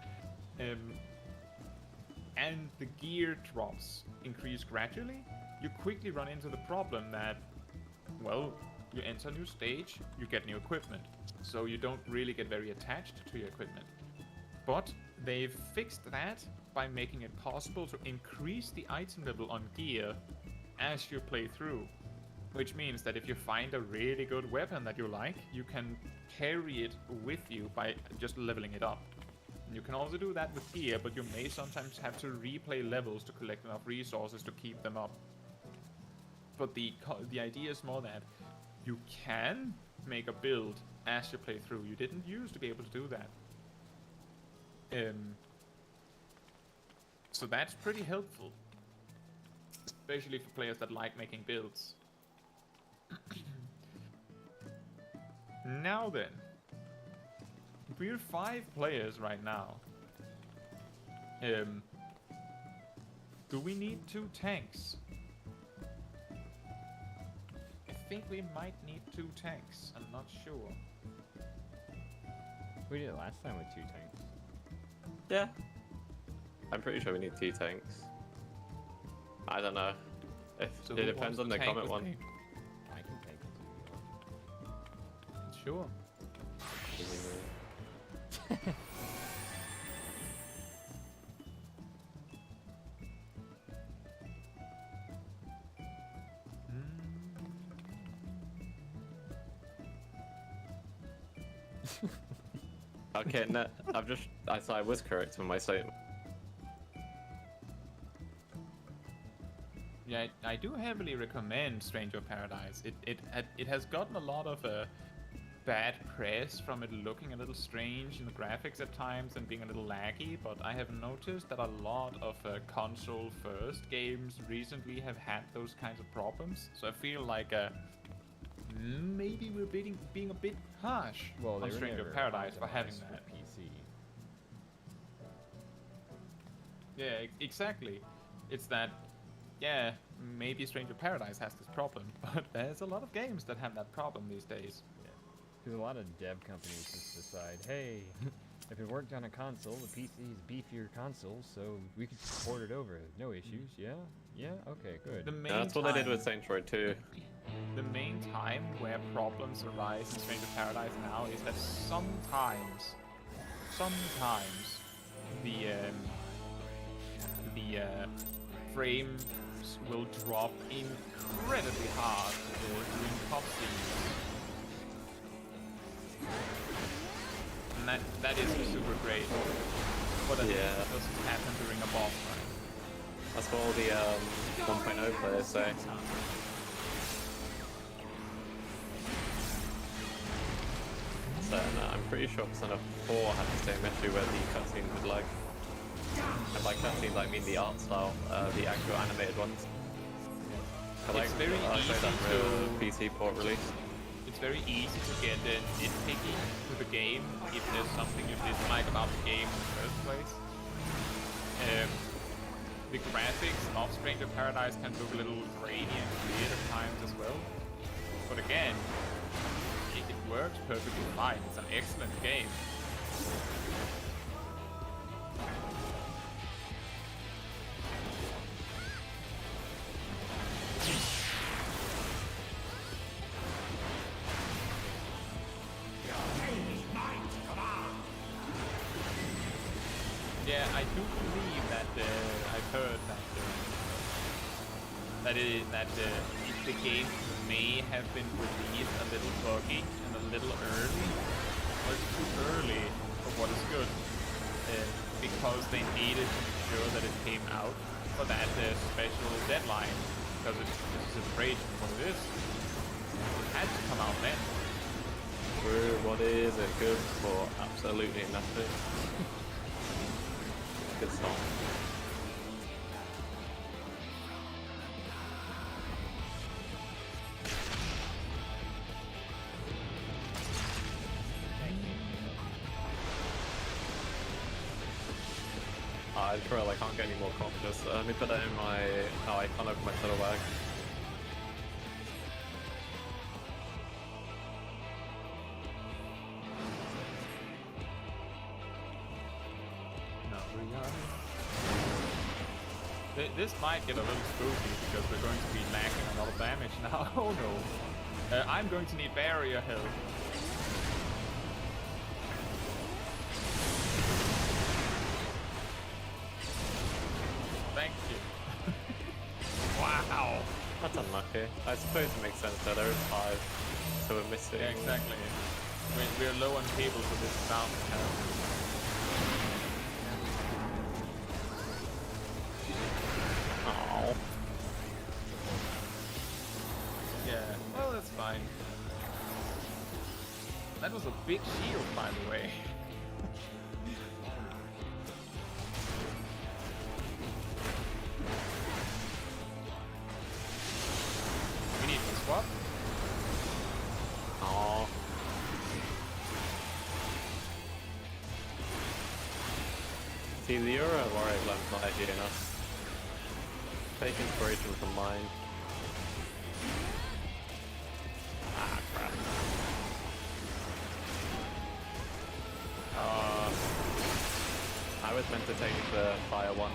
and the gear drops increase gradually, you quickly run into the problem that, well, you enter a new stage, you get new equipment, so you don't really get very attached to your equipment. But they've fixed that by making it possible to increase the item level on gear as you play through. Which means that if you find a really good weapon that you like, you can carry it with you by just leveling it up. You can also do that with gear, but you may sometimes have to replay levels to collect enough resources to keep them up. But the idea is more that you can make a build as you play through. You didn't used to be able to do that. So that's pretty helpful, especially for players that like making builds. Now then, we're 5 players right now. Do we need 2 tanks? I think we might need 2 tanks. I'm not sure. We did it last time with 2 tanks. Yeah. I'm pretty sure we need 2 tanks. I don't know. So It depends on the comment one. I can tank it. Sure. Okay, no, I was correct on my statement. Yeah, I do heavily recommend Stranger Paradise. It has gotten a lot of bad press from it looking a little strange in the graphics at times and being a little laggy, but I have noticed that a lot of console-first games recently have had those kinds of problems. So I feel like maybe we're being a bit harsh on Stranger Paradise for having that. PC. Yeah, exactly. It's that, yeah, maybe Stranger Paradise has this problem, but there's a lot of games that have that problem these days. Yeah. Because a lot of dev companies just decide, hey, if it worked on a console, the PC is a beefier console, so we could just port it over. No issues. Yeah? Yeah? Okay, good. That's what they did with Saints Row 2. The main time where problems arise in Stranger Paradise now is that sometimes the frames will drop incredibly hard during cutscenes. And that is super great. But that doesn't happen during a boss fight. That's what all the 1.0 players say. So I'm pretty sure Persona 4 had the same issue where the cutscenes would lag. And by cutscenes I mean the art style, the actual animated ones. It's very easy to PC port release. It's very easy to get nitpicky with the game if there's something you dislike about the game in the first place. The graphics of Stranger Paradise can look a little grainy and weird at times as well. But again, it works perfectly fine. It's an excellent game. Yeah, I do believe that I've heard that the game may have been released a little buggy and a little early, or too early for what is good, because they needed to make sure that it came out for that special deadline, because this is a rage for what it is. It had to come out then. What is it good for? Absolutely nothing. Good song. I just feel like I can't get any more conscious. Let me put that in my... Oh, I can't open my saddle bag. This might get a little spooky because we're going to be lacking a lot of damage now. Oh no. I'm going to need barrier health. Thank you. Wow. That's unlucky. I suppose it makes sense that there is 5, so we're missing. Yeah, exactly. We're low on people for this amount of health. Yeah, well, that's fine. That was a big shield, by the way. We need to swap. Aww. See, the Euro Warrior Glem's not edgy enough. Take inspiration from mine. Ah, crap. I was meant to take the fire one.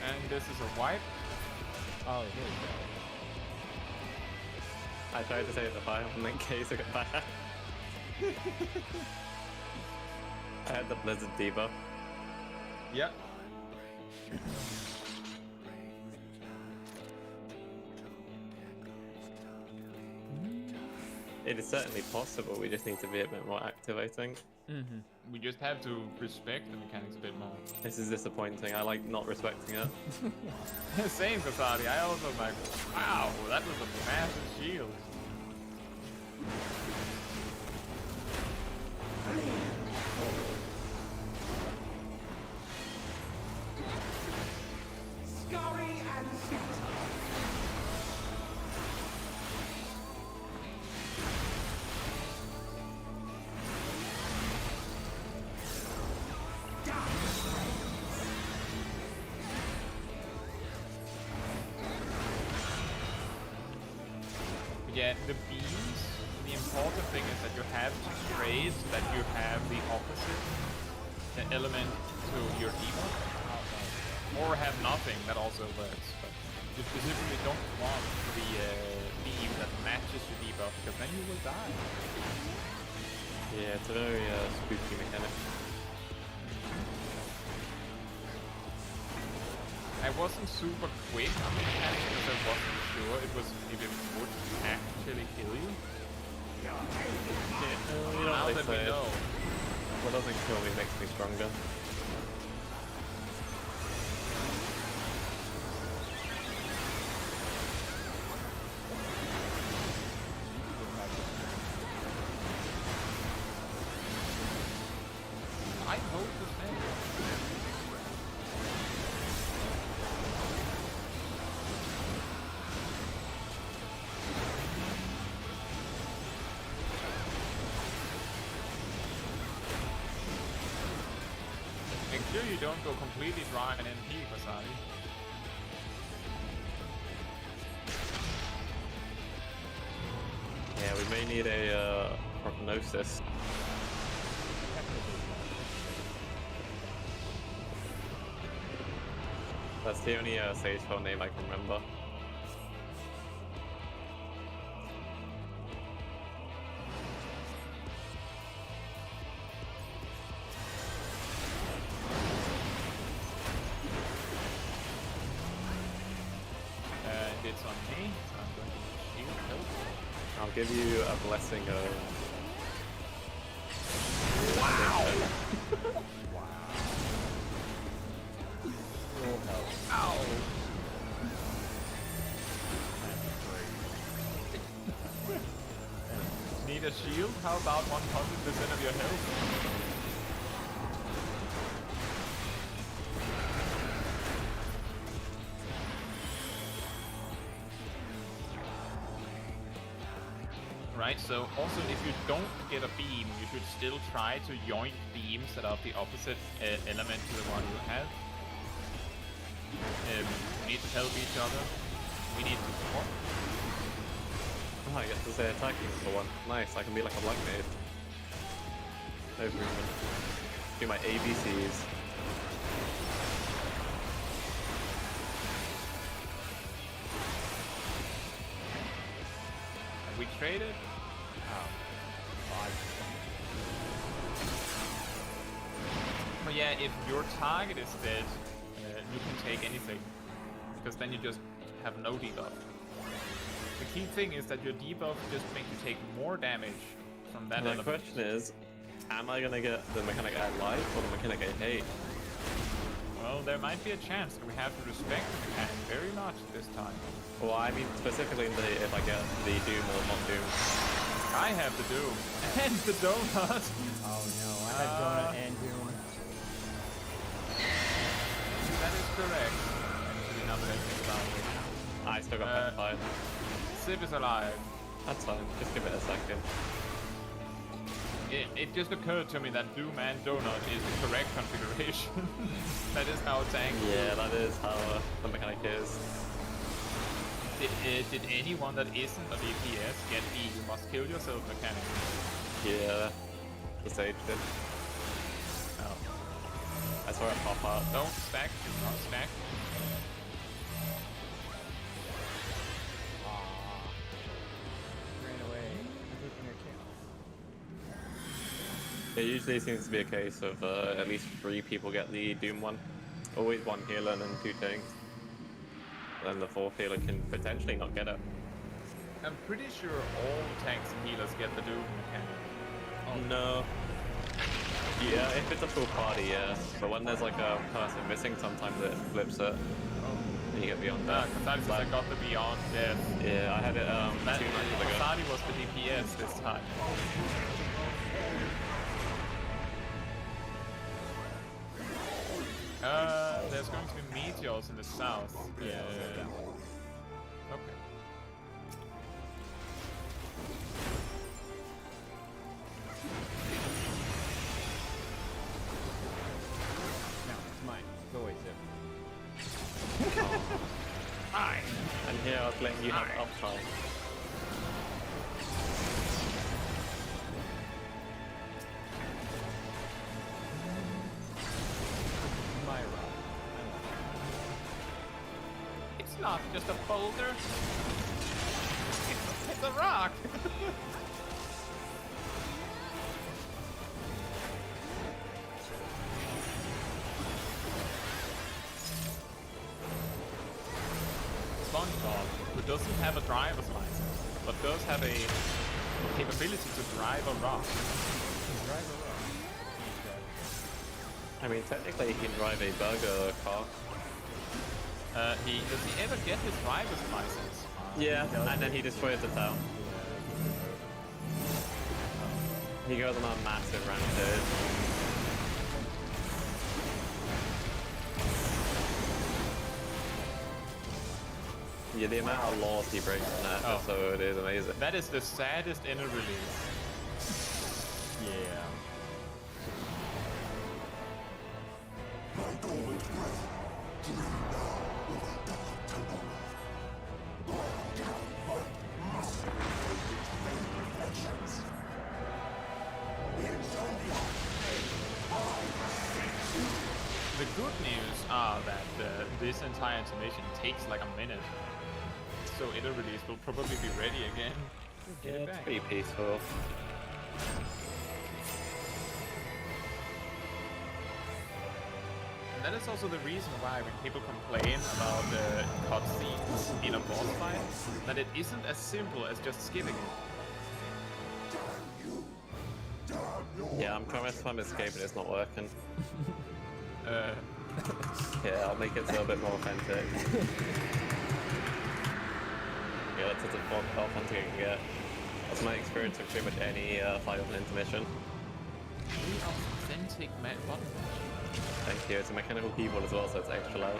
And this is a wipe. Oh, here we go. I tried to take the fire one in case I got back. I had the Blizzard debuff. Yep. It is certainly possible, we just need to be a bit more active, I think. We just have to respect the mechanics a bit more. This is disappointing, I like not respecting it. Same, Kasadi. I also like, wow, that was a massive shield. Scurry and shoot. Yeah, the beams, the important thing is that you have to trace that you have the opposite element to your debuff. Or have nothing, that also works. But you specifically don't want the beam that matches your debuff, because then you will die. Yeah, it's a very spooky mechanic. I wasn't super quick on the mechanic because I wasn't sure if it would actually kill you. Yeah, you Now don't that we know. What doesn't kill me makes me stronger. I hope the same. Make sure you don't go completely dry and MP, Vasari. Yeah, we may need a prognosis. That's the only Sage Fell name I can remember. It's on me, so I'm going to shield help. I'll give you a blessing of... Ow! Need a shield? How about 100% of your health? Right, so also if you don't get a beam, you should still try to yoink beams that are the opposite element to the one you have. We need to help each other. We need to support. Oh, I get to say attacking for one. Nice, I can be like a black mage. No improvement. Do my ABCs. Have we traded? But yeah, if your target is dead, you can take anything. Because then you just have no debuff. The key thing is that your debuff just makes you take more damage from that The element. question is, am I gonna get the mechanic I like or the mechanic I hate? Well, there might be a chance that we have to respect the mechanic very much this time. Well, I mean specifically if I get the Doom or not Doom. I have the Doom and the Donut. Oh no, I had Donut and Doom. That is correct. Actually, now that I think about it. I still got petrified. Civ is alive. That's fine, just give it a second. It just occurred to me that Doom and Donut is the correct configuration. That is how tank Yeah, that is how the mechanic is. Did anyone that isn't a DPS get the you must kill yourself mechanic? Yeah, the Sage did. No. I saw it pop up. Don't stack, do not stack. Ran away. I'm taking her kill. It usually seems to be a case of at least 3 people get the Doom one. Always 1 healer and then 2 tanks. Then the 4th healer can potentially not get it. I'm pretty sure all tanks and healers get the Doom mechanic. No. Yeah, if it's a full party, yeah. But when there's like a person missing, sometimes it flips it. And you get beyond that. Sometimes I got the Beyond Death. Yeah, I had it 2 matches ago. Sadi was the DPS this time. There's going to be meteors in the south. Yeah, I'll go down. Okay. No, it's mine. Go away, Zip. Hi. And here I was letting you have uptime. just a boulder. It's a rock. SpongeBob, who doesn't have a driver's license, but does have a capability to drive a rock. Drive a rock. I mean, technically he can drive a burger car. Does he ever get his driver's license? Yeah, and then he destroys the town. He goes on a massive rampage. Yeah, the amount of laws he breaks in that episode is amazing. That is the saddest inner release. Yeah. The good news are that this entire animation takes like a minute. So inner release will probably be ready again. Get it It's back. pretty peaceful. And that is also the reason why when people complain about the cutscenes in a boss fight, that it isn't as simple as just skipping it. Yeah, I'm trying to escape and it's not working. Uh, Yeah, I'll make it a little bit more authentic. Yeah, that's as authentic I can get. That's my experience with pretty much any fight with an intermission. authentic button. Thank you. It's a mechanical keyboard as well, so it's extra loud.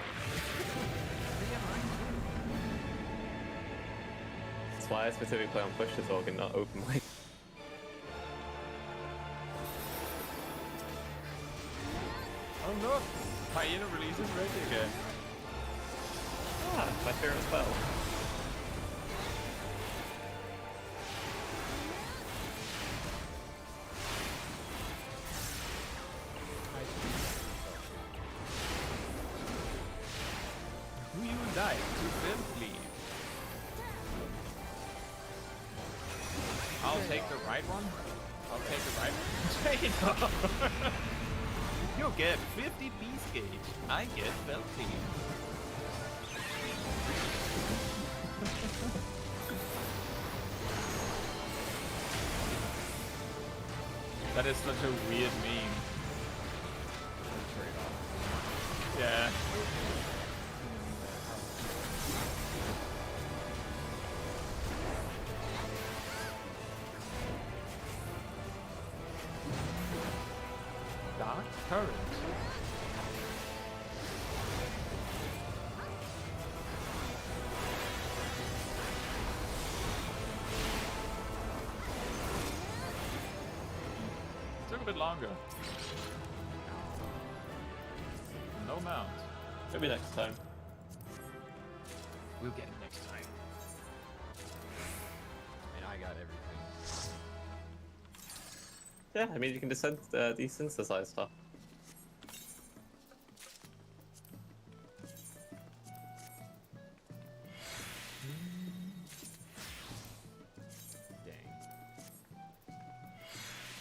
That's why I specifically play on push to talk and not open mic. Oh look! My inner release is ready again. Ah, my favorite spell. Do you like to simply? I'll take the right one. I'll take the right one. Take it off. You get 50 piece gauge. I get belting. That is such a weird meme. Yeah. Dark Current. Took a bit longer. No mount. Maybe next time. We'll get it next time. And I got everything. Yeah, I mean, you can desynthesize stuff. Dang.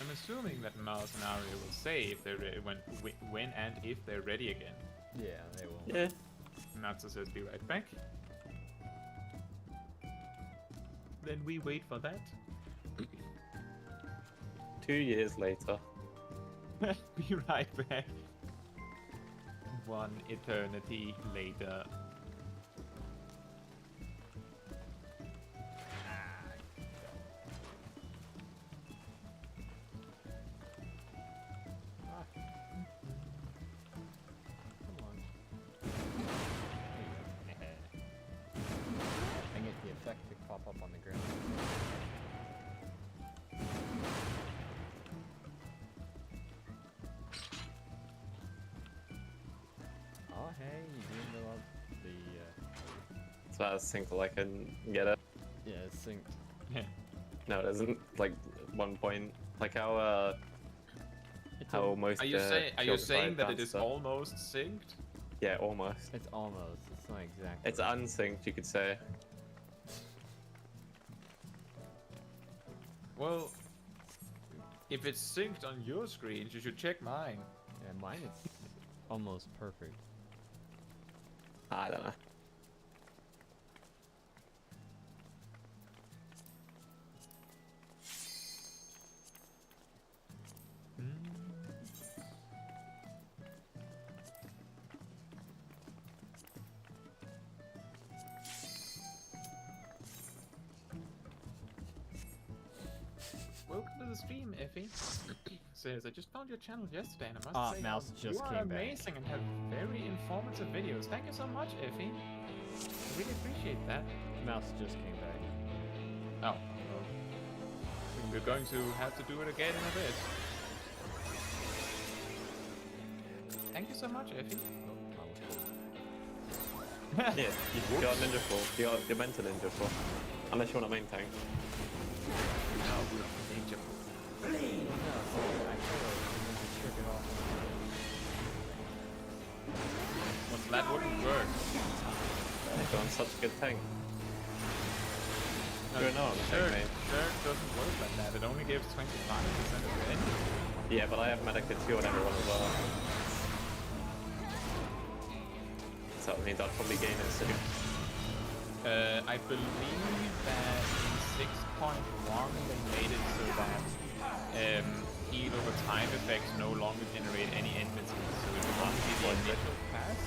I'm assuming that Mouse and Aria will say if they're when and if they're ready again. Yeah, they will. Yeah. Natsu says be right back. Then we wait for that. 2 years later. Be right back. One eternity later. Ah. Come on. There you go. I get the effect to pop up on the ground. Oh, hey, you didn't know the, It's about as simple I can get it. yeah, it's synced. Yeah. No, it isn't. Like, 1 point. Like how most Are you saying shield that it fight is stuff. almost synced? Yeah, almost. It's almost the not exact. It's unsynced, you could say. Well, if it's synced on your screens, you should check mine. Yeah, mine is almost perfect. I don't know. Welcome to the stream, Effie. Says, I just found your channel yesterday and I must say, Mouse just you are came back. amazing and have very informative videos. Thank you so much, Effie. I really appreciate that. Mouse just came back. Oh, well, we're going to have to do it again in a bit. Thank you so much, Effie. Yeah, you got ninja fall. You're meant to ninja fall. Unless you want a main tank. Well, that wouldn't work. You're on such a good tank. No, You're not on the tank, mate. Surge doesn't work like that. It only gives 25% of the energy. Yeah, but I have Medica 2 on everyone as well. So that means I'll probably gain it soon. I believe that in 6.1 they made it so that heal over time effects no longer generate any enmity, so it will only be the initial pass.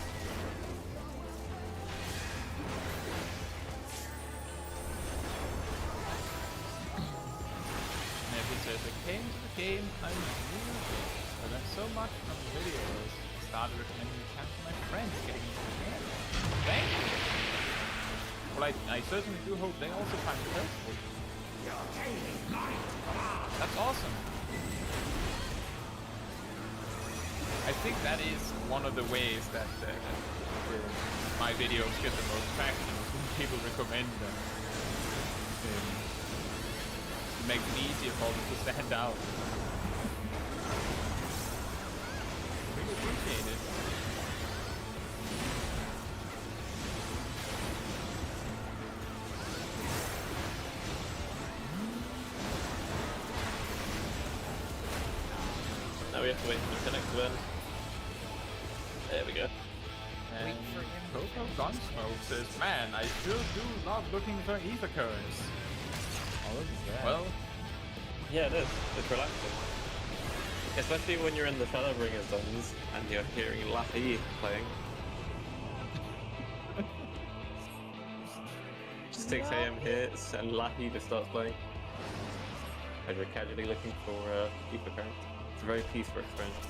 Never says, I came to the game, I'm new. I learned so much from the videos. I started recommending the channel to my friends, getting into the game. Thank you! Well, I certainly do hope they also find it helpful. That's awesome. I think that is one of the ways that my videos get the most traction is when people recommend them. It makes it easier for them to stand out. Really appreciate it. Now we have to wait for the connect to end. There we go. And Coco Gunsmoke says, man, I still do love looking for ether currents. Oh, look at that. Well, Yeah, it is. It's relaxing. Especially when you're in the ShadowBringers zones and you're hearing Laffy playing. 6 AM hits and Laffy just starts playing. As you're casually looking for ether currents. It's a very peaceful experience.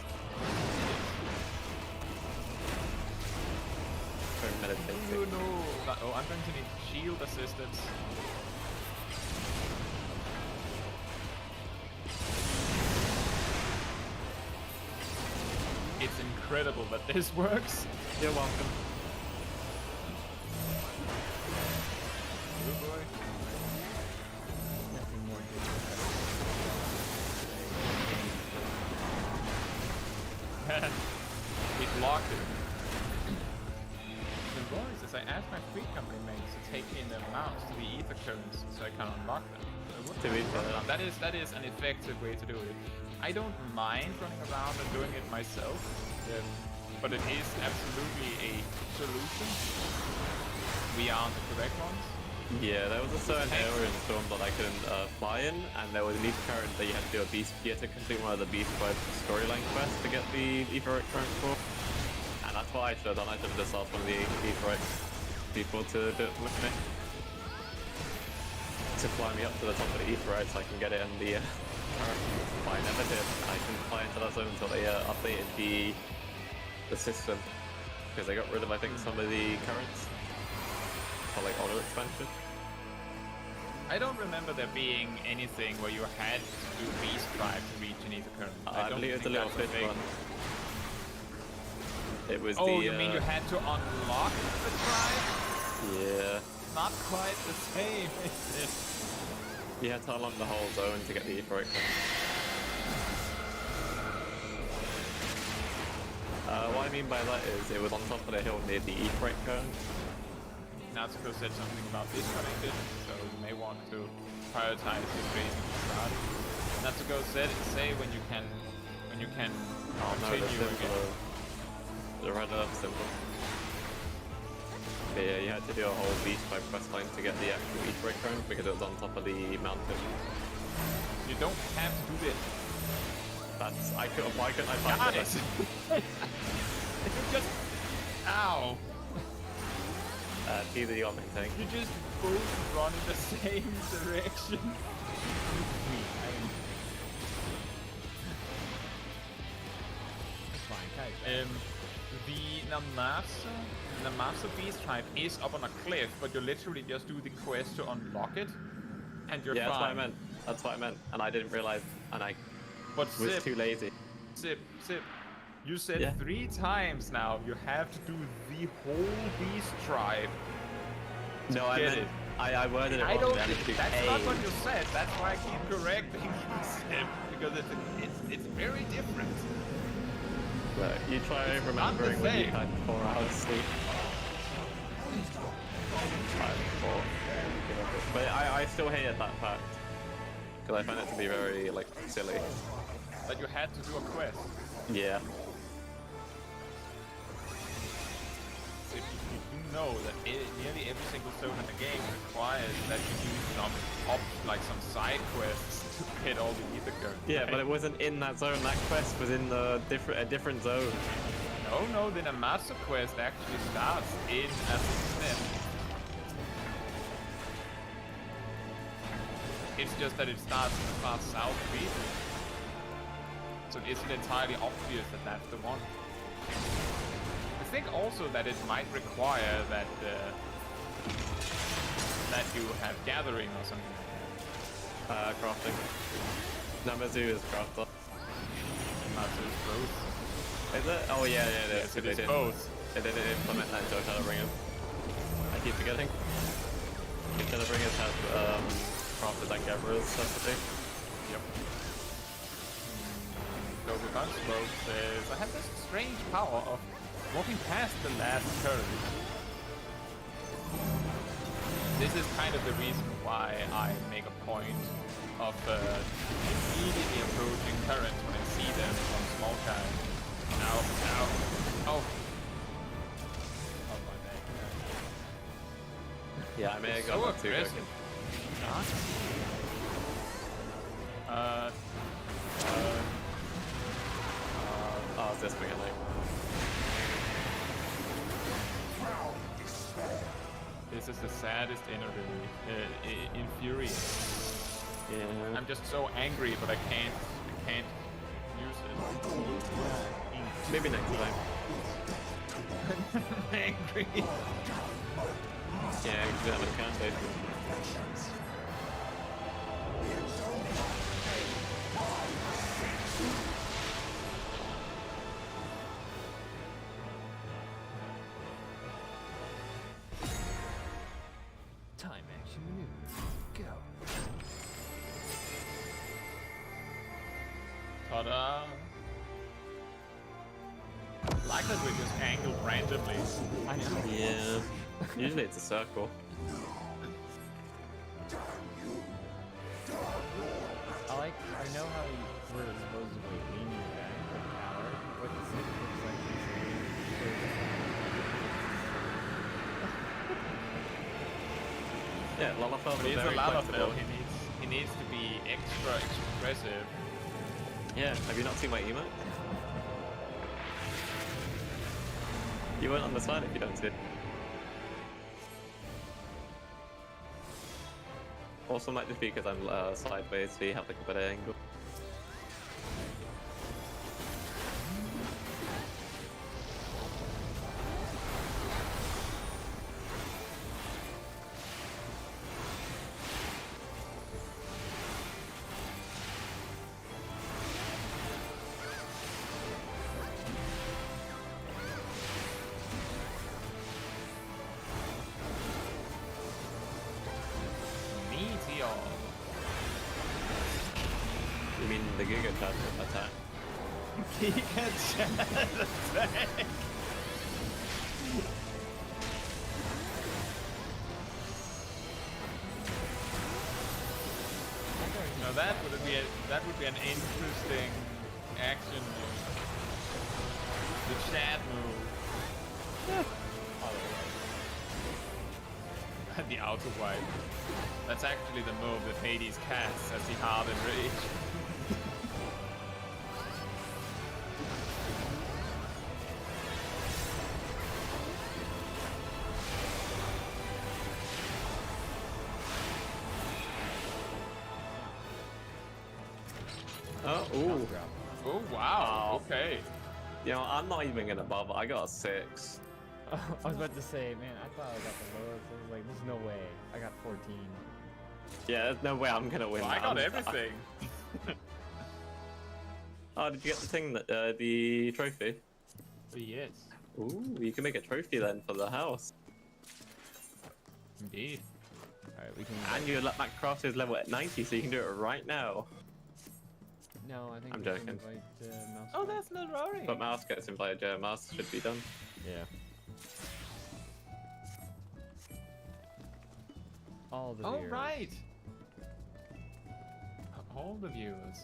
Very meditative. you know that, oh, I'm going to need shield assistance. It's incredible that this works. You're welcome. Oh boy. Nothing more He blocked it. The Roy says, I asked my free company mates to take in the amounts to the ether currents so I can unlock them. To be fair. That is an effective way to do it. I don't mind running around and doing it myself, but it is absolutely a solution. We aren't the correct ones. Yeah, there was a certain area in Storm that I couldn't fly in, and there was an ether current that you had to do a beast. You had to complete one of the Beast Tribe storyline quests to get the ether current for. And that's what I should have done. I should have just asked one of the ether people to do it with me. To fly me up to the top of the ether so I can get it in the but I never did. I couldn't fly into that zone until they updated the system. Because they got rid of, I think, some of the currents. For like auto expansion. I don't remember there being anything where you had to do Beast Tribe to reach an ether current. I don't believe it's a think little that's fish one. It was Oh, the. you mean you had to unlock the tribe? Yeah. Not quite the same, is it? You had to unlock the whole zone to get the ether current. What I mean by that is it was on top of the hill near the ether current, Natsuko said something about disconnected, so you may want to prioritize the tracing to start. Natsuko say when you can Oh no, the continue again. symbol. The red earth symbol. But yeah, you had to do a whole beach by quest line to get the actual Easter egg cone because it was on top of the mountain. You don't have to do this. That's why couldn't I find it? You just ow. Either you are maintaining. You just both run in the same direction. It's fine, Kai. The Namasa beast type is up on a cliff, but you literally just do the quest to unlock it, and you're Yeah, fine. that's what I meant. That's what I meant, and I didn't realize, and I But was Zip, too lazy. Zip. You said Yeah. 3 times now you have to do the whole beast tribe. No, I get meant it. I worded it I wrong. don't I think had to do that's A. not what you said. That's why I keep correcting you, Zip, because it's very different. But you try It's remembering not the when you same. had 4 hours sleep. 5, 4. But I still hated that fact because I found it to be very like silly. That you had to do a quest. Yeah. So you know that nearly every single zone in the game requires that you do some side quests to get all the ether codes. Yeah, but it wasn't in that zone. That quest was in the a different zone. No, then a master quest actually starts in Assassin's Net. It's just that it starts in the far south region. So it isn't entirely obvious that that's the one. I think also that it might require that that you have gathering or something like that. Crafting. Namazu is crafter. Master is both. Is it? Oh yeah, Yes, it they is did. both. They didn't implement that into ShadowBringers. I keep forgetting. ShadowBringers have crafted like Gabriel's separately. Yep. Goku Gunsmoke says, I have this strange power of walking past the last turret. This is kind of the reason why I make a point of immediately approaching turrets when I see them from small guys. Ow. Oh. Oh, my bad. Yeah, I may have It's got so that too. aggressive. Oh, it's this thing, I think. This is the saddest enemy. Infuriating. Yeah. I'm just so angry, but I can't use it. Maybe next time. Angry. Yeah, you can do that with a can't Time action maneuver. Go. Ta-da! Like that we just angled randomly. I know. Yeah. Usually it's a circle. I know how we're supposedly leaning back with power, but the Zip looks like he's leaning further back. Yeah, Lalafell But is he's a very Lalafell. flexible. He needs to be extra expressive. Yeah, have you not seen my emote? You won't understand if you don't see it. Also might just be because I'm sideways, so you have like a better angle. Meteor. You mean the Giga Chat attack? Giga Chat attack. Now that would be an interesting action move. The Shad move. The auto wipe. That's actually the move that Hades casts as he hard in rage. Ooh. Oh wow! Okay. You know, I'm not even gonna bother. I got a 6. I was about to say, man, I thought I got the lowest. I was like, there's no way. I got 14. Yeah, there's no way I'm gonna win. Well, I that. got everything. Oh, did you get the thing that the trophy? Yes, Ooh, you can make a trophy then for the house. indeed. Alright, we can. And you let Matt Croft is level at 90, so you can do it right now. No, I think I'm we can joking. invite, Mouse. Oh, that's not Rory. But Mouse gets invited, yeah, Mouse should be done. Yeah. All the Oh viewers. right. All the viewers.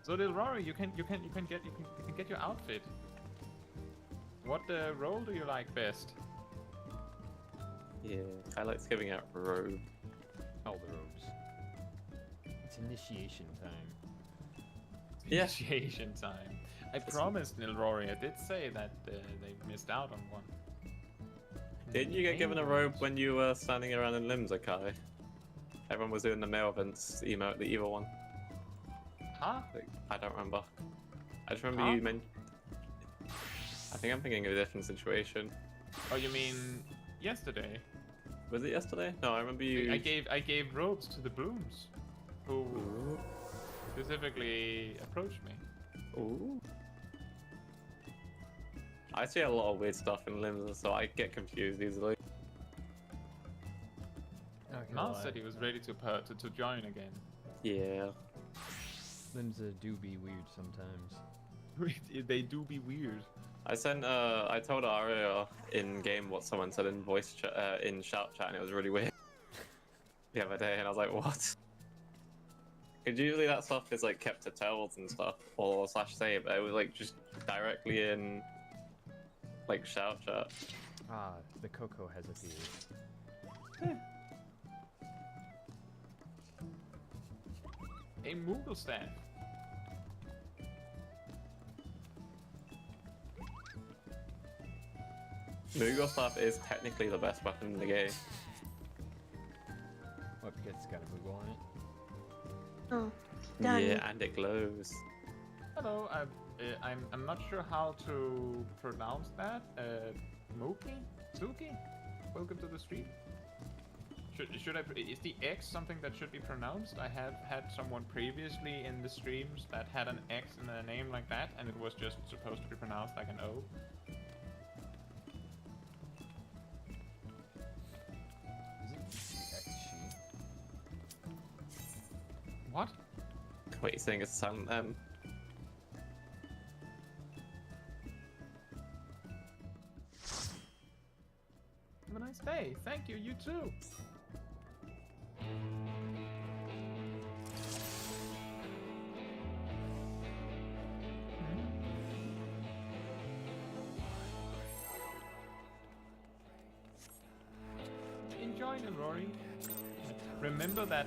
So little Rory, you can get your outfit. What role do you like best? Yeah, I like giving out robe. All the robes. It's initiation time. Yeah. Initiation time. I promised Lil Rory. I did say that they missed out on one. Didn't you get given a robe when you were standing around in Limsa, Kai? Everyone was doing the male events emote, the evil one. Huh? Like, I don't remember. I just remember you meant. I think I'm thinking of a different situation. Oh, you mean yesterday? Was it yesterday? No, I remember you. I gave robes to the Blooms, who Ooh. specifically approached me. Ooh. I see a lot of weird stuff in Limsa, so I get confused easily. Not gonna Mars lie. said he was ready to join again. Yeah. Limsa do be weird sometimes. They do be weird. I told Aria in game what someone said in voice chat, in shout chat, and it was really weird. The other day, and I was like, what? Because usually that stuff is like kept to tells and stuff, or /save, but it was like just directly in like shout chat. Ah, the Coco has appeared. A Moogle staff. Moogle staff is technically the best weapon in the game. What, because it's got a Moogle on it? Oh, done. Yeah, and it glows. Hello, I'm not sure how to pronounce that. Mookie? Suki? Welcome to the stream. Should I? Is the X something that should be pronounced? I have had someone previously in the streams that had an X in their name like that, and it was just supposed to be pronounced like an O. Is it the X she? What? Wait, you're saying it's a silent M? Have a nice day. Thank you. You too. Enjoy it, Rory. Remember that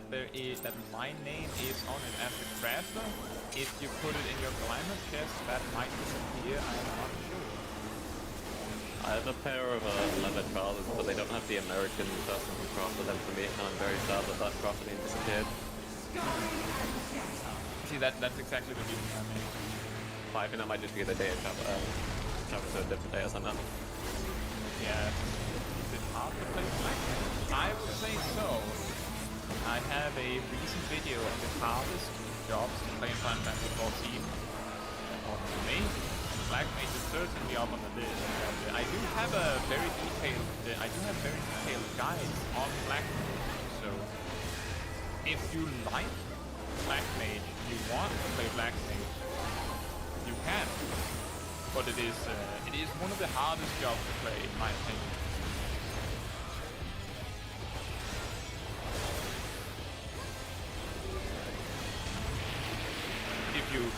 my name is on it as the crafter. If you put it in your climate chest, that might disappear. I'm not sure. I have a pair of leather trousers, but they don't have the American person who crafted them for me, and I'm very sad that that crafting disappeared. See, that's exactly the reason I made. But I think that might just be the day of travel to a different day or something. Yeah. Is it hard to play Black? I would say so. I have a recent video of the hardest jobs to play in Final Fantasy XIV. For me, Black Mage is certainly up on the list. But I do have a very detailed guides on Black Mage. So if you like Black Mage, you want to play Black Mage, you can. But it is one of the hardest jobs to play, in my opinion.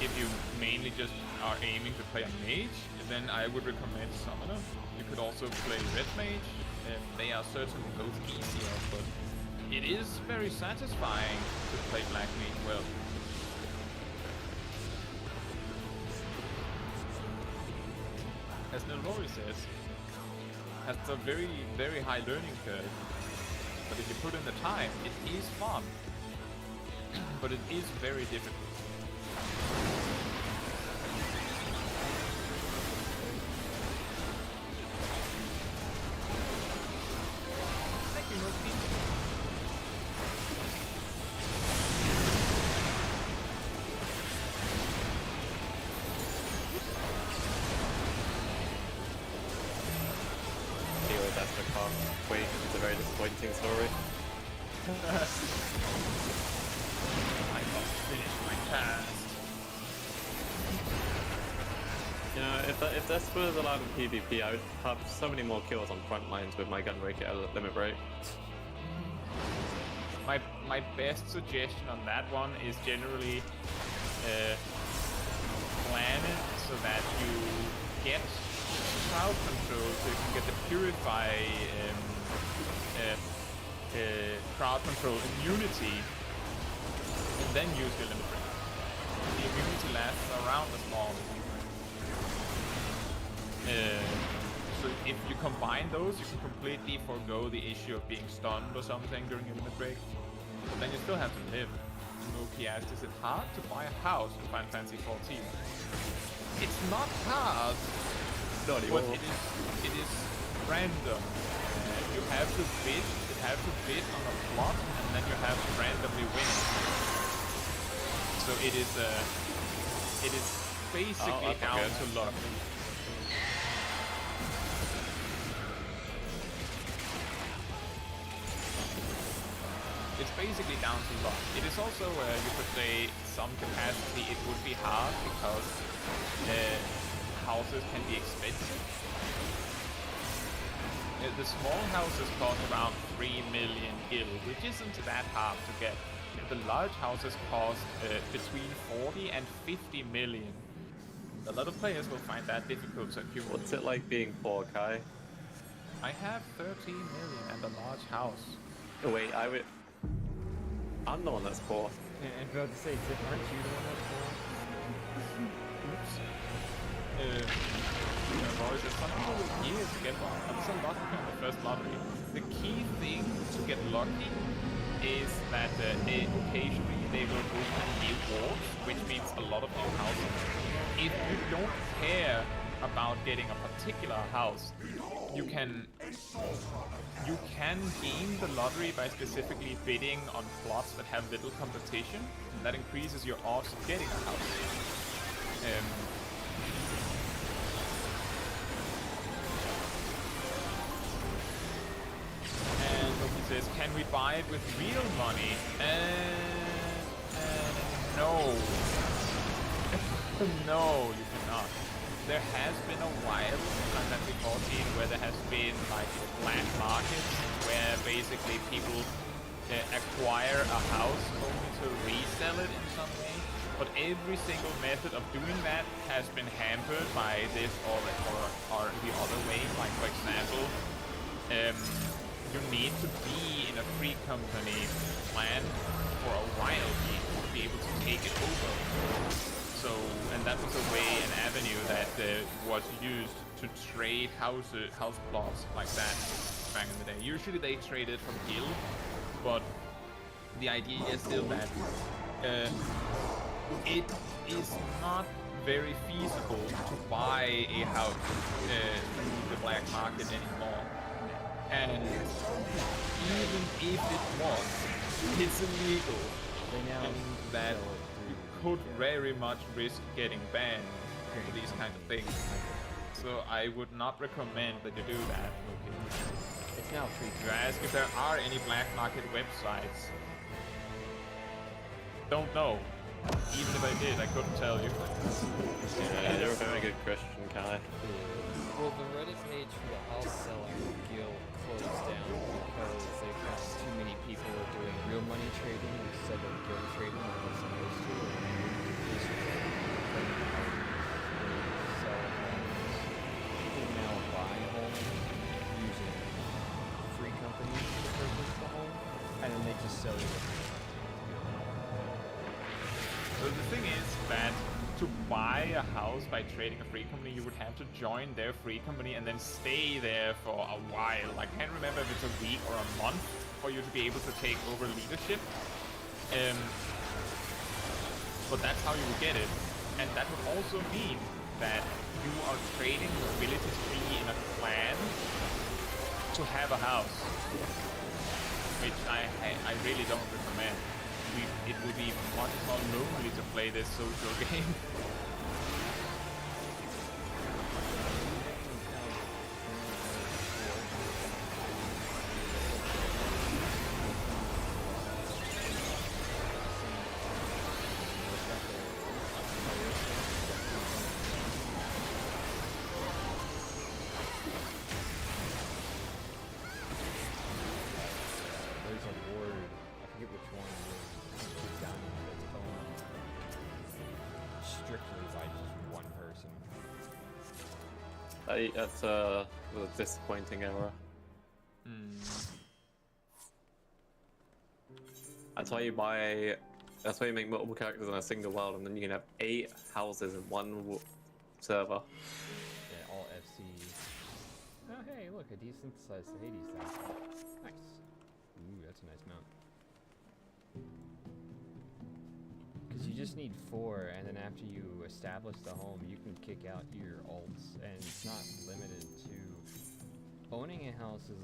if you mainly just are aiming to play a mage, then I would recommend Summoner. You could also play Red Mage. They are certainly both easier, but it is very satisfying to play Black Mage well. As Nelroy says, has a very, very high learning curve. But if you put in the time, it is fun. But it is very difficult. Thank you, Noki. Anyway, that's the car. Wait, it's a very disappointing story. I must finish my task. You know, if this was allowed in PvP, I would have so many more kills on front lines with my gun break at limit break. My best suggestion on that one is generally plan it so that you get crowd control, so you can get the Purify crowd control immunity, and then use your limit break. The immunity lasts around as long. So if you combine those, you can completely forego the issue of being stunned or something during your limit break. But then you still have to live. Noki asked, is it hard to buy a house in Final Fantasy XIV? It's not hard, but it is random. You have to bid on a plot, and then you have to randomly win. So it is basically down to luck. It's basically down to luck. It is also, you could say, some capacity it would be hard because houses can be expensive. The small houses cost around 3 million gil, which isn't that hard to get. The large houses cost between 40 and 50 million. A lot of players will find that difficult to accumulate. What's it like being poor, Kai? I have 13 million and a large house. Oh, wait, I'm the one that's poor. And about to say, aren't you the one that's poor? Oops. Some people will years to get one. That's a lucky on the first lottery. The key thing to get lucky is that occasionally they will open new wards, which means a lot of new houses. If you don't care about getting a particular house, you can game the lottery by specifically bidding on plots that have little competition. And that increases your odds of getting a house. And Loki says, can we buy it with real money? No. No, you cannot. There has been a while in Final Fantasy XIV where there has been like black markets where basically people acquire a house only to resell it in some way. But every single method of doing that has been hampered by this or the other way. Like for example, you need to be in a free company plan for a while to be able to take it over. So, and that was a way, an avenue that was used to trade house plots like that back in the day. Usually they traded from guild, but the idea is still that it is not very feasible to buy a house through the black market anymore. And even if it was, it's illegal. And that could very much risk getting banned for these kind of things. So I would not recommend that you do that. Okay. It's now free. You ask if there are any black market websites. Don't know. Even if I did, I couldn't tell you. Yeah, they're a very good question, Kai. Well, the Reddit page for the house selling guild closed down because they found too many people were doing real money trading instead of guild trading like they're supposed to. sell you. So the thing is that to buy a house by trading a free company, you would have to join their free company and then stay there for a while. I can't remember if it's a week or a month for you to be able to take over leadership. But that's how you would get it. And that would also mean that you are trading your ability to be in a clan to have a house. Which I really don't recommend. It would be much more lonely to play this social game. There's a ward, I forget which one it is, down that's owned strictly by just one person. That's a disappointing error. That's why you buy. That's why you make multiple characters in a single world, and then you can have 8 houses in one server. Yeah, all FC. Oh hey, look, I desynthesized the Hades thing. Nice. Ooh, that's a nice mount. Because you just need 4, and then after you establish the home, you can kick out your alts, and it's not limited to... Owning a house is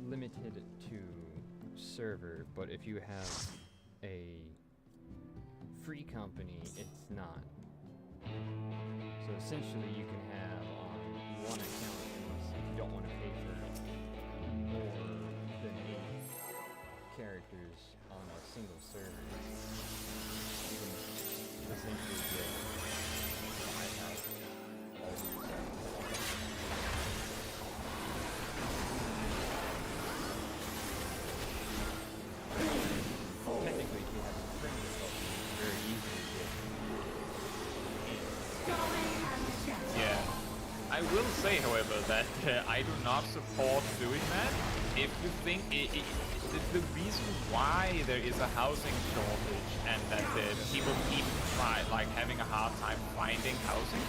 limited to server, but if you have a free company, it's not. So essentially you can have on one account, if you don't want to pay for more than 8 characters on a single server, you can essentially get 5 houses all to yourself. Technically, if you have a friend yourself, it's very easy to get. Yeah. I will say, however, that I do not support doing that. If you think the reason why there is a housing shortage and that people keep having a hard time finding housing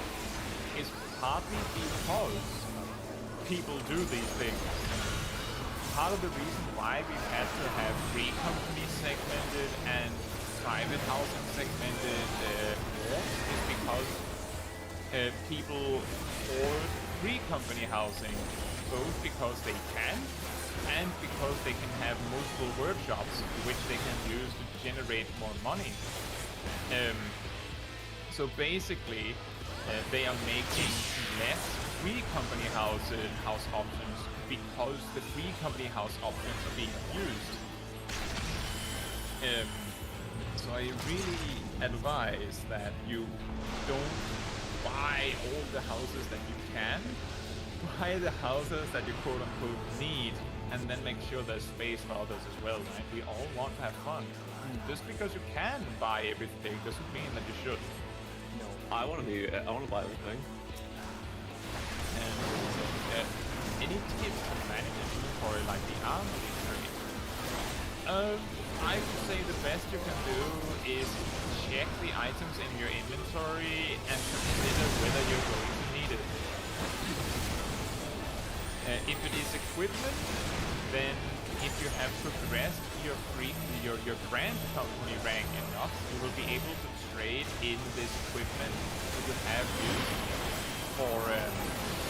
is partly because people do these things. Part of the reason why we've had to have free companies segmented and private housing segmented is because people hoard free company housing, both because they can and because they can have multiple workshops which they can use to generate more money. So basically, they are making less free company house options because the free company house options are being abused. So I really advise that you don't buy all the houses that you can. Buy the houses that you quote-unquote need, and then make sure there's space for others as well, right? We all want to have fun. Just because you can buy everything doesn't mean that you should. No, I want to buy everything. And any tips to manage inventory like the armory trade? I would say the best you can do is check the items in your inventory and consider whether you're going to need it. If it is equipment, then if you have progressed your grand company rank enough, you will be able to trade in this equipment that you have used for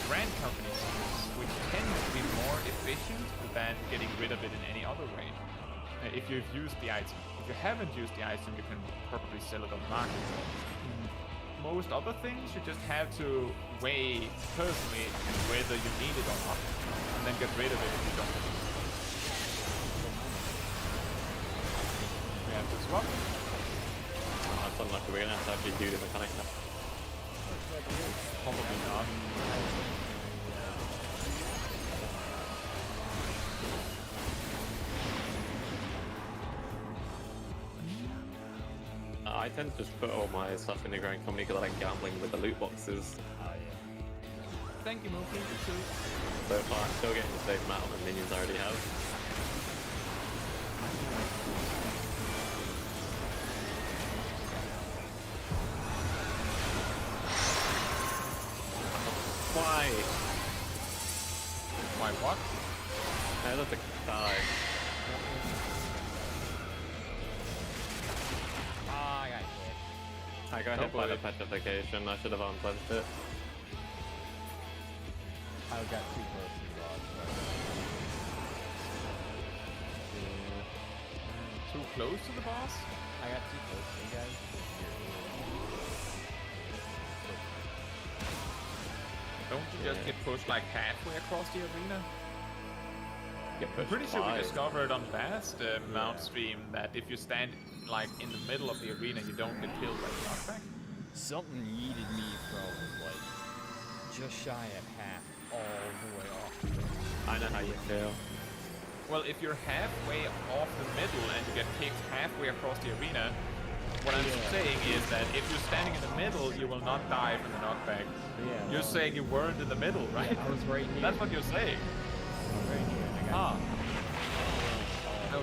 grand company skills, which tends to be more efficient than getting rid of it in any other way. If you've used the item. If you haven't used the item, you can probably sell it on the market. Most other things, you just have to weigh personally whether you need it or not, and then get rid of it if you don't. We have to swap. That's unlucky. We're gonna have to actually do the mechanic now. Probably not. I tend to just put all my stuff in the grand company because I like gambling with the loot boxes. Thank you, Mookie. You too. So far, I'm still getting the same amount of minions I already have. Why? Why what? I let the die. Ah, I got hit. I got Don't hit by the worry. petrification. I should have unpunched it. I got too close to the boss. Too close to the boss? I got too close to you guys. Don't you just get pushed like halfway across the arena? Get I'm pushed pretty sure we by. discovered on last mount stream that if you stand like in the middle of the arena, you don't get killed by the knockback. Something yeeted me from like just shy of half all the way off. I know how you feel. Well, if you're halfway off the middle and you get kicked halfway across the arena, what I'm saying is that if you're standing in the middle, you will not die from the knockback. Yeah, You're saying you weren't in the middle, right? I was right here. That's what you're saying. Right here. I got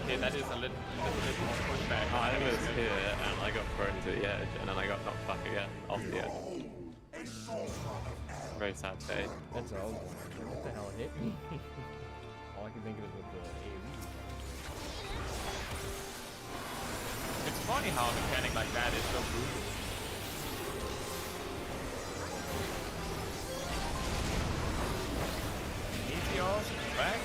Okay, that is a little bit more pushback. I was here and I got thrown to the edge and then I got knocked back again off the edge. Very sad day. That's all. What the hell hit me? All I can think of is with the AoE. It's funny how a mechanic like that is so brutal. Meteors back.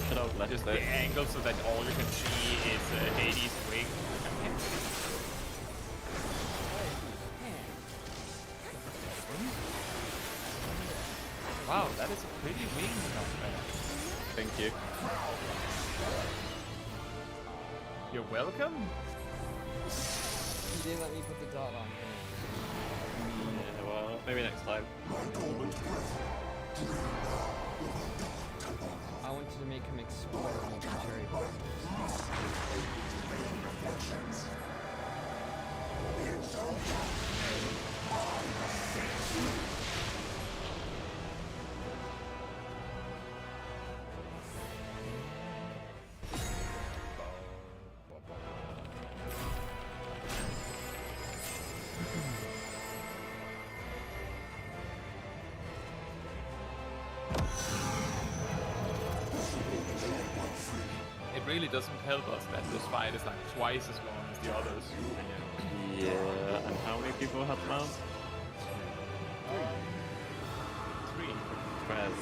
Should have left Just it. the angle so that all you can see is Hades' wing. Wow, that is a pretty wing knockback. Thank you. You're welcome. He didn't let me put the dot on him. Yeah, well, maybe next time. I wanted to make him explode momentarily. It really doesn't help us that this fight is like twice as long as the others. Yeah, and how many people have mounts? 3. Prez.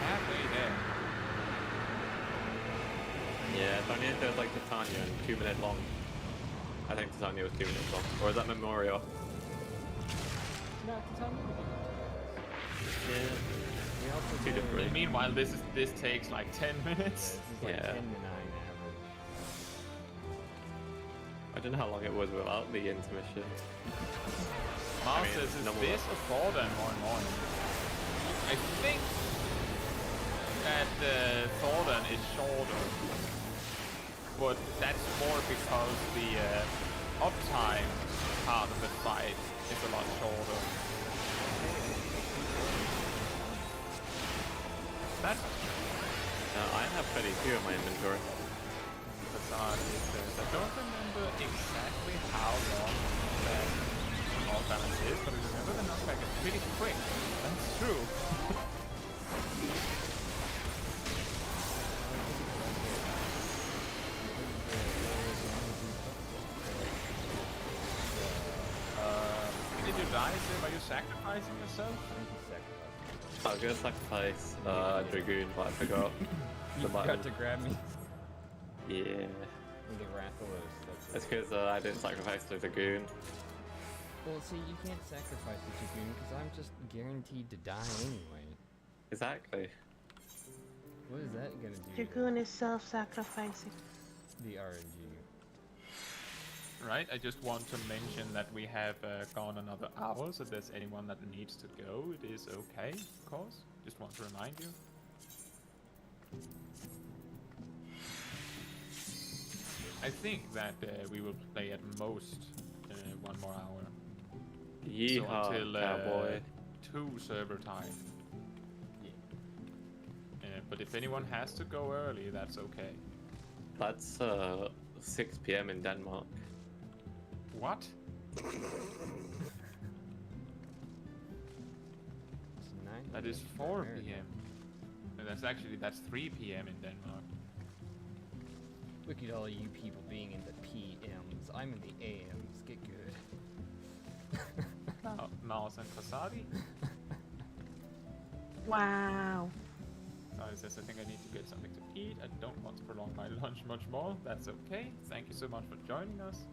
Halfway there. Yeah, Tanya does like Titania and 2 minute long. I think Titania was 2 minutes long. Or is that Memorial? No, tell me. Yeah. We also Two did- different. Meanwhile, this takes like 10 minutes. This is like Yeah. 10 to 9 average. I don't know how long it was without the intermission. Mars I mean, says, is number this one. a Thordan or more? I think that Thordan is shorter. But that's more because the uptime part of the fight is a lot shorter. That's I have 32 in my inventory. facade is I don't remember exactly how long that all balance is, but I remember the knockback is pretty quick. That's true. Did you die, Sim? Are you sacrificing yourself? I was gonna sacrifice Dragoon, but I forgot. You The forgot button. to grab me. Yeah. With the Rathalos. It's because I didn't sacrifice the Dragoon. Well, see, you can't sacrifice the Dragoon because I'm just guaranteed to die anyway. Exactly. What is that gonna do? Dragoon is self-sacrificing. The RNG. Right, I just want to mention that we have gone another hour, so if there's anyone that needs to go, it is okay, of course. Just want to remind you. I think that we will play at most 1 more hour. Yeehaw, So until cowboy. 2 server time. But if anyone has to go early, that's okay. That's 6 p.m. in Denmark. What? It's 9 That is p.m. 4 America. p.m. No, that's 3 p.m. in Denmark. Look at all you people being in the PMs. I'm in the AMs. Get good. Mouse and Kasadi. Wow. Sari says, I think I need to get something to eat. I don't want to prolong my lunch much more. That's okay. Thank you so much for joining us.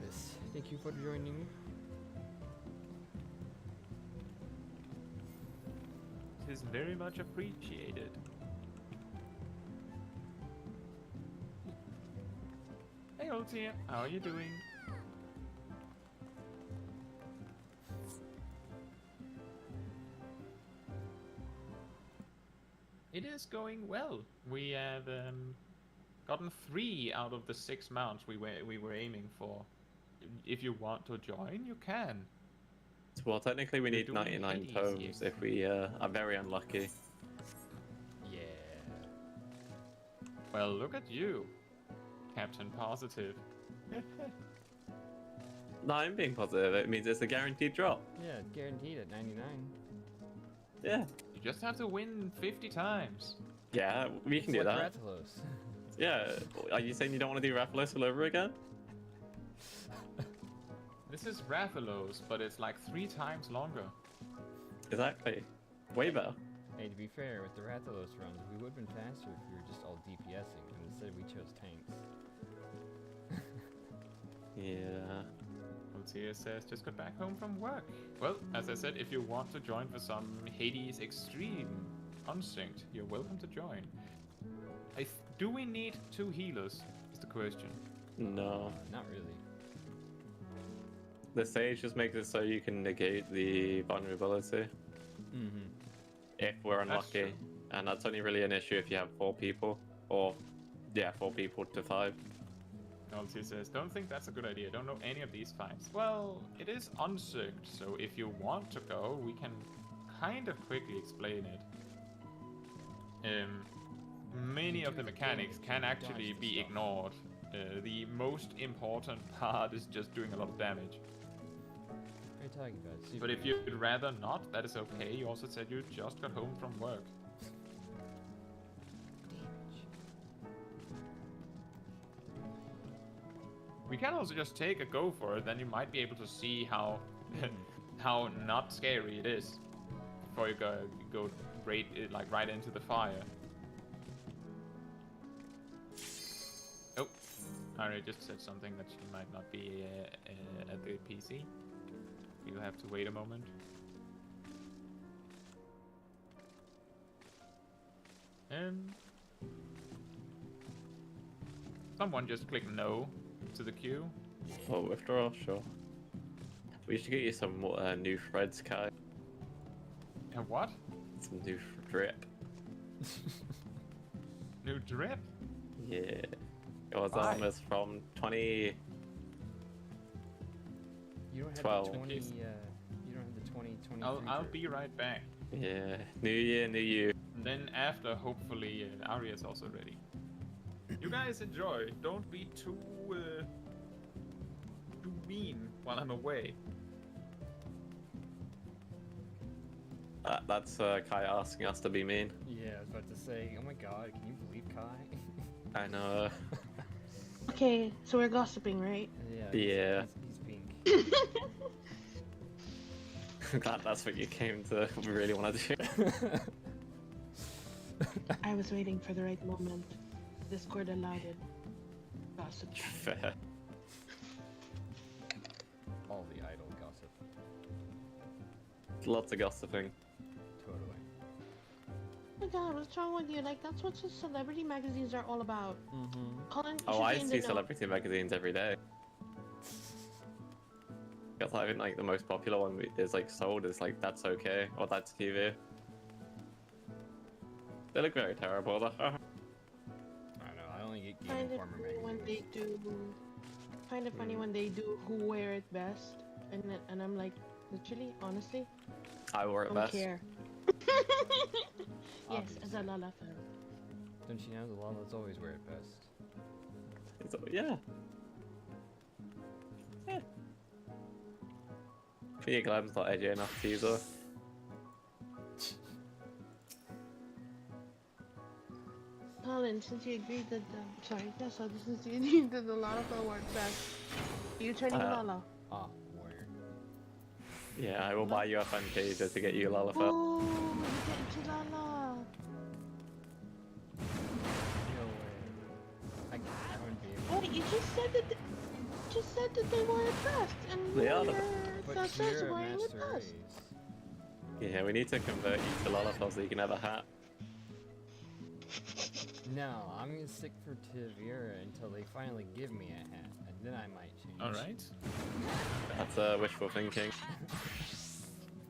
Yes. Thank you for joining me. It is very much appreciated. Hey, Ulti, how are you doing? It is going well. We have gotten 3 out of the 6 mounts we were aiming for. If you want to join, you can. Well, technically we You're need doing 99 Hades, tomes yes. if we are very unlucky. Yeah. Well, look at you, Captain Positive. No, I'm being positive. It means it's a guaranteed drop. Yeah, guaranteed at 99. Yeah. You just have to win 50 times. Yeah, we can It's do like that. Rathalos. Yeah. Are you saying you don't want to do Rathalos all over again? This is Rathalos, but it's like 3 times longer. Exactly. Way better. Hey, to be fair, with the Rathalos runs, we would have been faster if we were just all DPSing, and instead we chose tanks. Yeah. Ultia says, just got back home from work. Well, as I said, if you want to join for some Hades Extreme unsynced, you're welcome to join. Do we need 2 healers, is the question. No. Not really. The stage just makes it so you can negate the vulnerability Mm-hmm. if we're That's unlucky. true. And that's only really an issue if you have 4 people. Or, yeah, 4 people to 5. Ultia says, don't think that's a good idea. Don't know any of these fights. Well, it is unsynced, so if you want to go, we can kind of quickly explain it. Many of the mechanics can actually be ignored. The most important part is just doing a lot of damage. What are you talking about? Super But if you'd rather not, that is okay. You also said you just got home from work. We can also just take a go for it, then you might be able to see how how not scary it is before you go right into the fire. Oh, Ari just said something that she might not be at the PC. You'll have to wait a moment. Someone just click no to the queue. Oh, withdrawal, sure. We should get you some new threads, Kai. And what? Some new drip. New drip? Yeah. Yours Why? armor's from 20... You don't have 12. the 20. You don't have the 2023. I'll be right back. Yeah. New year, new you. And then after, hopefully, Arya's also ready. You guys enjoy. Don't be too mean while I'm away. That's Kai asking us to be mean. Yeah, I was about to say. Oh my God, can you believe Kai? I know. Okay, so we're gossiping, right? Yeah. He's pink. That's what you came to really want to do. I was waiting for the right moment. Discord allowed it. Gossip. Fair. All the idle gossip. Lots of gossiping. Totally. my god, what's wrong with you? Like, that's what celebrity magazines are all about. Colin, you Oh, should I be in see the know. celebrity magazines every day. Because I think like the most popular one is like sold is like That's Okay or That's TV. They look very terrible though. I don't know. I only get Game Kind of Informer funny when they magazines. do. Kind of funny when they do who wear it best, and I'm like, literally, honestly, I wore it don't best. care. Yes, as a Obviously. Lala fan. Don't you know the Lalas always wear it best? Yeah. Yeah. I think your glam's not edgy enough to use her. Colin, since you agreed that sorry, Tessa, since you agreed that the Lala fan worked best, are you turning Lala? Ah, warrior. Yeah, I will buy you a Fantasia to get you Lalafell. Oh, you get into Lala. No way. I wouldn't be able. Wait, you just said that they wear it best, and They are the- But Tessa's you're a wearing it master best. race. Yeah, we need to convert you to Lalafell so you can have a hat. No, I'm gonna stick for Tavira until they finally give me a hat, and then I might change. Alright. That's wishful thinking.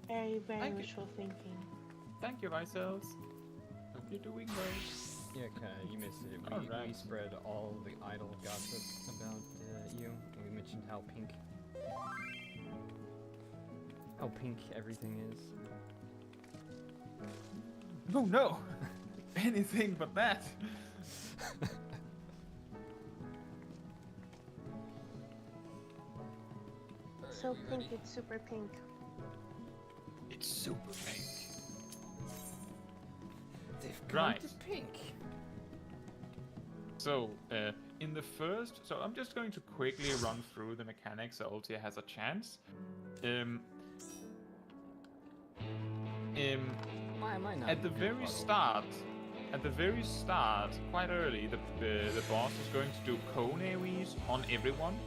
Very, very Thank you. wishful thinking. Thank you, Vicells. Hope you're doing well. Yeah, kinda, you missed it. We Alright. spread all the idle gossip about you. We mentioned how pink everything is. Oh no! Anything but that! So pink, it's super pink. It's super pink. They've Right. to pink. So, in the first, so I'm just going to quickly run through the mechanics so Ultia has a chance. At the very start, quite early, the boss is going to do cone AoEs on everyone,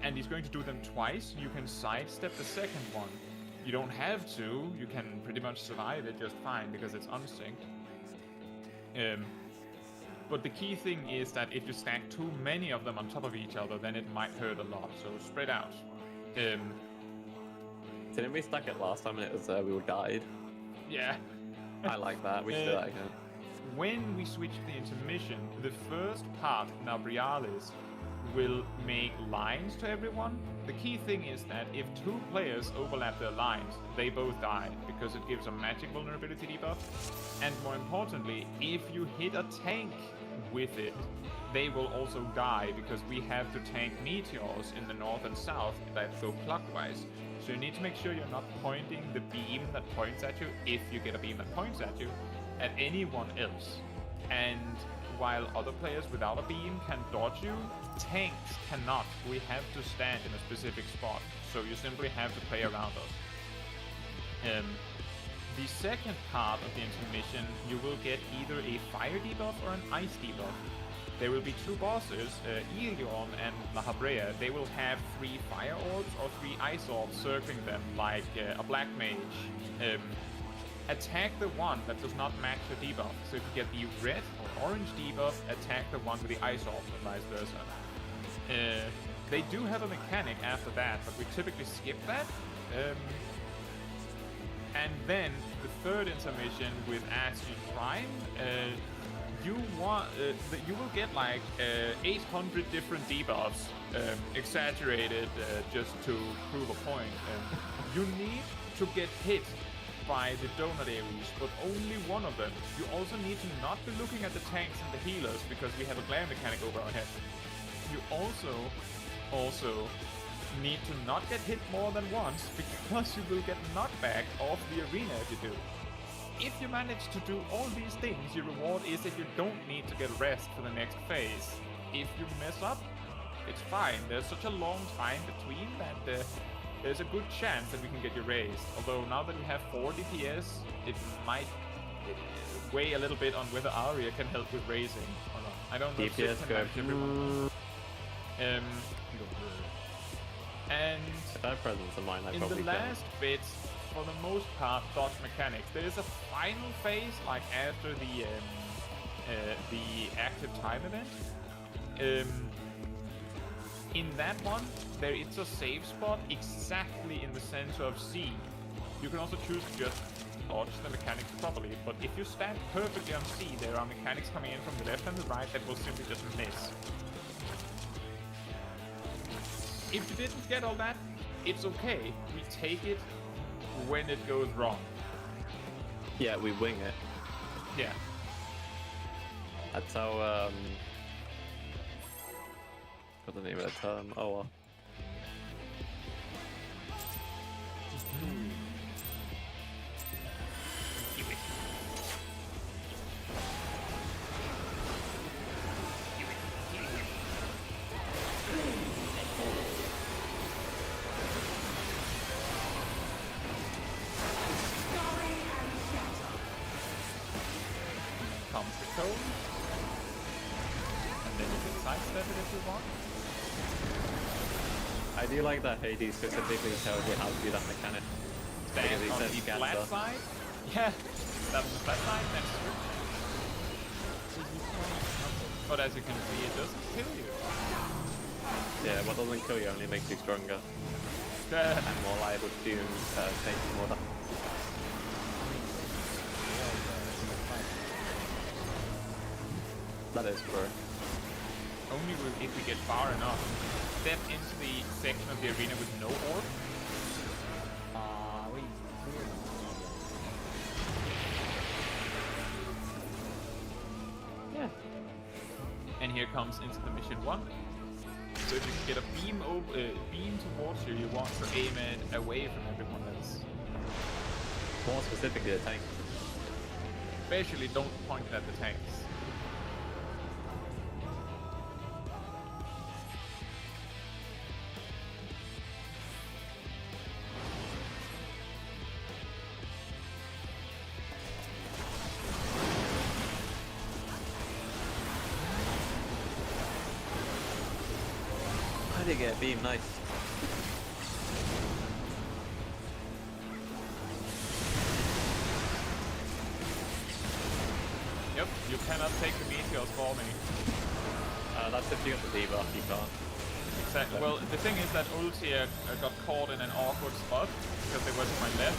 and he's going to do them twice. You can sidestep the second one. You don't have to. You can pretty much survive it just fine because it's unsynced. But the key thing is that if you stack too many of them on top of each other, then it might hurt a lot. So spread out. Didn't we stack it last time and it was we all died? Yeah. I like that. We should do that again. When we switch to the intermission, the first part, Nabrialis, will make lines to everyone. The key thing is that if two players overlap their lines, they both die, because it gives a magic vulnerability debuff. And more importantly, if you hit a tank with it, they will also die, because we have to tank meteors in the north and south that go clockwise. So you need to make sure you're not pointing the beam that points at you, if you get a beam that points at you, at anyone else. And while other players without a beam can dodge you, tanks cannot. We have to stand in a specific spot, so you simply have to play around us. The second part of the intermission, you will get either a fire debuff or an ice debuff. There will be two bosses, Ilion and Lahabrea. They will have 3 fire orbs or 3 ice orbs circling them like a black mage. Attack the one that does not match the debuff. So if you get the red or orange debuff, attack the one with the ice orb and vice versa. They do have a mechanic after that, but we typically skip that. And then the third intermission with Ashen Prime, you will get like 800 different debuffs, exaggerated just to prove a point. You need to get hit by the donut AoEs, but only one of them. You also need to not be looking at the tanks and the healers, because we have a glare mechanic over our head. You also need to not get hit more than once, because you will get knockback off the arena if you do. If you manage to do all these things, your reward is that you don't need to get rest for the next phase. If you mess up, it's fine. There's such a long time between that there's a good chance that we can get you raised. Although now that we have 4 DPS, it might weigh a little bit on whether Arya can help with raising or not. I don't know if DPS Sid can manage everyone. And If I have presence of mind, I in probably the last bit, for the most part, dodge mechanics. There is a final phase, like after the active time event. In that one, there is a save spot exactly in the center of C. You can also choose to just dodge the mechanics properly, but if you stand perfectly on C, there are mechanics coming in from the left and the right that will simply just miss. If you didn't get all that, it's okay. We take it when it goes wrong. Yeah, we wing it. Yeah. That's how, what's the name of the term? Oh well. Comes the cone. And then you can sidestep it if you want. I do like that Hades specifically tells you how to do that mechanic. Stand Because he on says the scatter. flat side. Yeah, stand on the flat side, that's true. But as you can see, it doesn't kill you. Yeah, what doesn't kill you only makes you stronger and more liable to take more damage. That is true. Only if we get far enough. Step into the section of the arena with no orb. Yeah. And here comes into the mission 1. So if you can get a beam towards you, you want to aim it away from everyone else. More specifically, the tank. Especially don't point it at the tanks. How did you get a beam? Nice. Yep, you cannot take the meteors for me. That's if you got the debuff, you can't. Exactly. Well, the thing is that Ultia got caught in an awkward spot because they were to my left.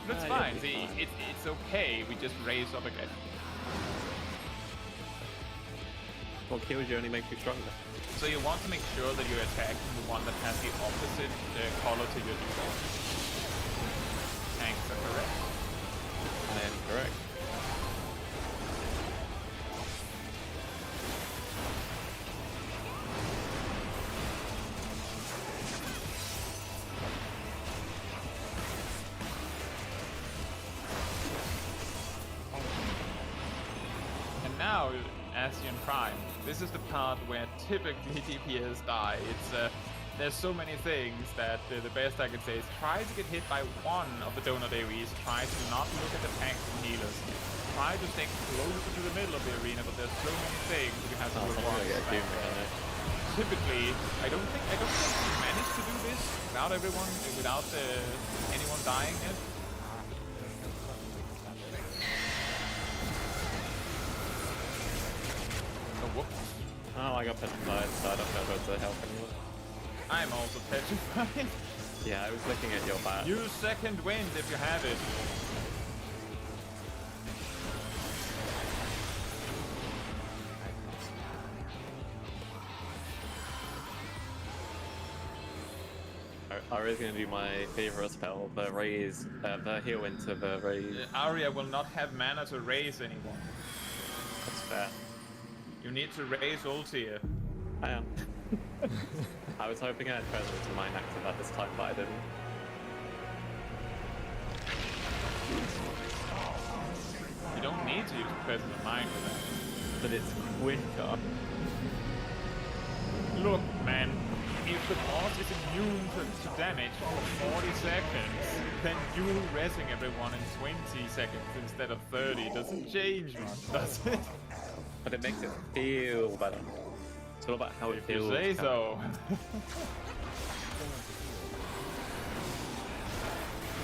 That's You'll fine. be See, fine. it's okay. We just raise up again. What kills you only makes you stronger. So you want to make sure that you're attacking the one that has the opposite color to your default. Tanks are correct. I am correct. And now, Asian Prime. This is the part where typically DPS die. There's so many things that the best I can say is try to get hit by one of the donut AoEs, try to not look at the tanks and healers. Try to stay closer to the middle of the arena, but there's so many things that you have to avoid. Typically, I don't think we managed to do this without anyone dying yet. Oh, whoops. Oh, I got petrified, so I don't know how to help anyone. I'm also petrified. Yeah, I was looking at your back. Use second wind if you have it. I was going to do my favorite spell, the raise, the heal into the raise. Arya will not have mana to raise anyone. That's fair. You need to raise Ultia. I am. I was hoping I had presence in mine active at this time, but I didn't. You don't need to use Presence of Mind for that. But it's quicker. Look, man, if the boss is immune to damage for 40 seconds, then you resing everyone in 20 seconds instead of 30 doesn't change much, does it? but it makes it feel better. It's all about how it If you feels. say so.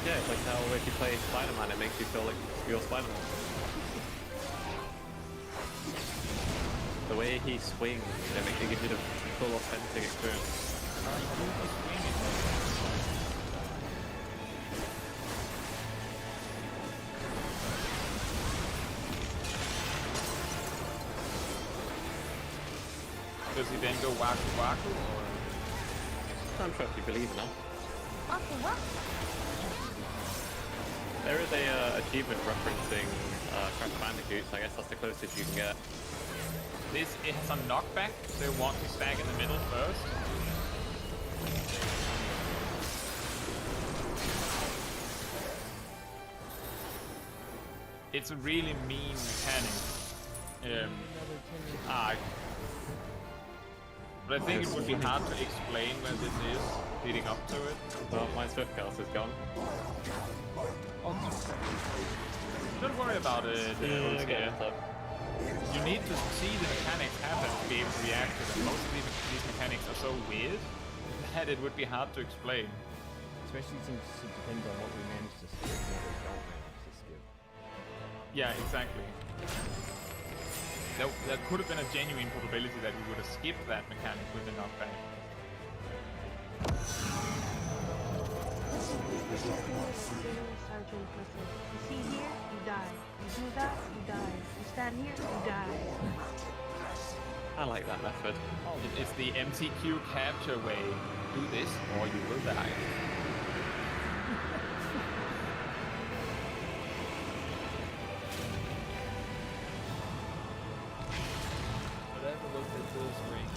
Yeah, it's like how if you play Spider-Man, it makes you feel like you're Spider-Man. The way he swings, it makes it give you the full authentic experience. Does he then go waku waku or? I'm sure if you believe in that. Okay, what? There is a achievement referencing Crash Bandicoot, so I guess that's the closest you can get. It has a knockback, so you want to stack in the middle first. It's a really mean mechanic. But I think it would be hard to explain where this is leading up to it. Well, my Swiftcast is gone. Don't worry about it. Okay, yeah. You need to see the mechanics happen to be able to react to them. Most of these mechanics are so weird that it would be hard to explain. Especially since it depends on what we manage to skip and what we don't manage to skip. Yeah, exactly. There could have been a genuine probability that we would have skipped that mechanic with the knockback. Sergeant Clifford. You see here, you die. You do that, you die. You stand here, you die. I like that method. It's the MTQ capture way. Do this or you will die. But I've looked at those rank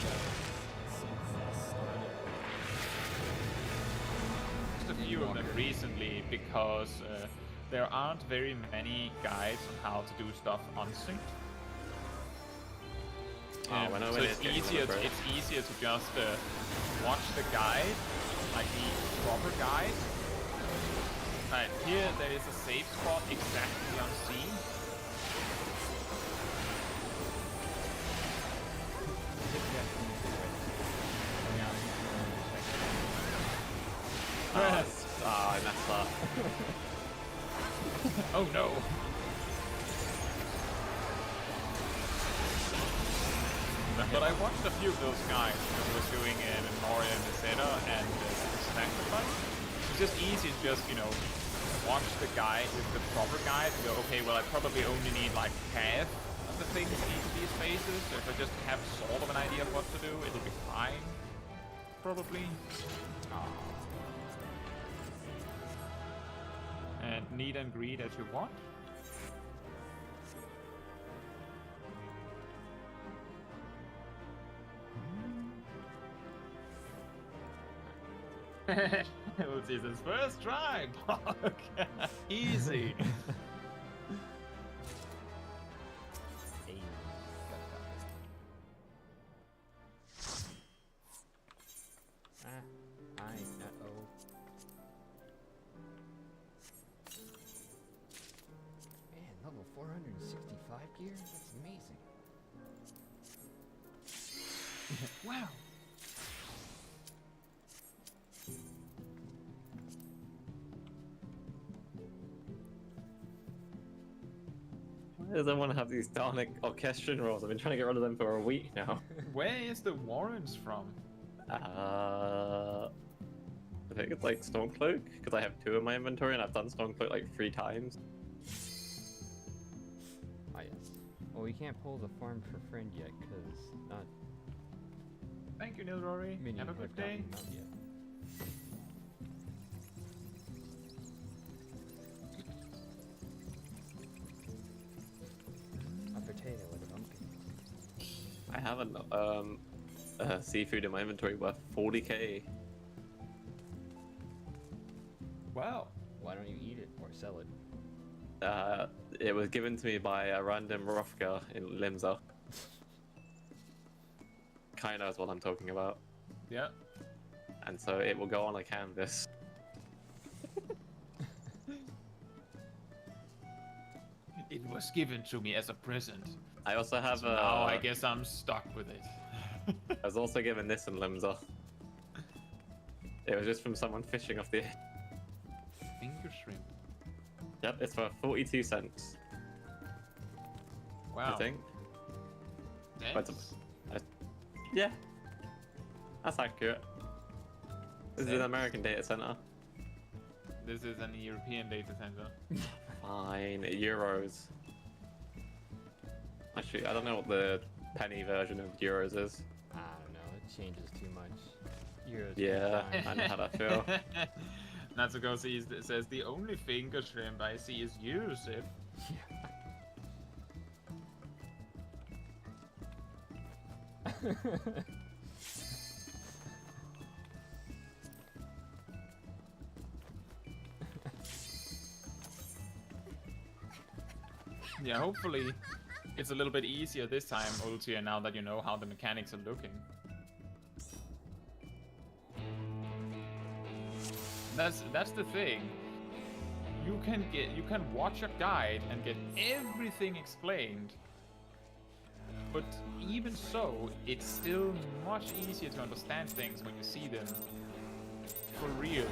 Just a few of them recently because there aren't very many guides on how to do stuff unsynced. When I So went it's in, easier to just watch the guide, like the proper guide. Right, here there is a safe spot exactly on scene. I messed up. Oh no. But I watched a few of those guys who was doing Memoria and Zeta and Sacrifice. It's just easy to just, watch the guide with the proper guide and go, okay, well I probably only need like half of the things in each of these phases. So if I just have sort of an idea of what to do, it'll be fine. Probably. And need and greed as you want. It was his first try. Okay. Easy. Hey, uh-oh. Man, level 465 gear? That's amazing. Wow. Why does everyone have these darn orchestrion rolls? I've been trying to get rid of them for a week now. Where is the warrants from? I think it's like Stormcloak, because I have 2 in my inventory and I've done Stormcloak like 3 times. Ah, yes. Well, we can't pull the farm for friend yet, because not Thank you, Neil Rory. many Have a have good day. gotten out yet. A potato with a pumpkin. I have seafood in my inventory worth 40k. Wow. Why don't you eat it or sell it? It was given to me by a random Rofka in Limsa. Kind of is what I'm talking about. Yeah. And so it will go on a canvas. It was given to me as a present. I also have So now I guess I'm stuck with it. I was also given this in Limsa. It was just from someone fishing off the edge. Finger shrimp. Yep, it's for 42 cents. Wow. I think. That's- Yeah. That's accurate. This is an American data center. This is an European data center. Fine, euros. Actually, I don't know what the penny version of euros is. I don't know. It changes too much. Euros. Yeah, per I know how that feel. Natsuko says the only finger shrimp I see is Yusuf. time. Yeah, hopefully it's a little bit easier this time, Ultia, now that you know how the mechanics are looking. That's the thing. You can watch a guide and get everything explained, but even so, it's still much easier to understand things when you see them for real.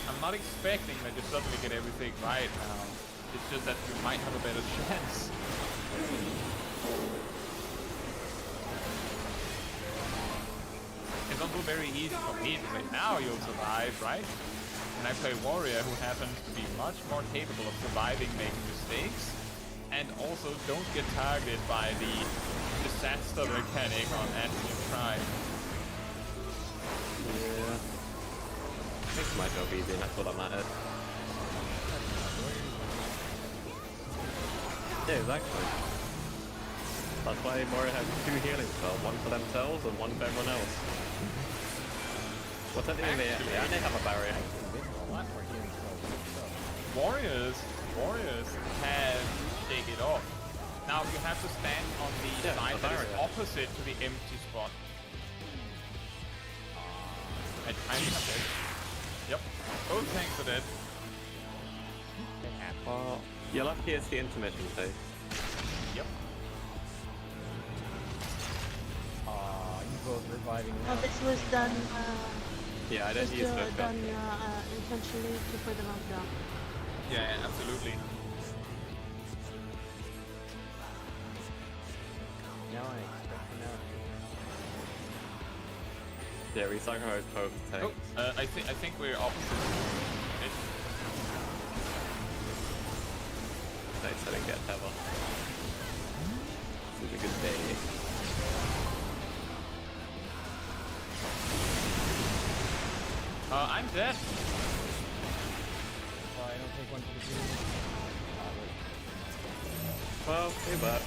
I'm not expecting that you suddenly get everything right now. It's just that you might have a better chance. It's also very easy for me to say, now you'll survive, right? And I play Warrior, who happens to be much more capable of surviving making mistakes, and also don't get targeted by the disaster mechanic on Action Prime. Yeah. Makes my job easy, and that's all that matters. Yeah, exactly. That's why Moria has 2 healing spells, one for themselves and one for everyone else. What's that mean? They have a barrier. A lot more healing spells than itself. Warriors have Shake It Off. Now you have to stand on the side that is opposite to the empty spot. I think I'm dead. Yep. Both tanks are dead. Well, you're lucky it's the intermission phase. Yep. You both reviving Oh, now. this was done. Yeah, I don't was use Swift done intentionally to put them up down. Yeah, absolutely. Now I expect to know. Yeah, we sacrificed both Oh, tanks. I think we're opposite. Nice, I didn't get Teva. This is a good day. I'm dead. Well, I don't take one for the team. Well, too bad.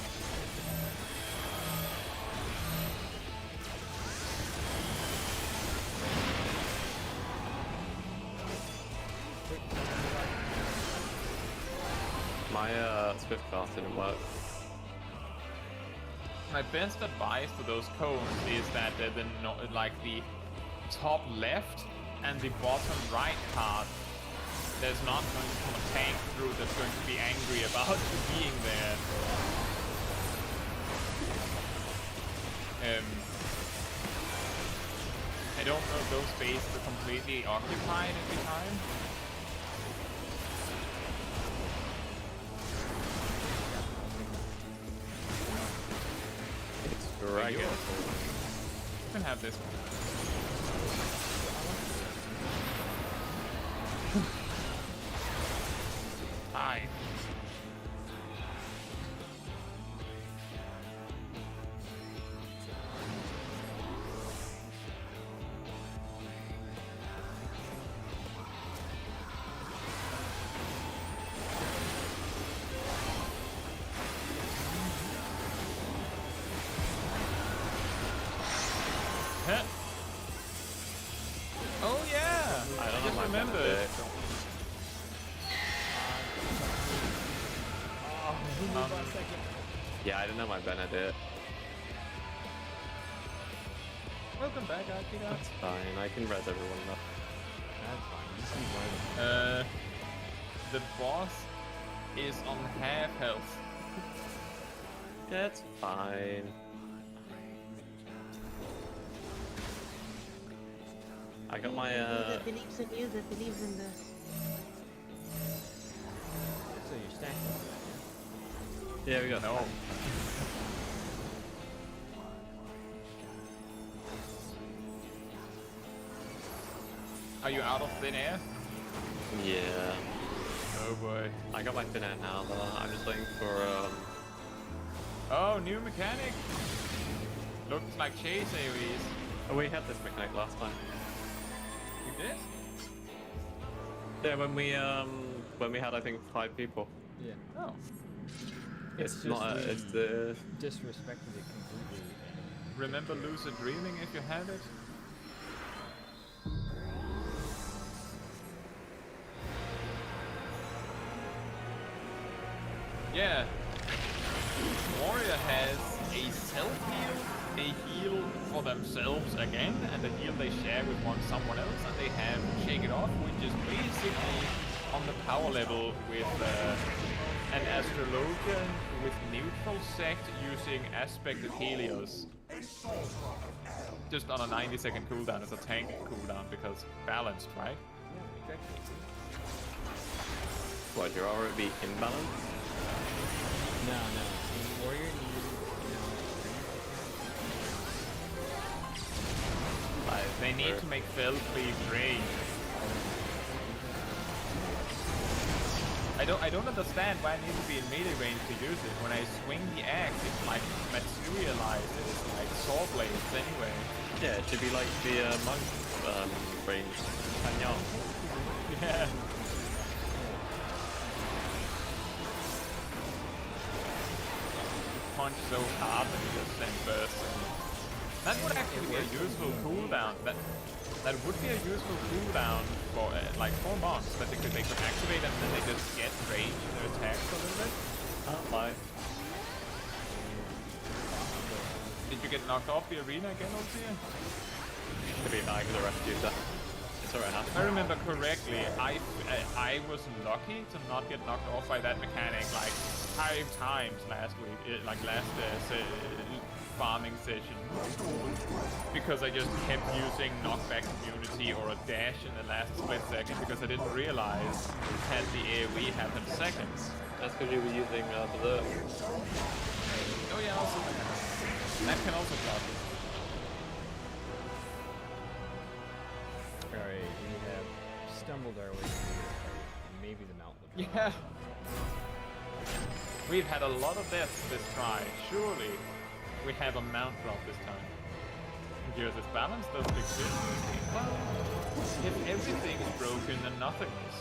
My Swift class didn't work. My best advice for those cones is that the top left and the bottom right part, there's not going to come a tank through that's going to be angry about you being there. I don't know if those spaces are completely occupied every time. It's regular. You can have this one. Hi. Huh? Oh yeah! I don't know just my remembered. Benedict. Yeah, I didn't know my Benedict. Welcome back, Akira. That's fine, I can res everyone though. That's fine. You see one of them. The boss is on half health. Yeah, it's fine. I got my You that believes in you, that believes in this. So you're stacking. Yeah, we got No. Are you out of thin air? Yeah. Oh boy. I got my thin air now though. I'm just waiting for Oh, new mechanic. Looks like chase AoEs. oh, we had this mechanic last time. You did? Yeah, when we had I think 5 people. Yeah. Oh. It's not we it's the disrespected it completely. And Remember lucid dreaming if you have it? Yeah. Warrior has a self-heal, a heal for themselves again, and a heal they share with someone else, and they have Shake It Off, which is basically on the power level with an astrologian with neutral sect using aspected Helios. Just on a 90-second cooldown as a tank cooldown because balanced, right? yeah, exactly. what your aura be imbalanced? No. The warrior needs, They need to make Fell Cleave range. I don't understand why I need to be in melee range to use it. When I swing the axe, it like materializes like saw blades anyway. Yeah, it should be like the monk range. Panyang. Yeah. Punch so hard that it just sends bursts. That would actually be a useful cooldown. That would be a useful cooldown for like 4 months that they could activate and then they just get range in their attacks a little bit. Bye. Did you get knocked off the arena again, Ozia? Could be bad because I rescued that. It's alright now. If I remember correctly, I was lucky to not get knocked off by that mechanic like 5 times last week, last farming session, because I just kept using knockback immunity or a dash in the last split second because I didn't realize it had the AoE happen seconds. That's because you were using Berserk. Oh yeah, also that can also block it. Alright, we have stumbled our way through the fight. Maybe the mount will drop. Yeah. We've had a lot of deaths this try. Surely we have a mount drop this time. Because this balance doesn't exist. Well, if everything is broken, then nothing is.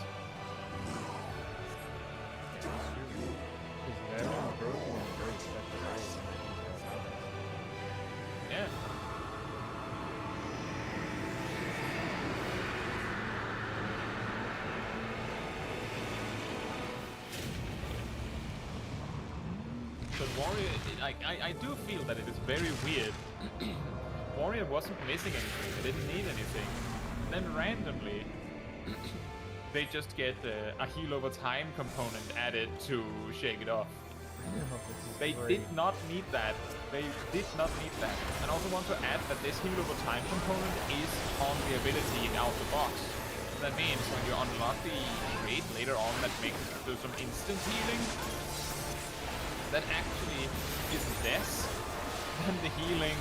Because everyone's broken in a very special way. Yeah. But Warrior, I do feel that it is very weird. Warrior wasn't missing anything, they didn't need anything. Then randomly, they just get a heal over time component added to Shake It Off. They did not need that. They did not need that. And I also want to add that this heal over time component is on the ability out the box. That means when you unlock the trait later on that makes it do some instant healing, that actually is less than the healing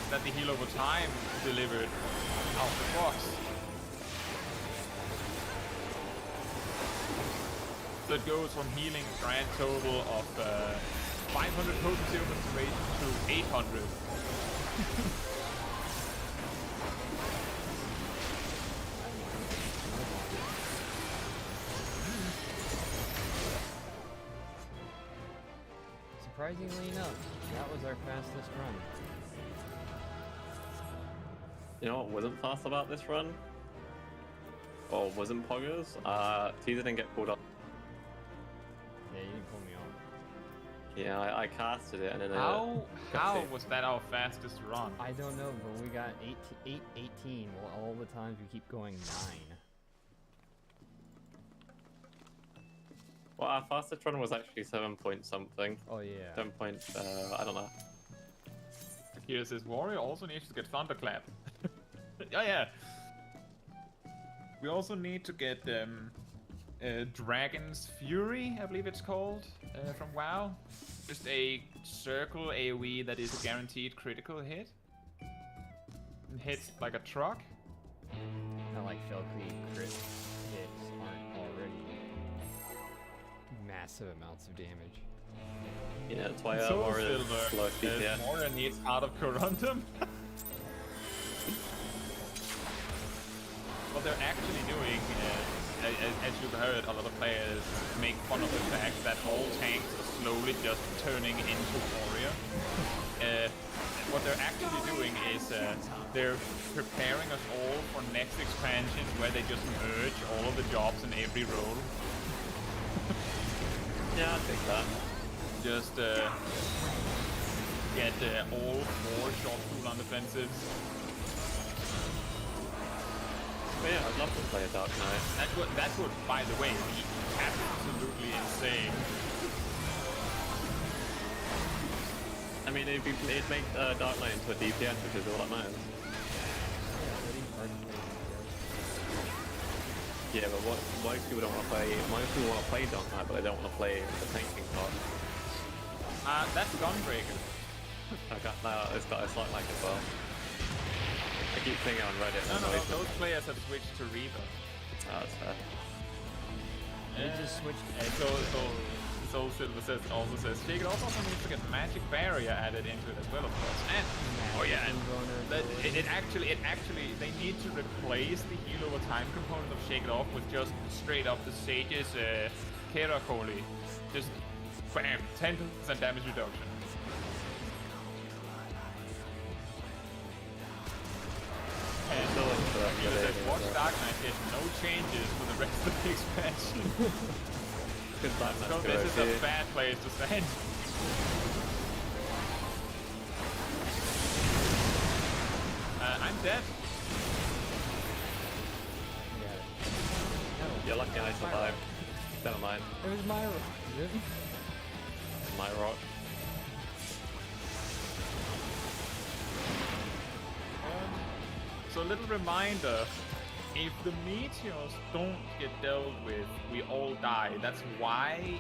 that the heal over time delivered out the box. So it goes from healing a grand total of 500 potency over duration to 800. Surprisingly enough, that was our fastest run. You know what wasn't fast about this run? Or wasn't poggers? Teaser didn't get pulled up. Yeah, you didn't pull me off. Yeah, I casted it and then How saved. was that our fastest run? I don't know, but we got 18 while all the times we keep going 9. Well, our fastest run was actually 7 point something. Oh yeah. 7 point, I don't know. Here says Warrior also needs to get Thunderclap. Oh yeah. We also need to get Dragon's Fury, I believe it's called, from WoW. Just a circle AoE that is a guaranteed critical hit. And hits like a truck. Not like Felcree crit hits aren't already massive amounts of damage. Yeah, that's why So Warrior slow DPS. Warrior needs out of Corundum. What they're actually doing, as you've heard, a lot of players make fun of the fact that all tanks are slowly just turning into Warrior. What they're actually doing is they're preparing us all for next expansion where they just merge all of the jobs in every role. Yeah, I think that. Just get all 4 short cooldown defensives. But yeah, I'd love to play a Dark Knight. That would, by the way, be absolutely insane. I mean, it'd make Dark Knight into a DPS, which is all that matters. Yeah, but most people don't want to play. Most people want to play Dark Knight, but they don't want to play the tanking part. That's Gunbreaker. It's got a slight lag as well. I keep seeing it on Reddit. No, those players have switched to Reaver. Oh, that's fair. They just switched Soul Silver also says Shake It Off also needs to get Magic Barrier added into it as well, of course. And it actually they need to replace the heal over time component of Shake It Off with just straight up the Sage's Kerakoli. Just bam, 10% damage reduction. Watch Dark Knight get no changes for the rest of the expansion. So this is a bad place to stand. I'm dead. You're lucky I survived. Never mind. It was my rock. My rock. So a little reminder, if the meteors don't get dealt with, we all die. That's why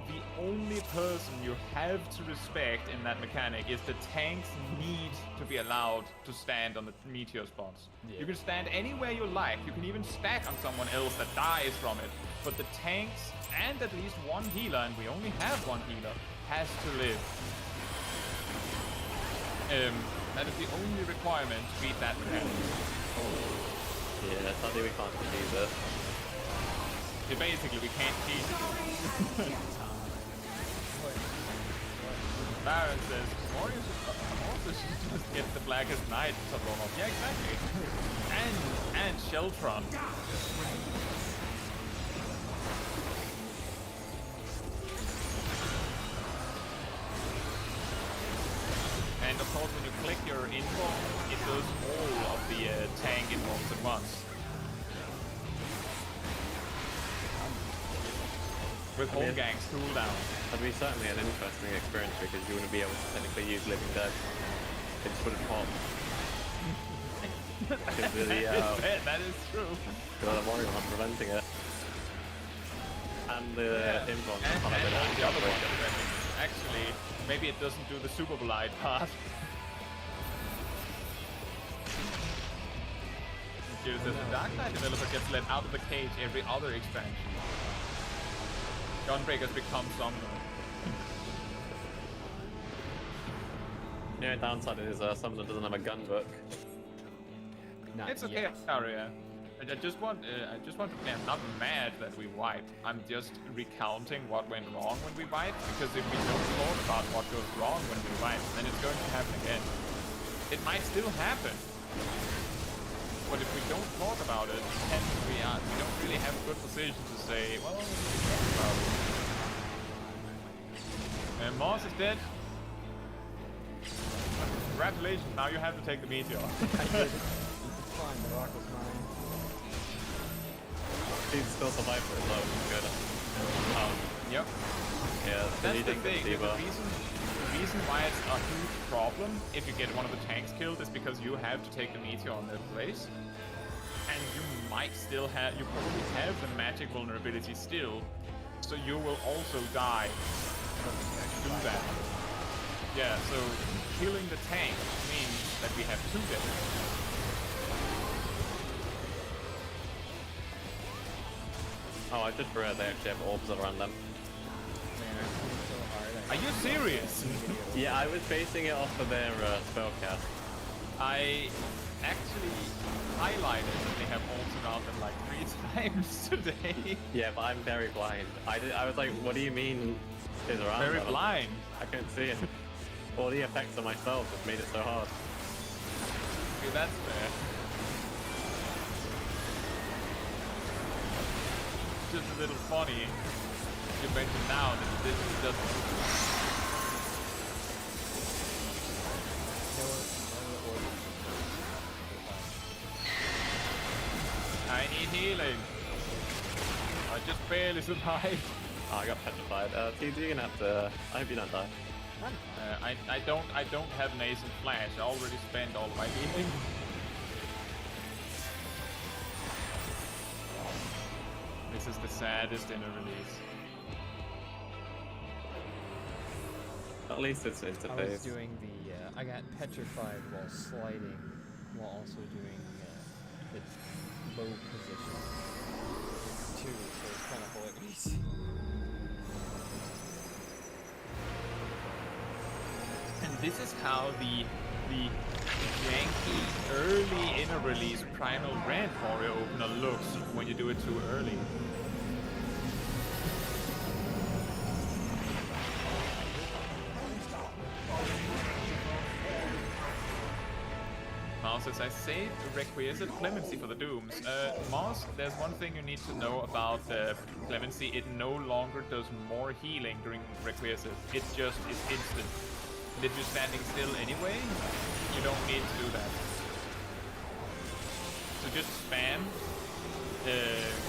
the only person you have to respect in that mechanic is the tanks need to be allowed to stand on the meteor spots. Yeah. You can stand anywhere you like. You can even stack on someone else that dies from it. But the tanks and at least one healer, and we only have one healer, has to live. That is the only requirement to beat that mechanic. Yeah, sadly we can't use it. Basically, we can't cheat it. Baron says, Warriors also should just get the Blackest Knight to run off. Yeah, exactly. And Sheltron. And of course, when you click your info, it does all of the tank infos at once. With whole gangs cooldown. That'd be certainly an interesting experience because you wouldn't be able to technically use Living Dead. It just wouldn't pop. That is true. Because I'm worried on preventing it. And the info And the other one, actually, maybe it doesn't do the super blind part. Here says the Dark Knight developer gets let out of the cage every other expansion. Gunbreakers become somewhere. The only downside is someone that doesn't have a gun book. It's okay, Aria. I just want to. I'm not mad that we wiped. I'm just recounting what went wrong when we wiped. Because if we don't talk about what goes wrong when we wipe, then it's going to happen again. It might still happen. But if we don't talk about it, then we don't really have a good position to say, well, we should talk about it. And Moss is dead. Congratulations, now you have to take the meteor. I did. It's fine, the rock was mine. He's still survived for it, though, which is good. Yep. Yeah, That's you the didn't get thing. The debuff. reason why it's a huge problem if you get one of the tanks killed is because you have to take the meteor on their place. And you might still have, you probably have the magic vulnerability still, so you will also die to do that. Yeah, so killing the tank means that we have 2 deaths. Oh, I just realized they actually have orbs around them. Man, I'm trying so hard. Are you serious? Yeah, I was basing it off of their spellcast. I actually highlighted that they have orbs around them like 3 times today. Yeah, but I'm very blind. I was like, what do you mean is around Very them? blind. I couldn't see it. All the effects on myself have made it so hard. Okay, that's fair. Just a little funny. You mentioned now that this doesn't. I need healing. I just barely survived. Oh, I got petrified. TG, you're gonna have to. I hope you don't die. I don't have nascent flash. I already spent all of my healing. This is the saddest inner release. At least it's I was interface. doing the, I got petrified while sliding, while also doing the low position too, so it's kind of hilarious. And this is how the janky early inner release primal red warrior opener looks when you do it too early. Mouse says, I saved Requiescent Clemency for the Dooms. Mouse, there's one thing you need to know about Clemency. It no longer does more healing during Requiescent. It's instant. And if you're standing still anyway, you don't need to do that. So just spam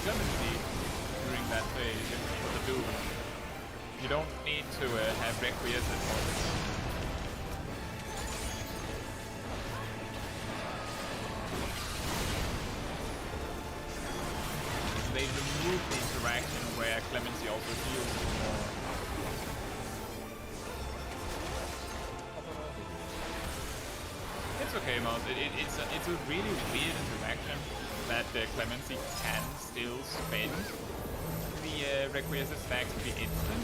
Clemency during that phase for the Doom. You don't need to have Requiescent. They remove the interaction where Clemency also heals more. It's okay, Mouse. It's a really weird interaction that Clemency can still spend the Requiescent stack to be instant,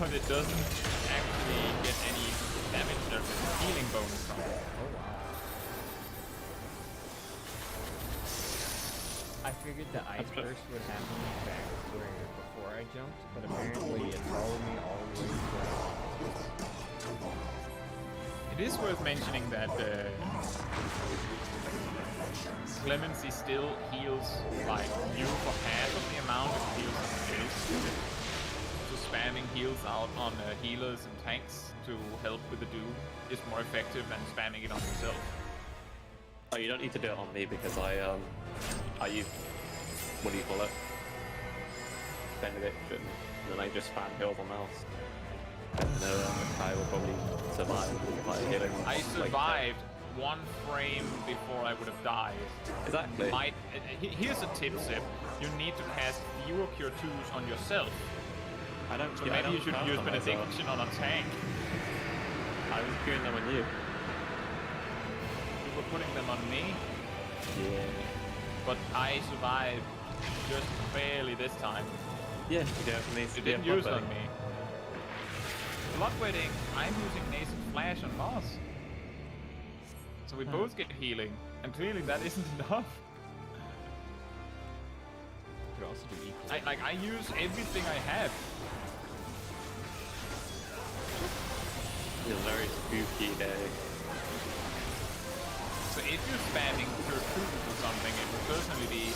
but it doesn't actually get any damage or healing bonus from it. Oh wow. I figured the ice burst would happen back where before I jumped, but apparently it followed me all the way through. It is worth mentioning that Clemency still heals like you for half of the amount it heals on kills. So spamming heals out on healers and tanks to help with the Doom is more effective than spamming it on yourself. Oh, you don't need to do it on me because I use, what do you call it? Benediction, and then I just spam heal the mouse. And I will probably survive by healing. I survived 1 frame before I would have died. Exactly. Here's a tip, Sip. You need to cast fewer Cure 2s on yourself. I don't. So I maybe don't you should count use on myself. Benediction on a tank. I was doing them on you. You were putting them on me, Yeah. but I survived just barely this time. Yeah, you don't need to It be a didn't use blood on me. Bloodwetting, I'm using Nascent Flash on Moss. So we both get healing, and clearly that isn't enough. You could also do equal. I use everything I have. It's a very spooky day. So if you're spamming Cure 2 or something, it would personally be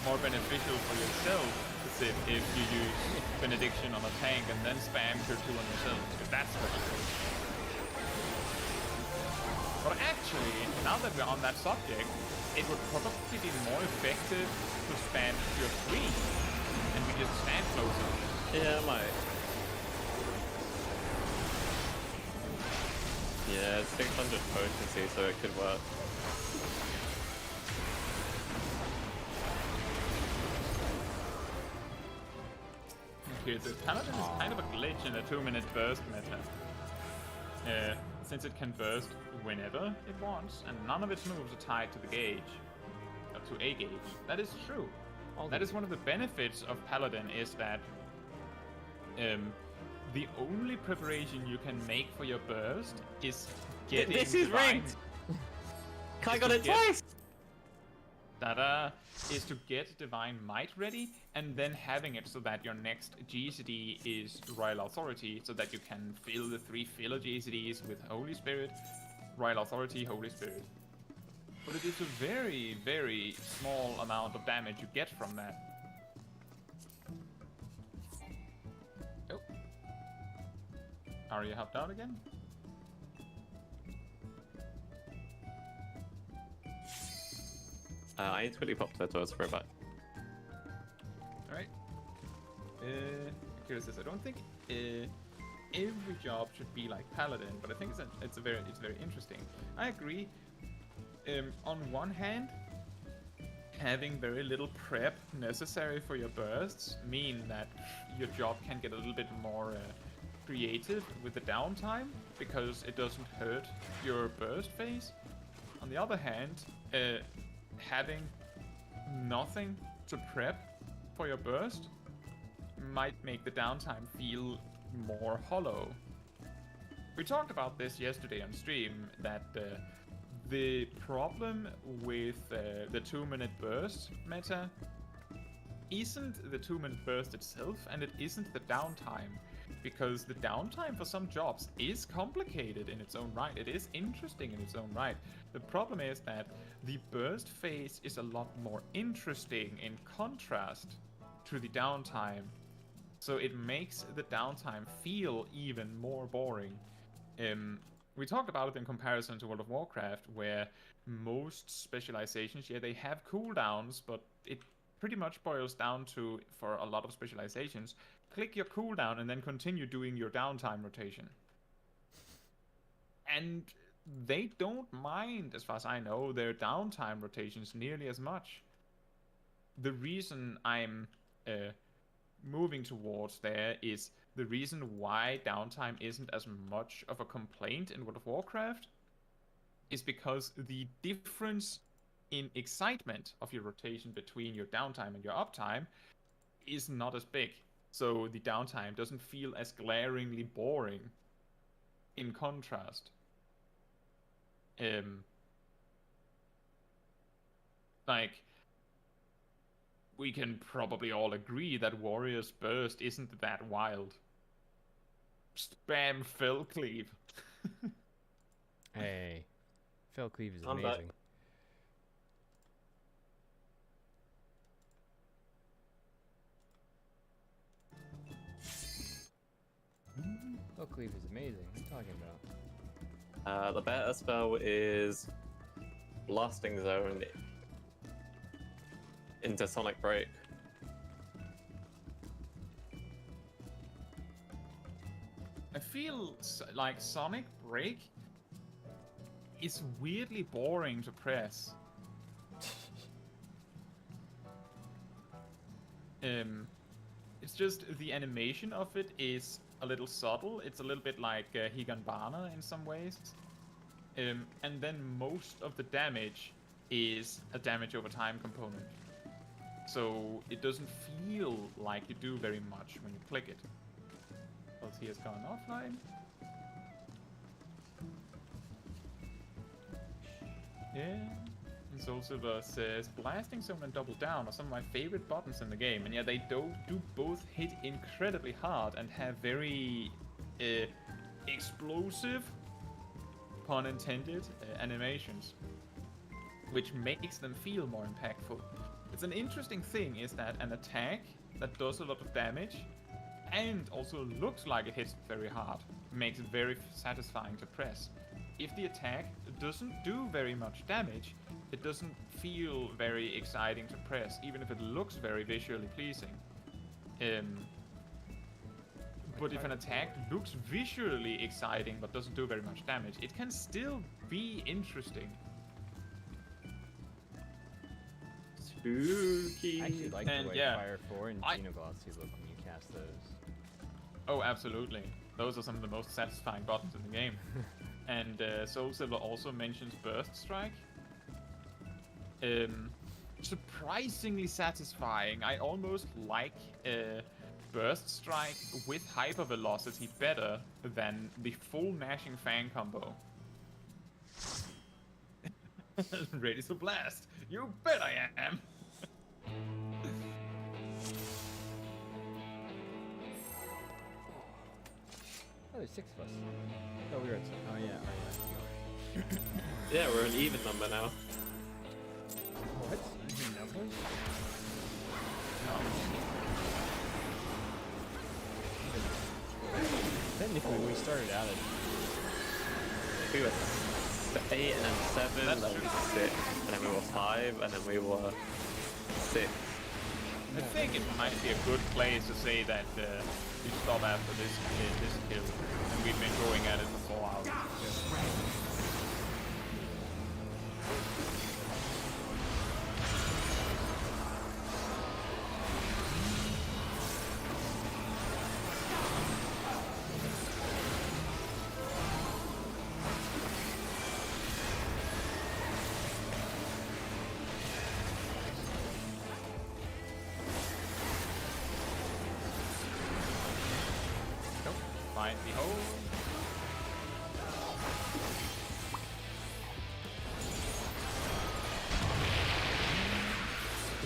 more beneficial for yourself if you use Benediction on a tank and then spam Cure 2 on yourself, if that's what you do. But actually, now that we're on that subject, it would probably be more effective to spam Cure 3 and we just stand closer. Yeah, I might. Yeah, it's 600 potency, so it could work. Okay, this Paladin is kind of a glitch in a 2-minute burst meta. Since it can burst whenever it wants, and none of its moves are tied to the gauge. To a gauge. That is true. That is one of the benefits of Paladin, is that the only preparation you can make for your burst is getting This is divine... rigged! I got it twice! Is to get Divine Might ready, and then having it so that your next GCD is Royal Authority, so that you can fill the 3 filler GCDs with Holy Spirit, Royal Authority, Holy Spirit. But it is a very, very small amount of damage you get from that. Oh. Arya helped out again? I need to quickly pop to the toilets for a bit. Alright. Kira says, I don't think every job should be like Paladin, but I think it's very interesting. I agree. On one hand, having very little prep necessary for your bursts mean that your job can get a little bit more creative with the downtime, because it doesn't hurt your burst phase. On the other hand, having nothing to prep for your burst might make the downtime feel more hollow. We talked about this yesterday on stream, that the problem with the 2-minute burst meta isn't the 2-minute burst itself, and it isn't the downtime. Because the downtime for some jobs is complicated in its own right. It is interesting in its own right. The problem is that the burst phase is a lot more interesting in contrast to the downtime. So it makes the downtime feel even more boring. We talked about it in comparison to World of Warcraft, where most specializations, yeah, they have cooldowns, but it pretty much boils down to, for a lot of specializations, click your cooldown and then continue doing your downtime rotation. And they don't mind, as far as I know, their downtime rotations nearly as much. The reason I'm moving towards there is the reason why downtime isn't as much of a complaint in World of Warcraft is because the difference in excitement of your rotation between your downtime and your uptime is not as big. So the downtime doesn't feel as glaringly boring in contrast. Like, we can probably all agree that Warrior's Burst isn't that wild. Spam Fell Cleave. Hey, Fell Cleave is I'm back. amazing. Fell Cleave is amazing. What are you talking about? The better spell is Blasting Zone into Sonic Break. I feel like Sonic Break is weirdly boring to press. It's just the animation of it is a little subtle. It's a little bit like Higanbana in some ways. And then most of the damage is a damage over time component. So it doesn't feel like you do very much when you click it. Well, he has gone offline. Yeah. And Soulsilver says, Blasting Zone and Double Down are some of my favorite buttons in the game. And yeah, they do both hit incredibly hard and have very explosive, pun intended, animations, which makes them feel more impactful. It's an interesting thing is that an attack that does a lot of damage and also looks like it hits very hard makes it very satisfying to press. If the attack doesn't do very much damage, it doesn't feel very exciting to press, even if it looks very visually pleasing. But if an attack looks visually exciting but doesn't do very much damage, it can still be interesting. Spooky. I actually like And the way yeah, Fire 4 and I- Xenoglossy look when you cast those. Oh, absolutely. Those are some of the most satisfying buttons in the game. And Soul Silver also mentions Burst Strike. Surprisingly satisfying. I almost like Burst Strike with Hyper Velocity better than the full Gnashing Fang combo. Ready to blast! You bet I am! Oh, there's 6 of us. Oh, we were at some. Oh, yeah. Yeah, we're an even number now. What? Even numbers? Technically, we started out at. We were 8 and then 7, That's then true. 6, and then we were 5, and then we were 6. I think it might be a good place to say that we stop after this kill, and we've been going at it for 4 hours. Nope. Find the hole.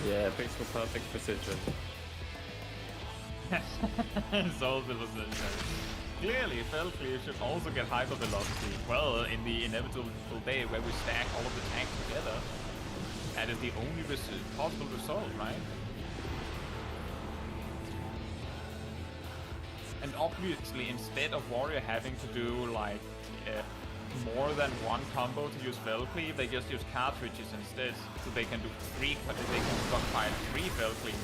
Yeah, pixel perfect precision. Soul Velocity. Clearly, Felclear should also get Hyper Velocity. Well, in the inevitable day where we stack all of the tanks together, that is the only possible result, right? And obviously, instead of Warrior having to do like more than one combo to use Fell Cleave, they just use cartridges instead, so they can do they can stockpile 3 Fell Cleaves.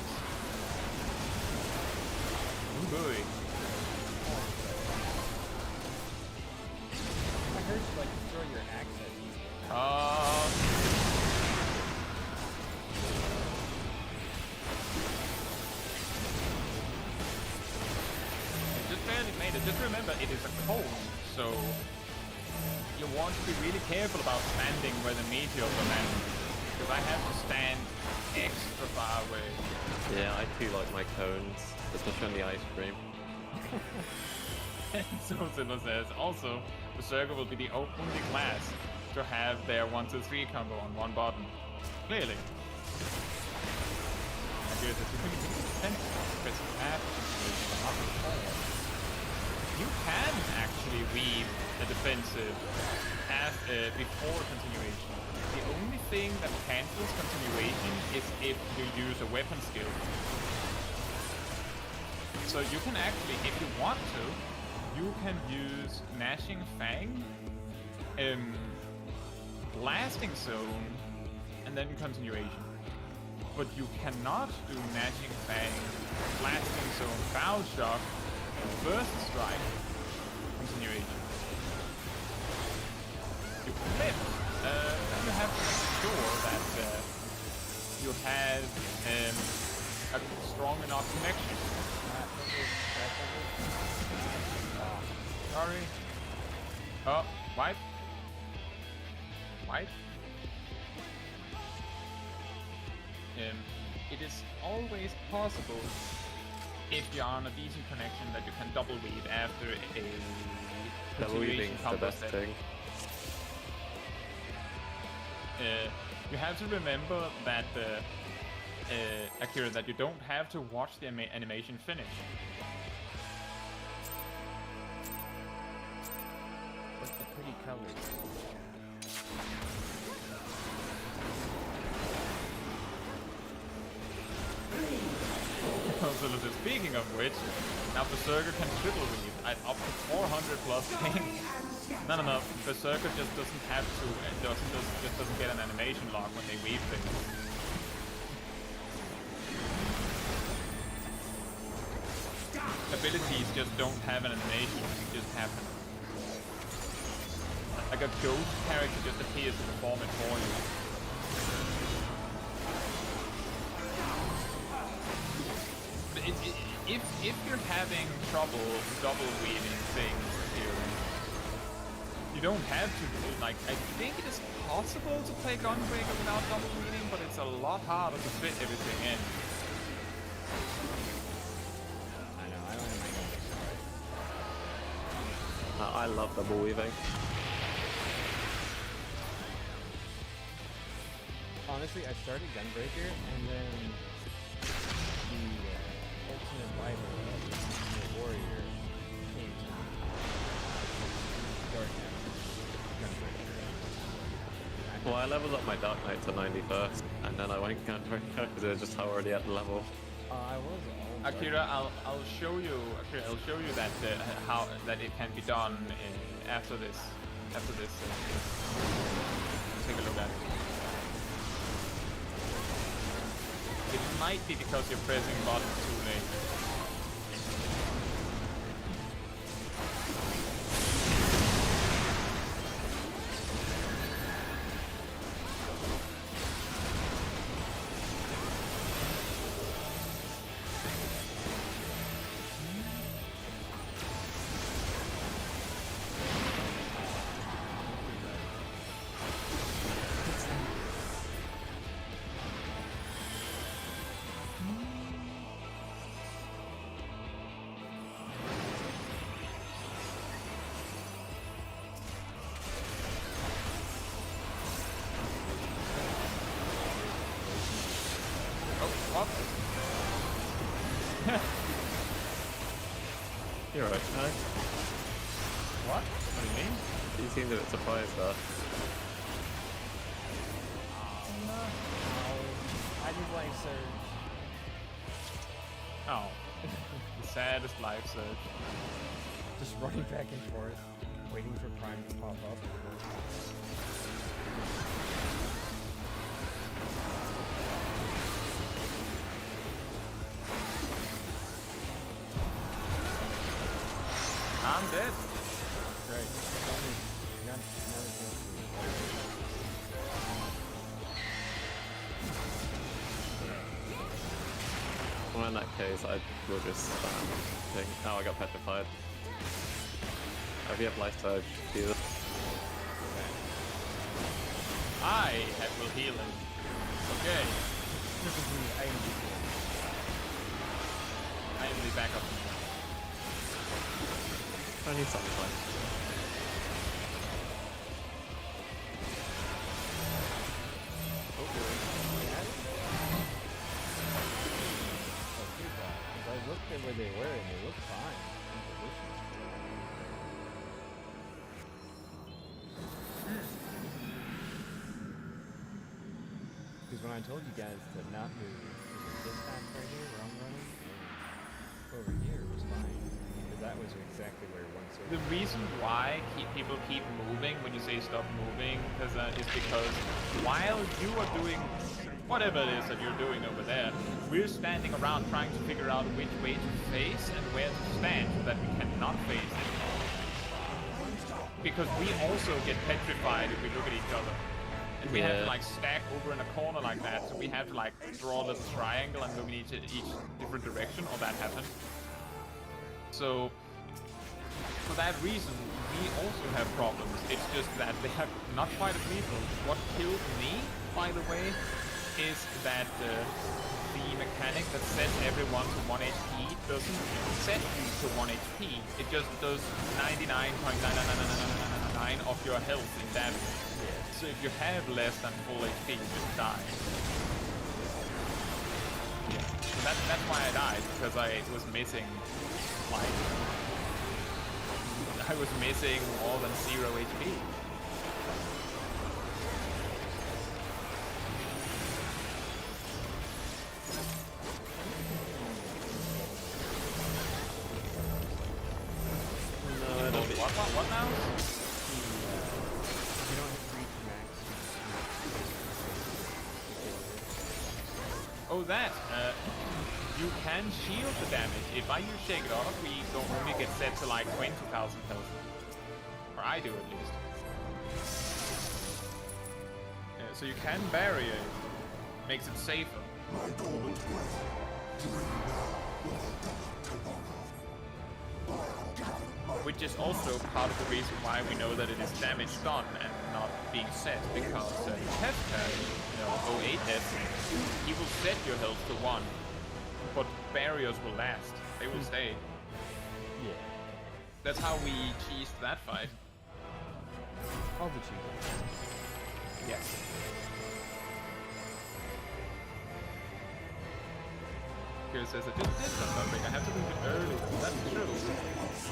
Oh boy. I heard you like to throw your axe at you. It just barely made it. Just remember, it is a cone, so you want to be really careful about standing where the meteors are landing, because I have to stand extra far away. Yeah, I too like my cones, especially on the ice cream. So Zilla says, also, Berserker will be the only class to have their 1-2-3 combo on one button. Clearly. I hear that you can press F you can actually weave the defensive before continuation. The only thing that cancels continuation is if you use a weapon skill. So you can actually, if you want to, you can use Gnashing Fang, Blasting Zone, and then continuation. But you cannot do Gnashing Fang, Blasting Zone, Foul Shock, Burst Strike, continuation. You flip. You have to make sure that you have a strong enough connection. Sorry. Oh, wipe. Wipe. It is always possible, if you're on a decent connection, that you can double weave after a Double weaving's the combo best step. thing. You have to remember that Akira, that you don't have to watch the animation finish. What's the pretty colors? So speaking of which, now Berserker can triple weave at up to 400 plus ping. No. Berserker just doesn't have to, just doesn't get an animation lock when they weave things. abilities just don't have an animation, they just happen. Like a ghost character just appears to perform it for you. But if you're having trouble double wheeling things here, you don't have to, like, I think it is possible to play Gunbreaker without double wheeling, but it's a lot harder to fit everything in. I know, I don't have my Gunbreaker right. I love double weaving. Honestly, I started Gunbreaker, and then the ultimate rival of the warrior came to me. Dark Knight Gunbreaker. Well, I leveled up my Dark Knight to 91st, and then I went Gunbreaker because it was just already at the level. I was all Akira, I'll show you. Akira, I'll show you that how that it can be done after this. After this, take a look at it. It might be because you're pressing buttons too late. You're right, Alex. What? What do you mean? You seemed a bit surprised there. I did like Surge. Oh. The saddest life surge. Just running back and forth, waiting for Prime to pop up. I'm dead. Great. Well, in that case, I will just think, oh, I got petrified. If you have life surge, do this. I will heal him. Okay. I am the backup. I need something fun. I looked at where they were and they looked fine in position. Because when I told you guys to not move, this patch right here where I'm running, over here was fine. Because that was exactly where one circle. The reason why people keep moving when you say stop moving is because while you are doing whatever it is that you're doing over there, we're standing around trying to figure out which way to face and where to stand so that we cannot face it. Because we also get petrified if we look at each other. And we have to like stack over in a corner like that, so we have to like draw a little triangle and look in each different direction, or that happens. So for that reason, we also have problems. It's just that they have not quite as lethal. What killed me, by the way, is that the mechanic that sets everyone to 1 HP doesn't set you to 1 HP. It just does 99.99999 of your health in damage. So if you have less than full HP, you just die. So that's why I died, because I was missing, like, I was missing more than 0 HP. What now? You don't have to reach max. Oh, that. You can shield the damage. If I use Shake It Off, we don't only get set to like 20,000 health. Or I do at least. So you can barrier it. Makes it safer. Which is also part of the reason why we know that it is damage done and not being set, because test carry, 08S, he will set your health to 1, but barriers will last. They will stay. Yeah. That's how we cheesed that fight. All the cheese. Yes. Here says I just did something. I have to move it early. That's true.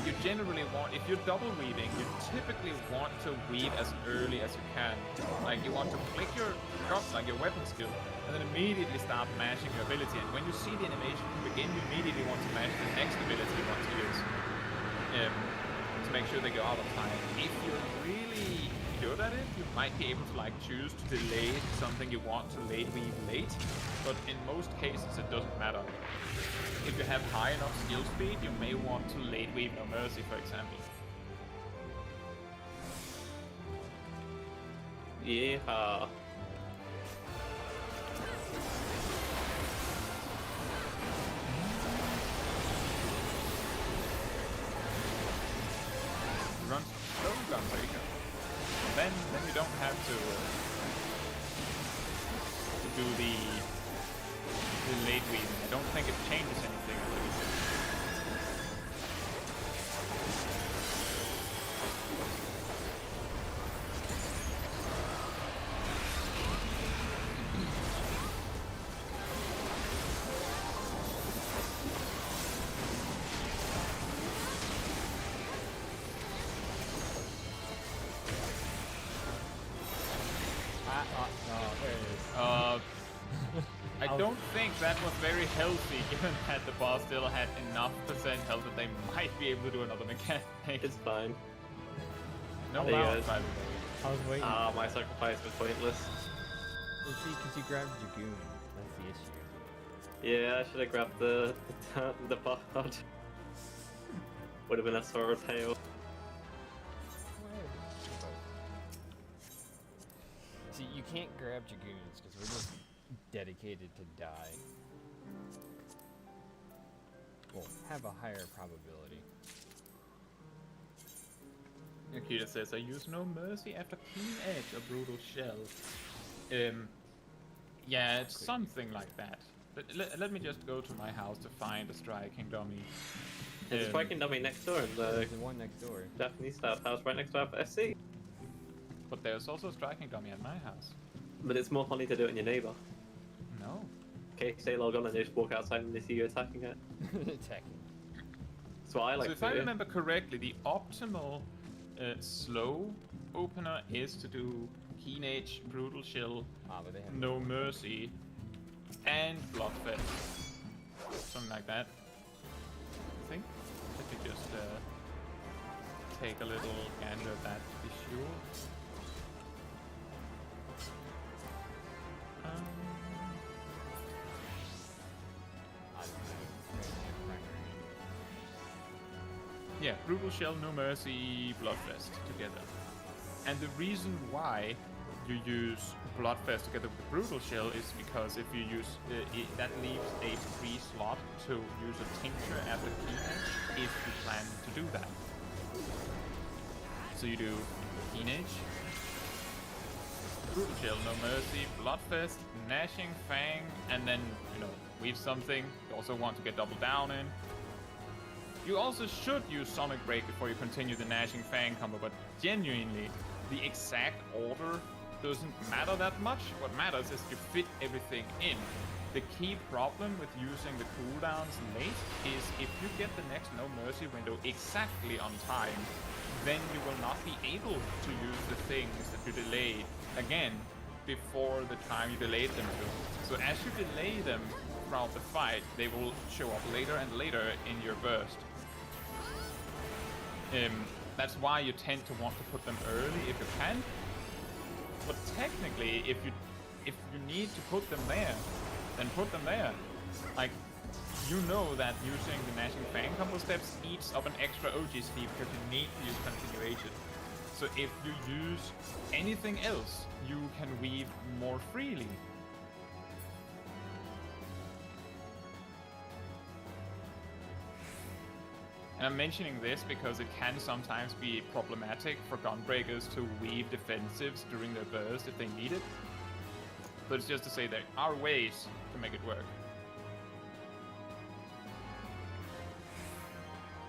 You generally want, if you're double weaving, you typically want to weave as early as you can. Like you want to click your drop, like your weapon skill, and then immediately start mashing your ability. And when you see the animation begin, you immediately want to mash the next ability you want to use. To make sure they go out of time. If you're really good at it, you might be able to like choose to delay something you want to late weave late, but in most cases it doesn't matter. If you have high enough skill speed, you may want to late weave No Mercy, for example. Yeah. Run slow Gunbreaker. Then you don't have to do the late weaving. I don't think it changes anything at least. I don't think that was very healthy, given that the boss still had enough % health that they might be able to do another mechanic. It's fine. No There you doubt, go. by the way. I was waiting. My sacrifice was pointless. You see, because you grabbed Dragoon. That's the issue. Yeah, I should have grabbed the bard. Would have been a sort of tail. See, you can't grab Dragoons because we're just dedicated to die. Well, have a higher probability. Akira says, I use No Mercy after Keen Edge or Brutal Shell. Yeah, it's something like that. But let me just go to my house to find a striking dummy. There's a striking dummy next door in the There's the one next door. Japanese staff house right next to FFXIV. But there's also a striking dummy at my house. But it's more funny to do it in your neighbor. No. Okay, say log on and they just walk outside and they see you attacking it. Attacking. That's what I like So if to I do. remember correctly, the optimal slow opener is to do Keen Edge, Brutal Shell, But they have No Mercy, and Bloodfest. Something like that. I think. Let me just take a little gander at that to be sure. Yeah, Brutal Shell, No Mercy, Bloodfest together. And the reason why you use Bloodfest together with Brutal Shell is because if you use that leaves a free slot to use a tincture after Keen Edge if you plan to do that. So you do Keen Edge, Brutal Shell, No Mercy, Bloodfest, Gnashing Fang, and then, weave something. You also want to get double down in. You also should use Sonic Break before you continue the Gnashing Fang combo, but genuinely, the exact order doesn't matter that much. What matters is you fit everything in. The key problem with using the cooldowns late is if you get the next No Mercy window exactly on time, then you will not be able to use the things that you delayed again before the time you delayed them to. So as you delay them throughout the fight, they will show up later and later in your burst. That's why you tend to want to put them early if you can. But technically, if you need to put them there, then put them there. Like, you know that using the Gnashing Fang combo steps eats up an extra OG speed because you need to use continuation. So if you use anything else, you can weave more freely. And I'm mentioning this because it can sometimes be problematic for Gunbreakers to weave defensives during their burst if they need it. But it's just to say there are ways to make it work.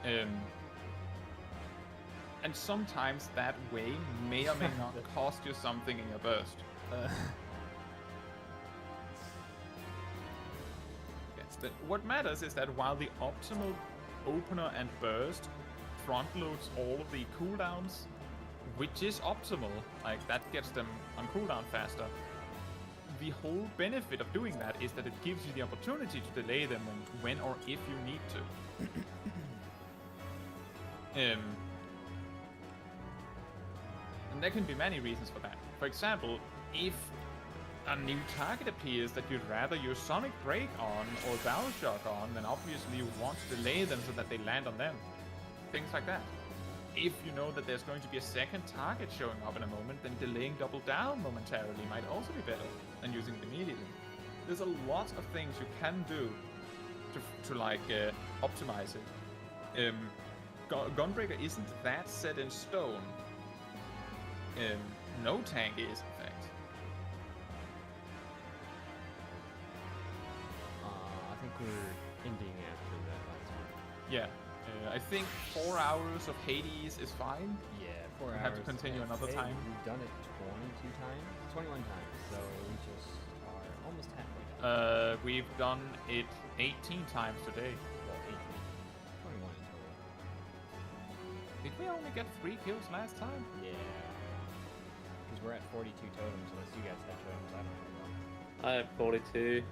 And sometimes that way may or may not cost you something in your burst. Yes, but what matters is that while the optimal opener and burst front loads all of the cooldowns, which is optimal, like that gets them on cooldown faster, the whole benefit of doing that is that it gives you the opportunity to delay them when or if you need to. And there can be many reasons for that. For example, if a new target appears that you'd rather use Sonic Break on or Battle Shock on, then obviously you want to delay them so that they land on them. Things like that. If you know that there's going to be a second target showing up in a moment, then delaying Double Down momentarily might also be better than using it immediately. There's a lot of things you can do to optimize it. Gunbreaker isn't that set in stone. No tank is, in fact. I think we're ending after that last one. Yeah. I think 4 hours of Hades is fine. Yeah, 4 hours. We have to continue another Hey, time. We've done it 21 times, so we just are almost halfway done. We've done it 18 times today. Well, 18. 21 in total. Did we only get 3 kills last time? Yeah. Because we're at 42 totems, unless you guys have totems, I don't know. I have 42.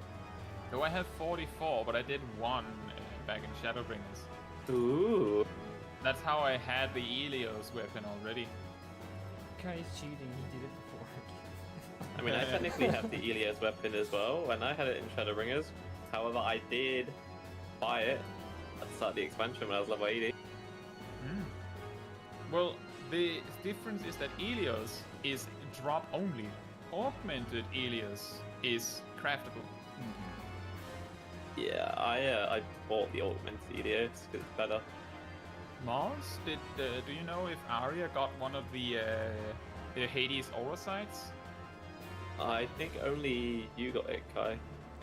No, I have 44, but I did 1 back in ShadowBringers. Ooh. That's how I had the Elios weapon already. Kai's cheating, he did it before. I mean, I technically have the Elias weapon as well, and I had it in Shadowbringers. However, I did buy it at the start of the expansion when I was level 80. Well, the difference is that Elios is drop only. Augmented Elios is craftable. Yeah, I bought the augmented Elias because it's better. Mars, do you know if Arya got one of the Hades aura sights? I think only you got it, Kai. And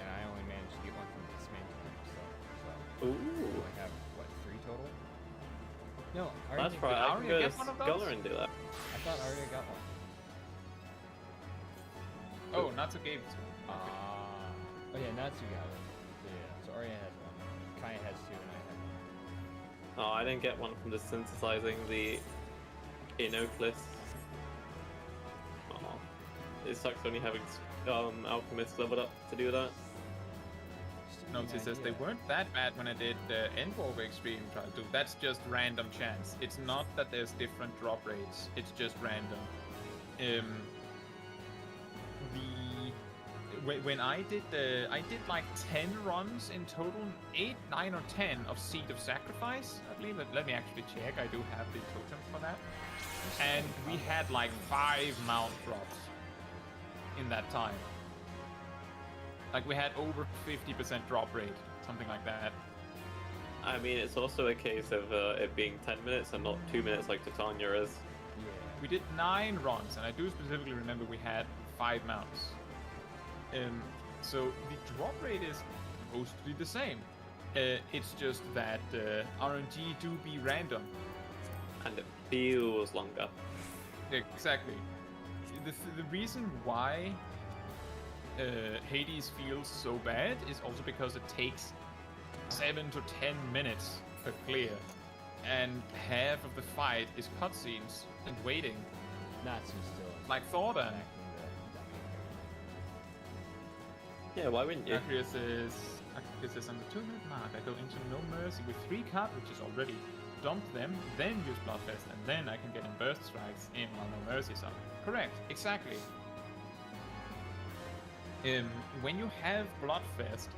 I only managed to get one from Dismantling, so Ooh. I have, what, 3 total? No, Arya That's didn't right, get- I Arya can go to get one of those? Scholar and do that. I thought Arya got one. Oh, Natsu gave it to me. Oh yeah, Natsu got it. So yeah, so Arya has one. Kai has 2 and I have 1. Oh, I didn't get one from the synthesizing the Inoclis. Oh, it sucks only having Alchemist leveled up to do that. Just to give you Notice an says they idea. weren't that bad when I did Endwalker Extreme Trial 2. That's just random chance. It's not that there's different drop rates. It's just random. When I did like 10 runs in total, 8, 9, or 10 of Seed of Sacrifice, I believe. Let me actually check. I do have the totems for that. And we had like 5 mount drops in that time. Like we had over 50% drop rate, something like that. I mean, it's also a case of it being 10 minutes and not 2 minutes like Titania is. Yeah. We did 9 runs, and I do specifically remember we had 5 mounts. So the drop rate is mostly the same. It's just that RNG do be random. And it feels longer. Exactly. The reason why Hades feels so bad is also because it takes 7 to 10 minutes per clear, and half of the fight is cutscenes and waiting, Natsu's still like Thordan. attacking the dummy Yeah, why wouldn't you? Acria says on the 2-minute mark, I go into No Mercy with 3 cartridges already, dump them, then use Bloodfest, and then I can get in burst strikes in while No Mercy's on. Correct, exactly. When you have Bloodfest,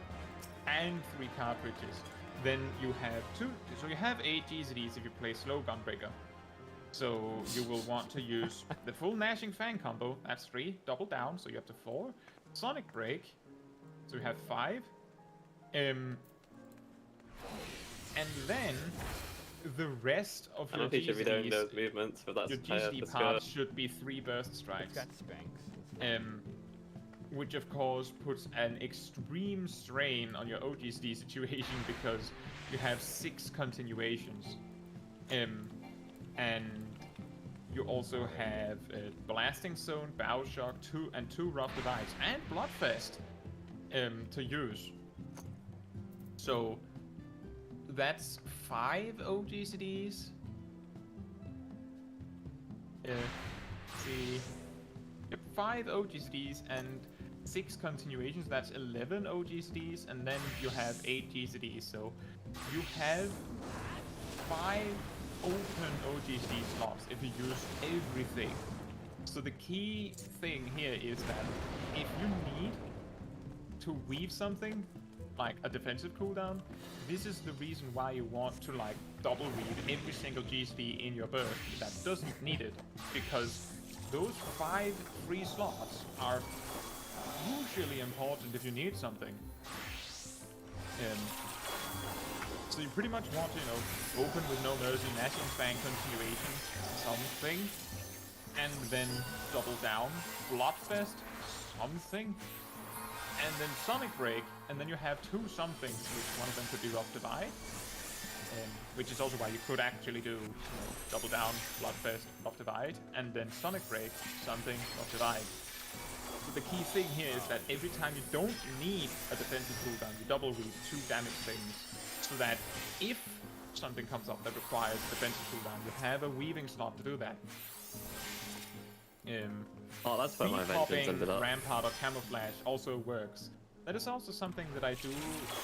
and 3 cartridges, then you have 2. So you have 8 GZDs if you play slow Gunbreaker. So you will want to use the full Gnashing Fang combo. That's 3. Double down, so you have to 4. Sonic Break, so you have 5. And then the rest of I your don't think you should be doing GZDs, those movements, but that's your GZD parts should be 3 burst strikes. It's got spanks. Which of course puts an extreme strain on your OGSD situation because you have 6 continuations. And you also have Blasting Zone, Bow Shock, 2 Rough Divides, and Bloodfest to use. So that's 5 OGCDs. See, 5 OGCDs and 6 continuations. That's 11 OGCDs, and then you have 8 GCDs. So you have 5 open OGCD slots if you use everything. So the key thing here is that if you need to weave something, like a defensive cooldown, this is the reason why you want to like double weave every single GCD in your burst that doesn't need it, because those 5 free slots are crucially important if you need something. So you pretty much want to, open with No Mercy, Gnashing Fang continuation, something, and then double down, Bloodfest, something, and then Sonic Break, and then you have 2 somethings, which one of them could be Rough Divide, which is also why you could actually do double down, Bloodfest, Rough Divide, and then Sonic Break, something, Rough Divide. So the key thing here is that every time you don't need a defensive cooldown, you double weave 2 damage things, so that if something comes up that requires a defensive cooldown, you have a weaving slot to do that. Oh, that's where my vengeance ended up. Rampart or Camouflage also works. That is also something that I do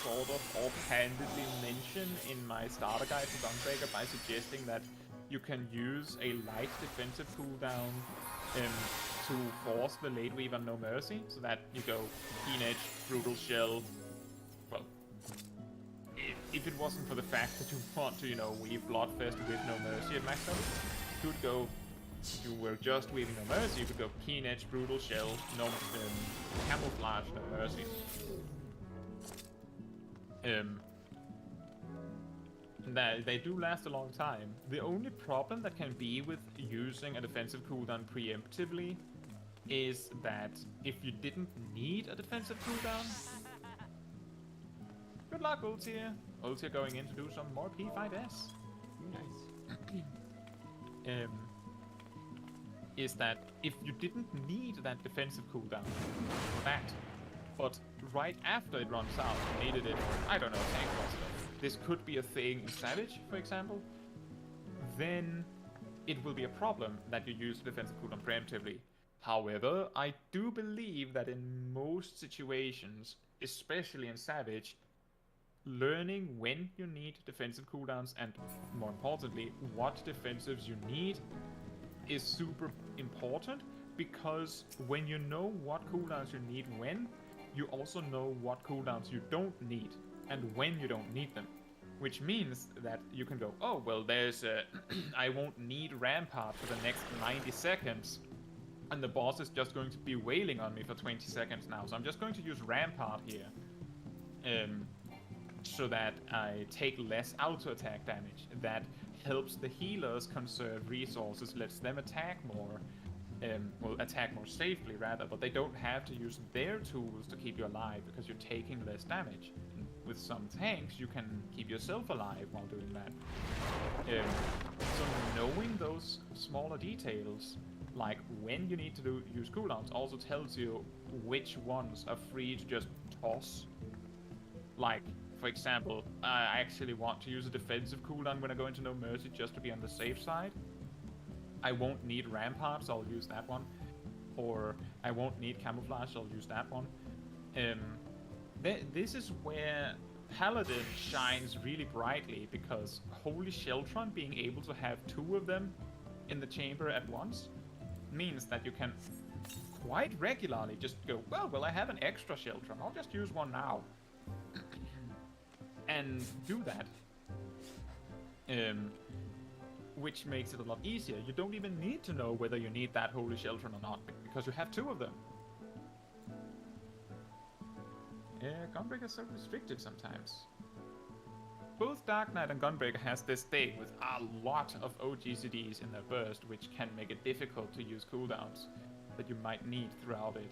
sort of offhandedly mention in my starter guide for Gunbreaker by suggesting that you can use a light defensive cooldown to force the late weave on No Mercy, so that you go Keen Edge, Brutal Shell. Well, if it wasn't for the fact that you want to, weave Bloodfest with No Mercy at max level, you could go. If you were just weaving No Mercy, you could go Keen Edge, Brutal Shell, Camouflage, No Mercy. They do last a long time. The only problem that can be with using a defensive cooldown preemptively is that if you didn't need a defensive cooldown, good luck, Ultia. Ultia going in to do some more P5S. Nice. Is that if you didn't need that defensive cooldown for that, but right after it runs out, you needed it for, I don't know, tank cluster. This could be a thing in Savage, for example. Then it will be a problem that you use defensive cooldown preemptively. However, I do believe that in most situations, especially in Savage, learning when you need defensive cooldowns and, more importantly, what defensives you need is super important, because when you know what cooldowns you need when, you also know what cooldowns you don't need and when you don't need them. Which means that you can go, oh, well, there's a I won't need Rampart for the next 90 seconds, and the boss is just going to be wailing on me for 20 seconds now, so I'm just going to use Rampart here. So that I take less auto-attack damage. That helps the healers conserve resources, lets them attack more, attack more safely rather, but they don't have to use their tools to keep you alive because you're taking less damage. And with some tanks, you can keep yourself alive while doing that. So knowing those smaller details, like when you need to use cooldowns, also tells you which ones are free to just toss. Like, for example, I actually want to use a defensive cooldown when I go into No Mercy just to be on the safe side. I won't need Rampart, so I'll use that one. Or I won't need Camouflage, so I'll use that one. This is where Paladin shines really brightly, because Holy Sheltron being able to have 2 of them in the chamber at once means that you can quite regularly just go, well, I have an extra Sheltron, I'll just use one now. and do that. Which makes it a lot easier. You don't even need to know whether you need that Holy Children or not, because you have 2 of them. Gunbreaker is so restricted sometimes. Both Dark Knight and Gunbreaker has this thing with a lot of OGCDs in their burst, which can make it difficult to use cooldowns that you might need throughout it.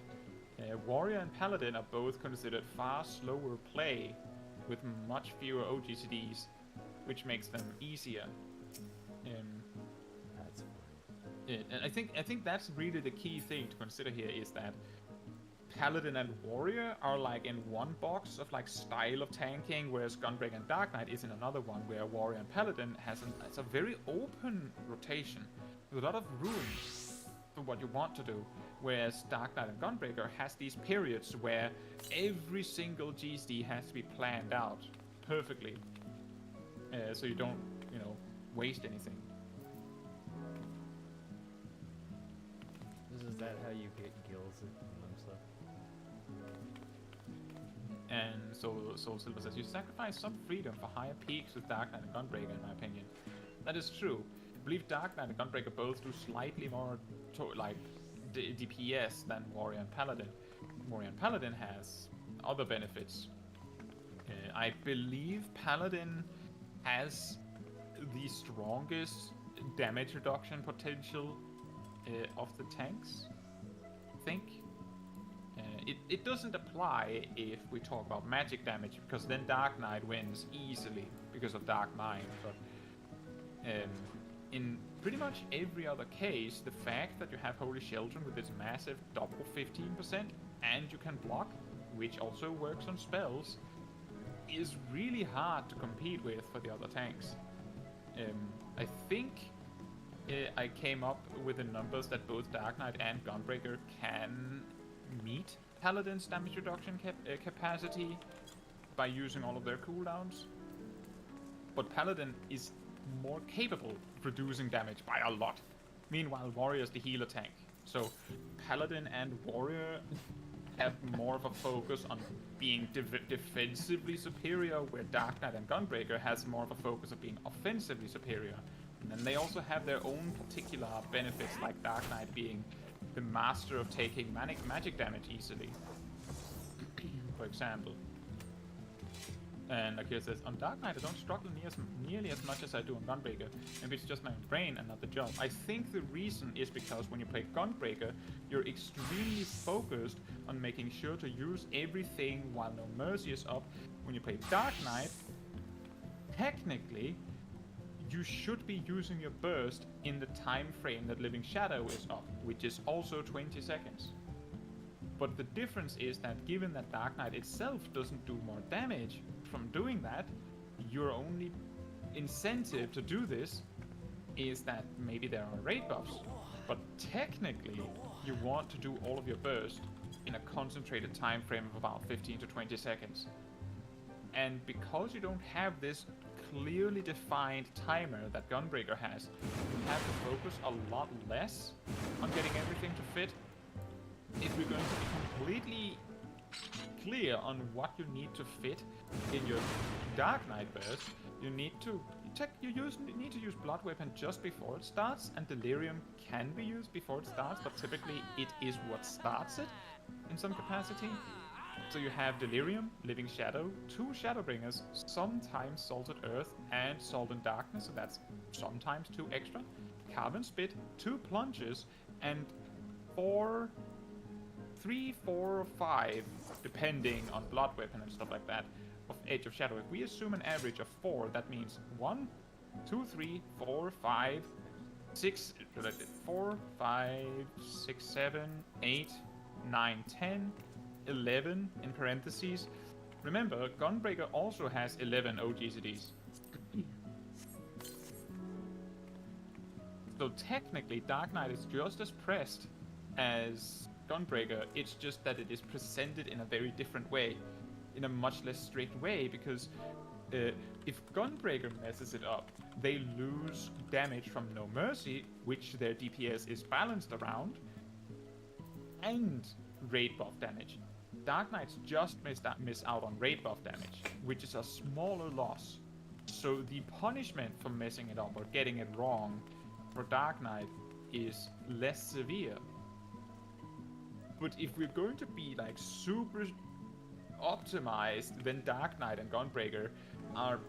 Warrior and Paladin are both considered far slower play with much fewer OGCDs, which makes them easier. That's funny. And I think that's really the key thing to consider here, is that Paladin and Warrior are like in one box of like style of tanking, whereas Gunbreaker and Dark Knight is in another one, where Warrior and Paladin has a very open rotation with a lot of room for what you want to do, whereas Dark Knight and Gunbreaker has these periods where every single GSD has to be planned out perfectly, so you don't, waste anything. Is that how you get gills and stuff? And Soul Silver says, you sacrifice some freedom for higher peaks with Dark Knight and Gunbreaker, in my opinion. That is true. I believe Dark Knight and Gunbreaker both do slightly more DPS than Warrior and Paladin. Warrior and Paladin has other benefits. I believe Paladin has the strongest damage reduction potential of the tanks, I think. It doesn't apply if we talk about magic damage, because then Dark Knight wins easily because of Dark Mind, but in pretty much every other case, the fact that you have Holy Children with its massive double 15% and you can block, which also works on spells, is really hard to compete with for the other tanks. I think I came up with the numbers that both Dark Knight and Gunbreaker can meet Paladin's damage reduction capacity by using all of their cooldowns. But Paladin is more capable of reducing damage by a lot. Meanwhile, Warrior is the healer tank. So Paladin and Warrior have more of a focus on being defensively superior, where Dark Knight and Gunbreaker has more of a focus of being offensively superior. And then they also have their own particular benefits, like Dark Knight being the master of taking magic damage easily, for example. And Akira says, on Dark Knight I don't struggle nearly as much as I do on Gunbreaker. Maybe it's just my brain and not the job. I think the reason is because when you play Gunbreaker, you're extremely focused on making sure to use everything while no mercy is up. When you play Dark Knight, technically, you should be using your burst in the time frame that Living Shadow is up, which is also 20 seconds. But the difference is that given that Dark Knight itself doesn't do more damage from doing that, your only incentive to do this is that maybe there are raid buffs. But technically, you want to do all of your burst in a concentrated time frame of about 15 to 20 seconds. And because you don't have this clearly defined timer that Gunbreaker has, you have to focus a lot less on getting everything to fit. If you're going to be completely clear on what you need to fit in your Dark Knight burst, you need to use Blood Weapon just before it starts, and Delirium can be used before it starts, but typically it is what starts it in some capacity. So you have Delirium, Living Shadow, 2 Shadowbringers, sometimes Salted Earth and Salt and Darkness, so that's sometimes 2 extra, Carven Spit, 2 Plunges, and 3, 4, or 5, depending on Blood Weapon and stuff like that, of Edge of Shadow. If we assume an average of 4, that means 1, 2, 3, 4, 5, 6, 4, 5, 6, 7, 8, 9, 10, 11 in parentheses. Remember, Gunbreaker also has 11 OGCDs. So technically, Dark Knight is just as pressed as Gunbreaker. It's just that it is presented in a very different way, in a much less strict way, because if Gunbreaker messes it up, they lose damage from No Mercy, which their DPS is balanced around, and raid buff damage. Dark Knights just miss out on raid buff damage, which is a smaller loss. So the punishment for messing it up or getting it wrong for Dark Knight is less severe. But if we're going to be like super optimized, then Dark Knight and Gunbreaker are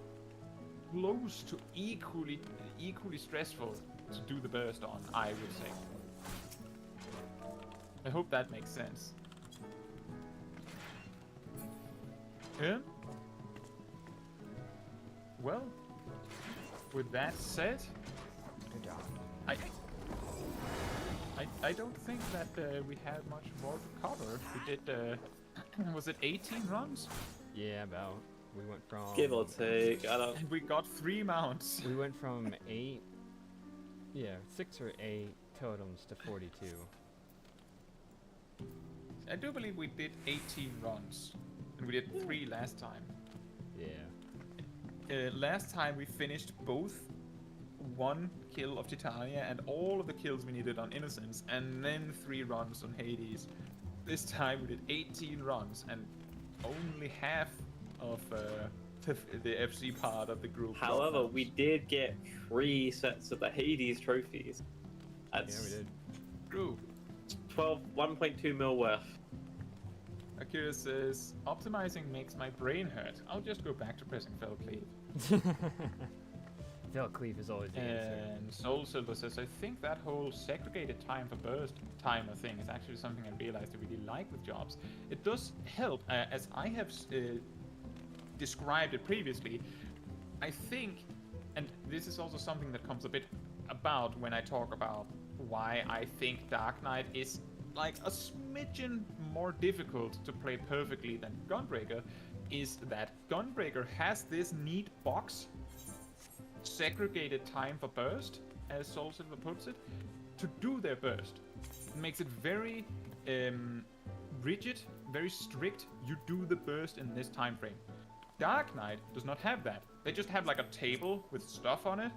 close to equally stressful to do the burst on, I would say. I hope that makes sense. Well, with that said, Good job. I don't think that we had much more to cover. We did, was it 18 runs? Yeah, about. We went from. Give or take. I don't. And we got 3 mounts. We went from 6 or 8 totems to 42. I do believe we did 18 runs, and we did 3 last time. Yeah. Last time we finished both 1 kill of Titania and all of the kills we needed on Innocence, and then 3 runs on Hades. This time we did 18 runs, and only half of the FC part of the group. However, we did get 3 sets of the Hades trophies. That's Yeah, we did. True. 1.2 mil worth. Akira says, optimizing makes my brain hurt. I'll just go back to pressing Fell Cleave. Fell Cleave is always the answer. And Soul Silver says, I think that whole segregated time for burst timer thing is actually something I realized I really like with jobs. It does help, as I have described it previously. I think, and this is also something that comes a bit about when I talk about why I think Dark Knight is like a smidgen more difficult to play perfectly than Gunbreaker, is that Gunbreaker has this neat box, segregated time for burst, as Soul Silver puts it, to do their burst. It makes it very rigid, very strict. You do the burst in this time frame. Dark Knight does not have that. They just have like a table with stuff on it,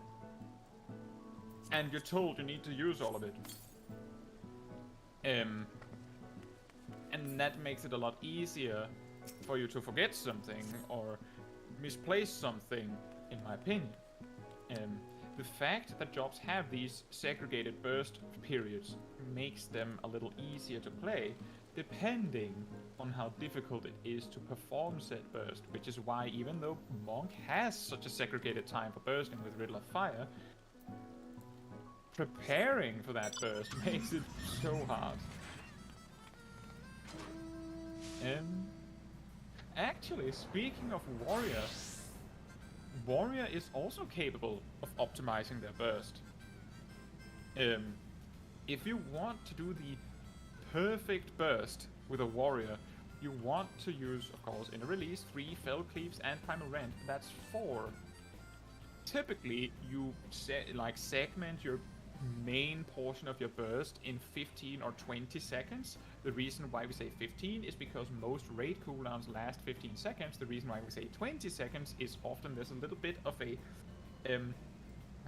and you're told you need to use all of it. And that makes it a lot easier for you to forget something or misplace something, in my opinion. The fact that jobs have these segregated burst periods makes them a little easier to play, depending on how difficult it is to perform said burst, which is why even though Monk has such a segregated time for bursting with Riddle of Fire, preparing for that burst makes it so hard. Actually, speaking of Warrior, Warrior is also capable of optimizing their burst. If you want to do the perfect burst with a Warrior, you want to use, of course, in a release, 3 Fell Cleaves and Primal Rend. That's 4. Typically, you segment your main portion of your burst in 15 or 20 seconds. The reason why we say 15 is because most raid cooldowns last 15 seconds. The reason why we say 20 seconds is often there's a little bit of a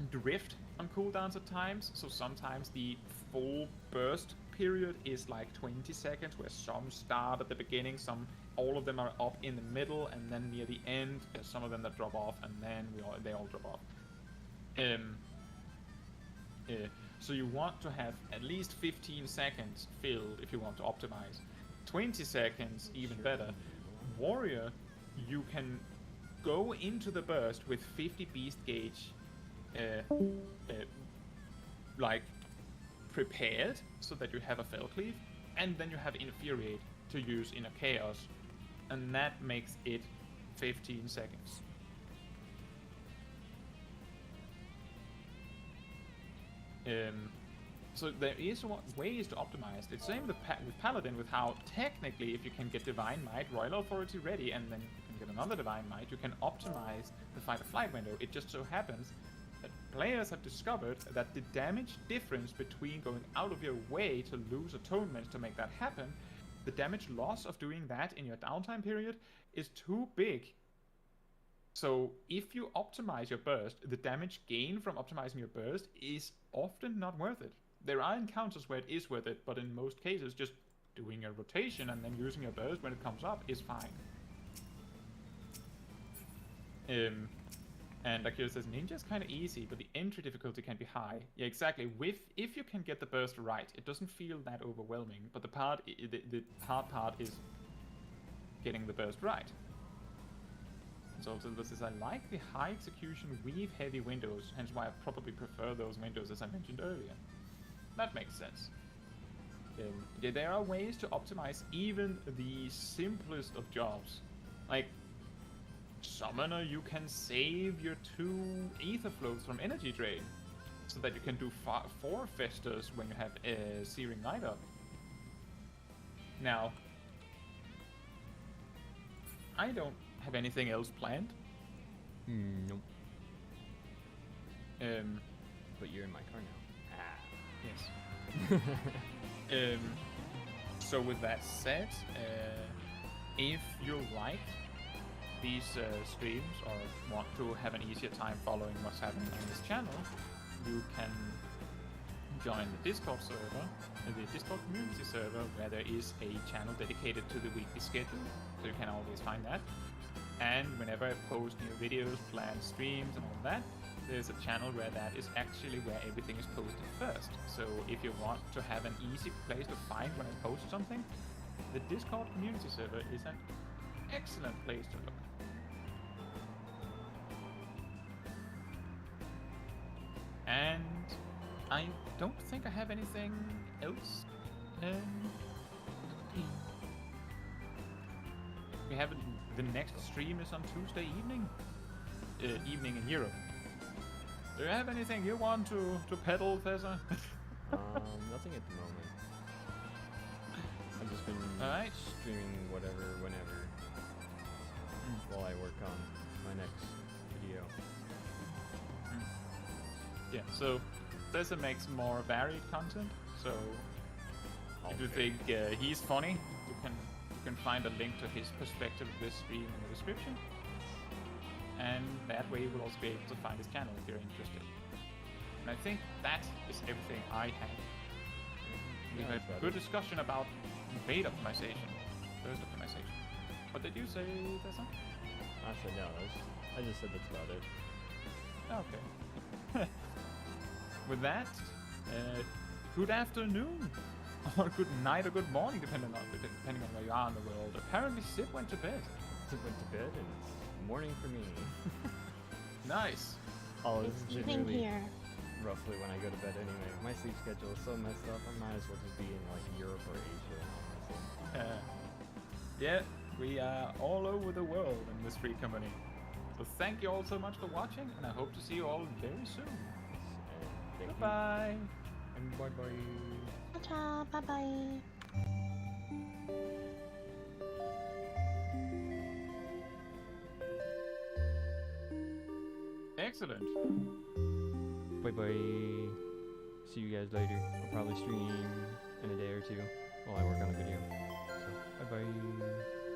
drift on cooldowns at times. So sometimes the full burst period is like 20 seconds, where some start at the beginning, all of them are up in the middle, and then near the end there's some of them that drop off, and then they all drop off. So you want to have at least 15 seconds filled if you want to optimize. 20 seconds, even better. Warrior, you can go into the burst with 50 beast gauge like prepared, so that you have a Fell Cleave, and then you have Infuriate to use in a Chaos, and that makes it 15 seconds. So there is ways to optimize. It's the same with Paladin, with how technically if you can get Divine Might, Royal Authority ready, and then you can get another Divine Might, you can optimize the Fight or Flight window. It just so happens that players have discovered that the damage difference between going out of your way to lose atonement to make that happen, the damage loss of doing that in your downtime period is too big. So if you optimize your burst, the damage gain from optimizing your burst is often not worth it. There are encounters where it is worth it, but in most cases, just doing a rotation and then using a burst when it comes up is fine. And Akira says, Ninja's kind of easy, but the entry difficulty can be high. Yeah, exactly. If you can get the burst right, it doesn't feel that overwhelming. But the hard part is getting the burst right. So also this is, I like the high execution weave heavy windows, hence why I probably prefer those windows as I mentioned earlier. That makes sense. Yeah, there are ways to optimize even the simplest of jobs. Like, Summoner, you can save your 2 ether flows from energy drain, so that you can do 4 Festus when you have a Searing Light up. Now, I don't have anything else planned. Nope. But you're in my car now. Yes. So with that said, if you like these streams or want to have an easier time following what's happening on this channel, you can join the Discord server, the Discord community server, where there is a channel dedicated to the weekly schedule, so you can always find that. And whenever I post new videos, planned streams and all that, there's a channel where that is actually where everything is posted first. So if you want to have an easy place to find when I post something, the Discord community server is an excellent place to look. And I don't think I have anything else. We have the next stream is on Tuesday evening in Europe. Do you have anything you want to peddle, Tessa? Nothing at the moment. I've just been Alright. streaming whatever, whenever, while I work on my next video. Yeah, so Tessa makes more varied content, so if you think he's funny, you can find a link to his perspective of this stream in the description. And that way you will also be able to find his channel if you're interested. And I think that is everything I have. We had a good discussion about bait optimization, burst optimization. What did you say, Tessa? I said no, I just said that's about it. Okay. With that, good afternoon, or good night, or good morning, depending on where you are in the world. Apparently, Sip went to bed. Sip went to bed, and it's morning for me. Nice. Oh, It's this is evening literally here. roughly when I go to bed anyway. My sleep schedule is so messed up. I might as well just be in like Europe or Asia. Honestly. Yeah, we are all over the world in this free company. So thank you all so much for watching, and I hope to see you all very soon. And thank Bye-bye. you. And bye-bye. Ta-ta, bye-bye. Excellent. Bye-bye. See you guys later. I'll probably stream in a day or two while I work on a video. So, bye-bye.